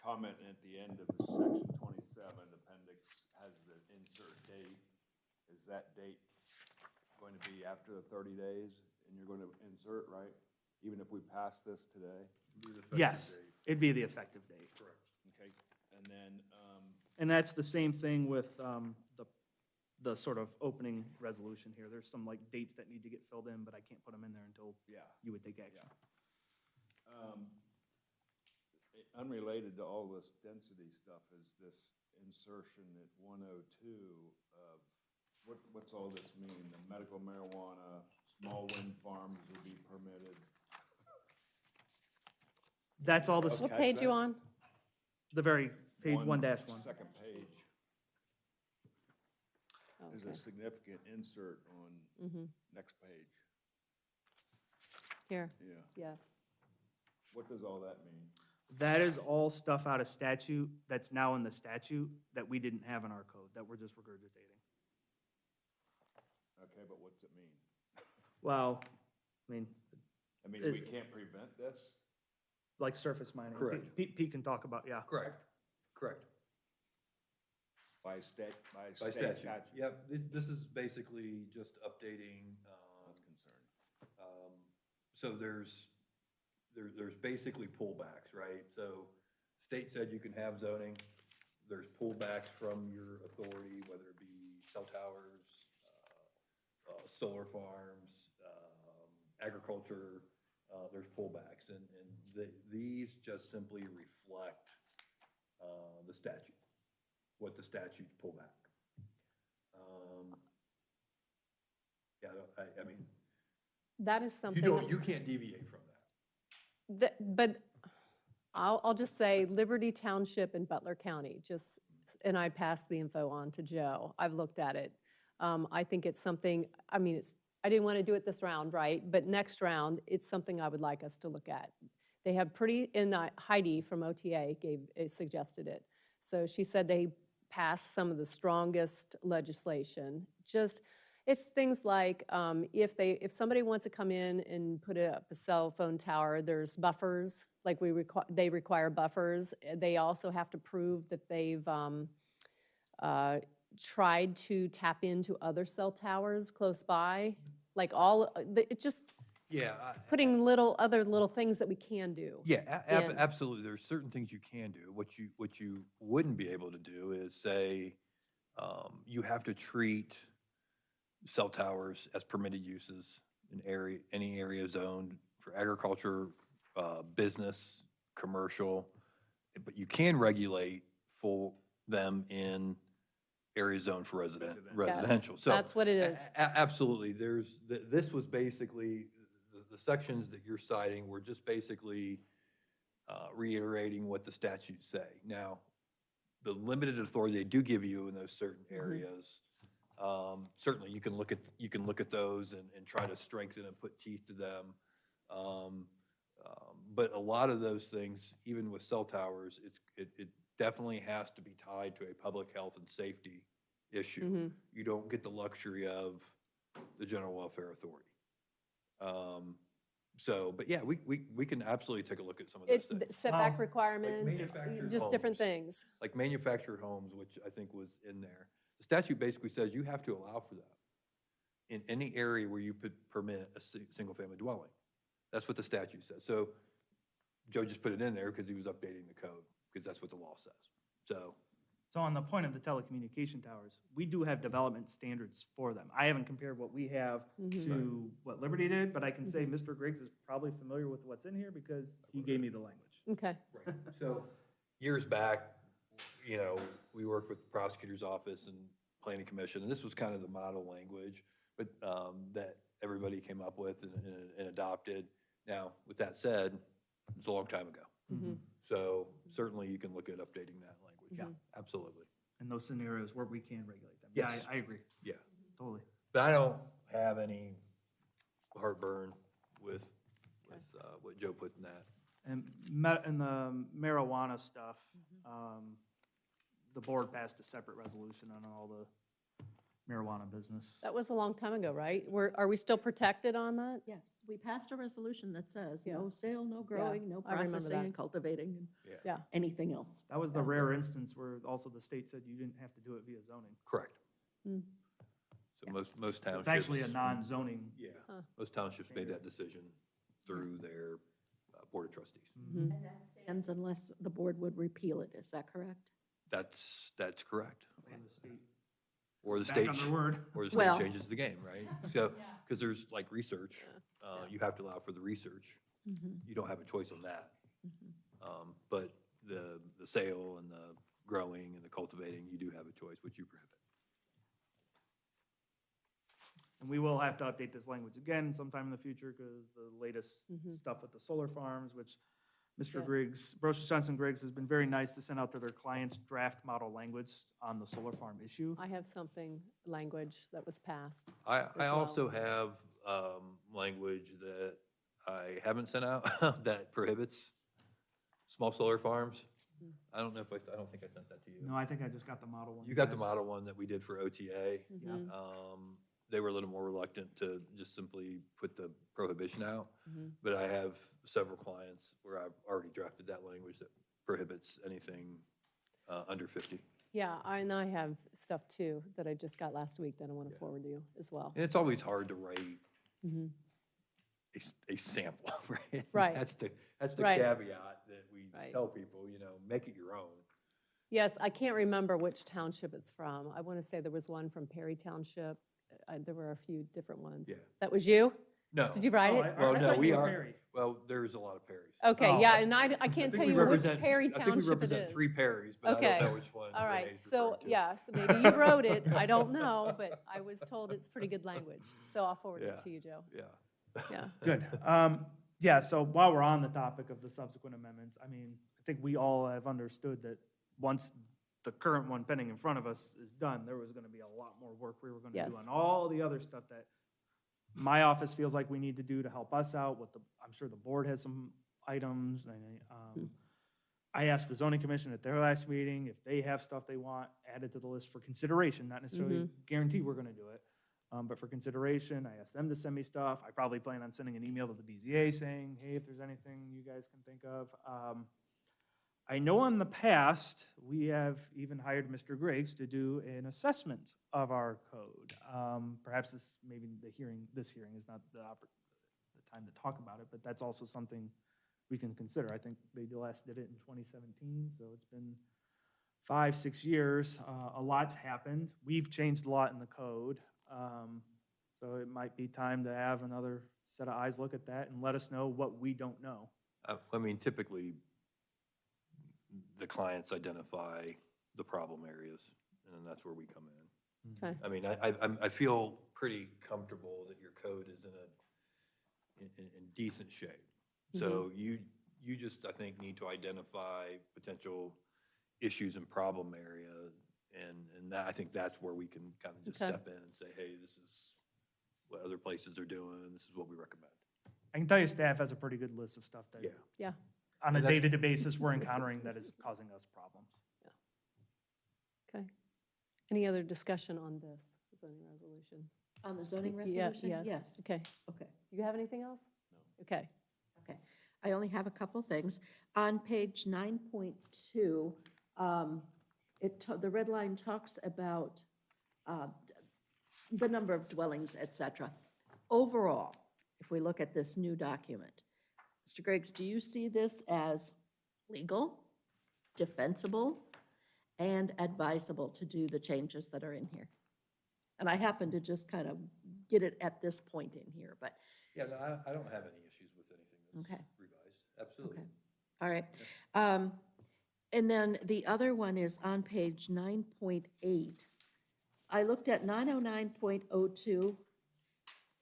comment at the end of section 27, appendix has the insert date. Is that date going to be after the 30 days? And you're going to insert, right? Even if we pass this today? Yes, it'd be the effective date. Correct. Okay, and then, and that's the same thing with the sort of opening resolution here. There's some like dates that need to get filled in, but I can't put them in there until you would take action. Unrelated to all this density stuff is this insertion at 102 of, what's all this mean? The medical marijuana, small wind farms will be permitted. That's all this, What page you on? the very page 1-1. Second page. There's a significant insert on next page. Here, Yeah. yes. What does all that mean? That is all stuff out of statute that's now in the statute that we didn't have in our code, that we're just regurgitating. Okay, but what's it mean? Well, I mean, we can't prevent this? like surface mining. Correct. Pete can talk about, yeah. Correct. By By statute? statute. Yep, this is basically just updating. That's concerning. So there's basically pullbacks, right? So state said you can have zoning. There's pullbacks from your authority, whether it be cell towers, solar farms, agriculture. There's pullbacks, and these just simply reflect the statute, what the statutes pull back. Yeah, I mean, That is something. you can't deviate from that. But I'll just say Liberty Township in Butler County, and I passed the info on to Joe. I've looked at it. I think it's something, I mean, I didn't want to do it this round, right? But next round, it's something I would like us to look at. They have Heidi from OTA suggested it. So she said they passed some of the strongest legislation. It's things like, if somebody wants to come in and put up a cell phone tower, there's buffers, like they require buffers. They also have to prove that they've tried to tap into other cell towers close by, like Yeah, putting other little things that we can do. yeah, in. absolutely. There's certain things you can do. What you wouldn't be able to do is say, you have to treat cell towers as permitted uses in any area zoned for agriculture, business, commercial, but you can regulate for them in areas zoned for residential. So that's what it is. Absolutely. This was basically, the sections that you're citing were just basically reiterating what the statutes say. Now, the limited authority they do give you in those certain areas, certainly you can look at those and try to strengthen and put teeth to them. But a lot of those things, even with cell towers, it definitely has to be tied to a public health and safety issue. You don't get the luxury of the general welfare authority. But yeah, we can absolutely take a look at some of those things. Setback requirements, manufactured just different homes. things. Like manufactured homes, which I think was in there. The statute basically says you have to allow for that in any area where you permit a single-family dwelling. That's what the statute says. So Joe just put it in there because he was updating the code, because that's what the law says. So on the point of the telecommunication towers, we do have development standards for them. I haven't compared what we have to what Liberty did, but I can say Mr. Griggs is probably familiar with what's in here because he gave me the language. Okay. Right. So years back, we worked with the prosecutor's office and planning commission, and this was kind of the model language, but that everybody came up with and adopted. Now, with that said, it's a long time ago. So certainly you can look at updating that language. Yeah, absolutely. In those scenarios where we can regulate them. Yes. Yeah, I agree. Yeah. Totally. But I don't have any heartburn with what Joe put in that. And the marijuana stuff, the board passed a separate resolution on all the marijuana business. That was a long time ago, right? Are we still protected on that? Yes, we passed a resolution that says Yeah. no sale, no growing, no I remember processing that. and cultivating, and Yeah. anything else. That was the rare instance where also the state said you didn't have to do it via zoning. Correct. Mm. So most townships. It's actually a non-zoning. Yeah, Huh. most townships made that decision through their board of trustees. And that stands unless the board would repeal it, is that correct? That's correct. Or the state. Or the Back state, on their word. or the Well- state changes the game, right? So, because there's like research, you have to allow for the research. You don't have a choice on that. But the sale and the growing and the cultivating, you do have a choice, which you prohibit. And we will have to update this language again sometime in the future because the latest stuff with the solar farms, which Mr. Yes. Griggs, Brochus Johnson Griggs has been very nice to send out to their clients draft model language on the solar farm issue. I have language that was passed. I well. also have language that I haven't sent out that prohibits small solar farms. I don't think I sent that to you. No, I think I just got the model one. You got the guys. model one that we did for OTA. Yeah. They were a little more reluctant to just simply put the prohibition out. But I have several clients where I've already drafted that language that prohibits anything under 50. Yeah, and I have stuff too that I just got last week that I want to forward you as well. And it's always hard to write a sample, right? Right. That's the Right. caveat that we Right. tell people, make it your own. Yes, I can't remember which township it's from. I want to say there was one from Perry Township. There were a few different ones. Yeah. That was you? No. Did you write it? Well, I no, thought we you were are, Perry. well, there's a lot of Perrys. Okay, Oh. yeah, and I can't think tell we you which represent- Perry I think we Township it represent is. 3 Perrys, but I Okay. don't know which one. All right, Renee's so, referring to. yeah, so maybe you wrote it, I don't know, but I was told it's pretty good language. So I'll forward it Yeah. to you, Joe. Yeah. Yeah. Good. Yeah, so while we're on the topic of the subsequent amendments, I think we all have understood that once the current one pending in front of us is done, there was going to be a lot more work we were going to do Yes. on all the other stuff that my office feels like we need to do to help us out. I'm sure the board has some items. I asked the zoning commission at their last meeting if they have stuff they want added to the list for consideration, not necessarily guarantee we're gonna do it. But for consideration, I asked them to send me stuff. I probably plan on sending an email to the BZA saying, hey, if there's anything you guys can think of. I know in the past, we have even hired Mr. Griggs to do an assessment of our code. Perhaps this hearing is not the time to talk about it, but that's also something we can consider. I think they last did it in 2017, so it's been 5, 6 years. A lot's happened. We've changed a lot in the code. So it might be time to have another set of eyes look at that and let us know what we don't know. I mean, typically, the clients identify the problem areas, and that's where we come in. Okay. I mean, I feel pretty comfortable that your code is in decent shape. So you just, I think, need to identify potential issues and problem areas, and that, I think that's where we can kind of just step in and say, hey, this is what other places are doing, this is what we recommend. I can tell you staff has a pretty good list of stuff that Yeah. on a And that's- day-to-day basis we're encountering that is causing us problems. Okay. Any other discussion on this zoning resolution? On the zoning Yeah, resolution? Yes. Okay. Okay. Do you have anything else? No. Okay. Okay, I only have a couple things. On page 9.2, the red line talks about the number of dwellings, et cetera. Overall, if we look at this new document, Mr. Griggs, do you see this as legal, defensible, and advisable to do the changes that are in here? And I happen to just kind of get it at this point in here, but. Yeah, no, I don't have any issues with anything that's Okay. revised, absolutely. Okay. All right. And then the other one is on page 9.8. I looked at 909.02,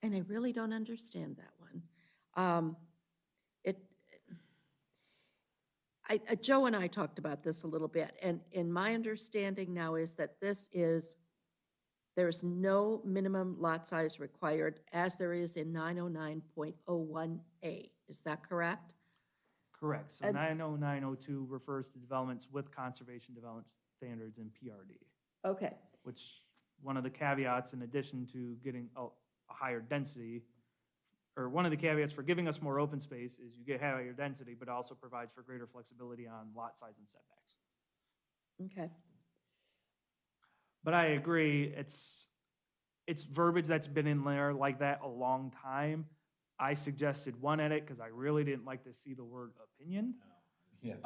and I really don't understand that one. Joe and I talked about this a little bit, and my understanding now is that there's no minimum lot size required as there is in 909.01A. Is that correct? Correct. So And- 90902 refers to developments with conservation development standards in PRD, Okay. which one of the caveats in addition to getting a higher density, or one of the caveats for giving us more open space is you get higher density, but it also provides for greater flexibility on lot size and setbacks. Okay. But I agree, it's verbiage that's been in there like that a long time. I suggested one edit because I really didn't like to see the word opinion. Yeah.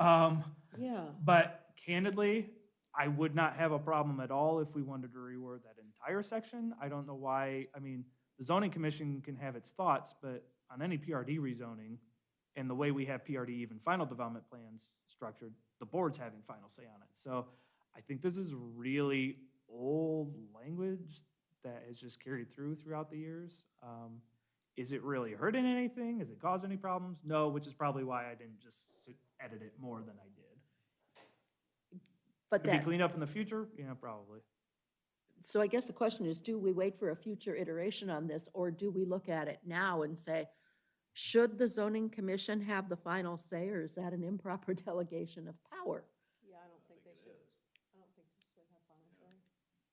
Yeah. But candidly, I would not have a problem at all if we wanted to reword that entire section. I don't know why, I mean, the zoning commission can have its thoughts, but on any PRD rezoning, and the way we have PRD even final development plans structured, the board's having final say on it. So I think this is really old language that has just carried throughout the years. Is it really hurting anything? Is it causing any problems? No, which is probably why I didn't just edit it more than I did. But Could be that, cleaned up in the future? Yeah, probably. so I guess the question is, do we wait for a future iteration on this, or do we look at it now and say, should the zoning commission have the final say, or is that an improper delegation of power? Yeah, I don't think they should. I don't think they should have final say.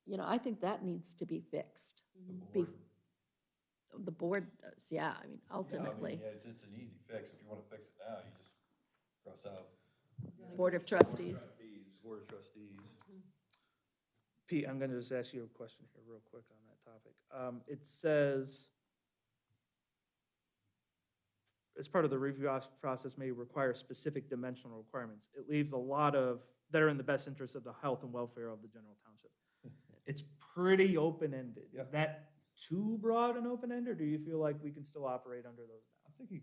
You know, I think that needs to be fixed. The board does, yeah, I mean, ultimately. It's an easy fix. If you want to fix it now, you just cross out. Board of Trustees. Board of Trustees. Pete, I'm gonna just ask you a question here real quick on that topic. It says, as part of the review process may require specific dimensional requirements. It leaves a lot of, that are in the best interest of the health and welfare of the general township. It's pretty open-ended. Is that too broad and open-ended, or do you feel like we can still operate under those bounds? I think you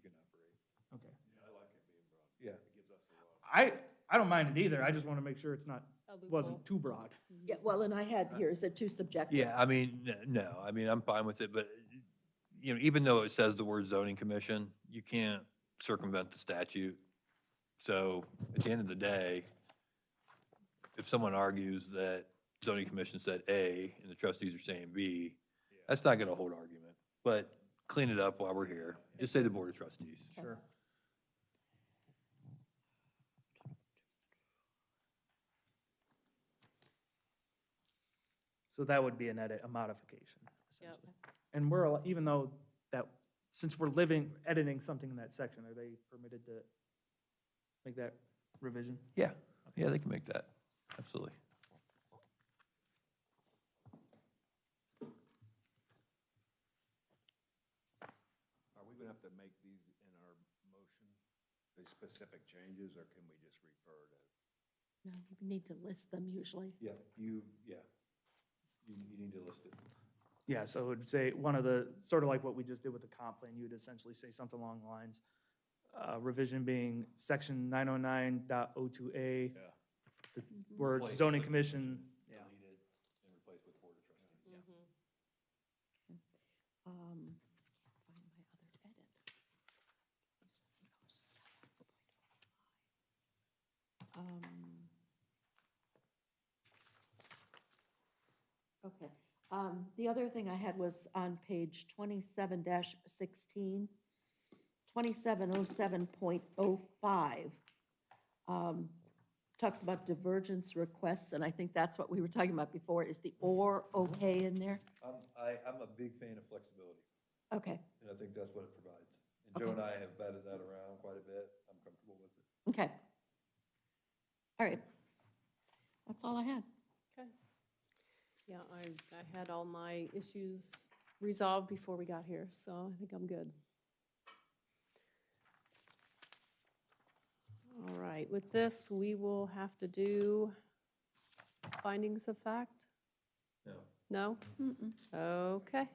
can operate. Okay. I like it being broad. Yeah. It gives us a lot. I don't mind it either. I just want to make sure it's not, wasn't too broad. Yeah, well, and I had here, is it too subjective? Yeah, I mean, no, I mean, I'm fine with it, but, you know, even though it says the word zoning commission, you can't circumvent the statute. So at the end of the day, if someone argues that zoning commission said A and the trustees are saying B, that's not gonna hold argument. But clean it up while we're here. Just say the board of trustees. Sure. So that would be an edit, a modification, essentially. And we're, even though that, since we're editing something in that section, are they permitted to make that revision? Yeah, yeah, they can make that, absolutely. Are we gonna have to make these in our motion, the specific changes, or can we just refer to? No, you need to list them usually. Yeah, you need to list it. Yeah, so it would say, one of the, sort of like what we just did with the comp plan, you would essentially say something along the lines, revision being section 909.02A, the words Replace zoning with- commission, yeah. Delete it and replace with Board of Trustees. Okay. The other thing I had was on page 27-16, 2707.05. Talks about divergence requests, and I think that's what we were talking about before. Is the or okay in there? I'm a big fan of flexibility, Okay, and I think that's what it provides. And Joe Okay. and I have batted that around quite a bit. I'm comfortable with it. okay. All right. That's all I had. Okay. Yeah, I had all my issues resolved before we got here, so I think I'm good. All right, with this, we will have to do findings of fact? No. No? Okay.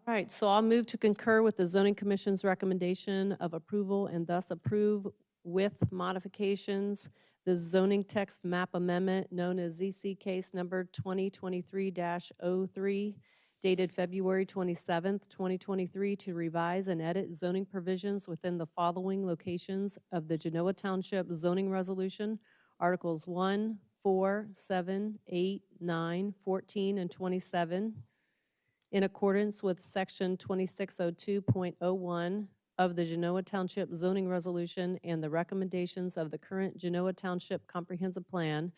All right, so I'll move to concur with the zoning commission's recommendation of approval and thus approve with modifications the zoning text map amendment known as ZC case number 2023-03 dated February 27th, 2023 to revise and edit zoning provisions within the following locations of the Genoa Township zoning resolution, Articles 1, 4, 7, 8, 9, 14, and 27, in accordance with Section 2602.01 of the Genoa Township zoning resolution and the recommendations of the current Genoa Township comprehensive plan,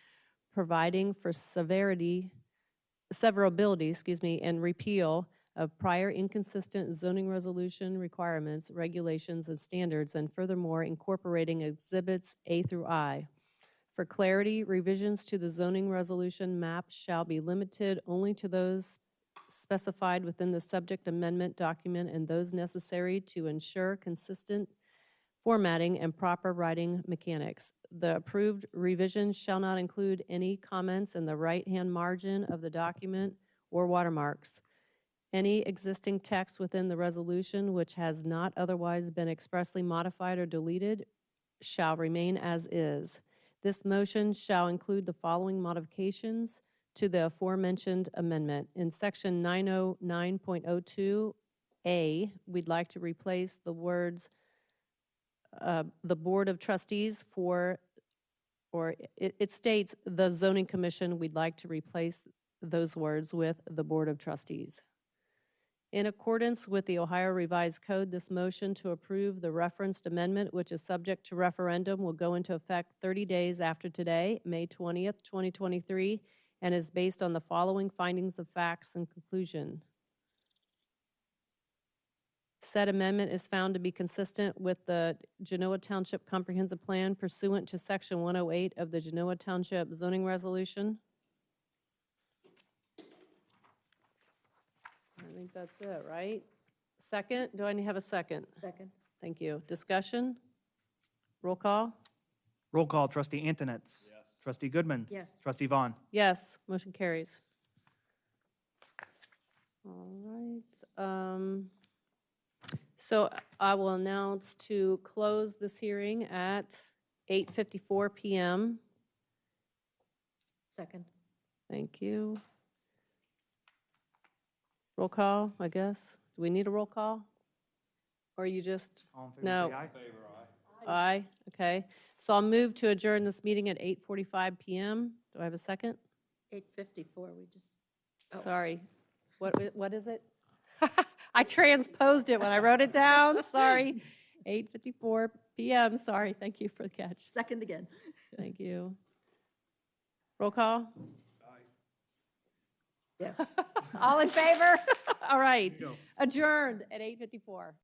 providing for severability, and repeal of prior inconsistent zoning resolution requirements, regulations, and standards, and furthermore incorporating exhibits A through I. For clarity, revisions to the zoning resolution map shall be limited only to those specified within the subject amendment document and those necessary to ensure consistent formatting and proper writing mechanics. The approved revisions shall not include any comments in the right-hand margin of the document or watermarks. Any existing text within the resolution which has not otherwise been expressly modified or deleted shall remain as is. This motion shall include the following modifications to the aforementioned amendment. In section 909.02A, we'd like to replace the words the Board of Trustees it states the Zoning Commission. We'd like to replace those words with the Board of Trustees. In accordance with the Ohio Revised Code, this motion to approve the referenced amendment, which is subject to referendum, will go into effect 30 days after today, May 20th, 2023, and is based on the following findings of facts and conclusion. Said amendment is found to be consistent with the Genoa Township Comprehensive Plan pursuant to Section 108 of the Genoa Township Zoning Resolution. I think that's it, right? Second, do I have a second? Second. Thank you. Discussion? Roll call? Roll call, trustee Antonetts. Yes. Trustee Goodman. Yes. Trustee Vaughn. Yes, motion carries. All right. So I will announce to close this hearing at 8:54 PM. Second. Thank you. Roll call, I guess. Do we need a roll call? Or you just, All in favor, no. say aye. Aye, okay. So I'll move to adjourn this meeting at 8:45 PM. Do I have a second? 8:54, we just. Oh. Sorry. What is it? I transposed it when I wrote it down, sorry. 8:54 PM, sorry, thank you for the catch. Second again. Thank you. Roll call? Yes. All in favor? All right. Adjourned at 8:54.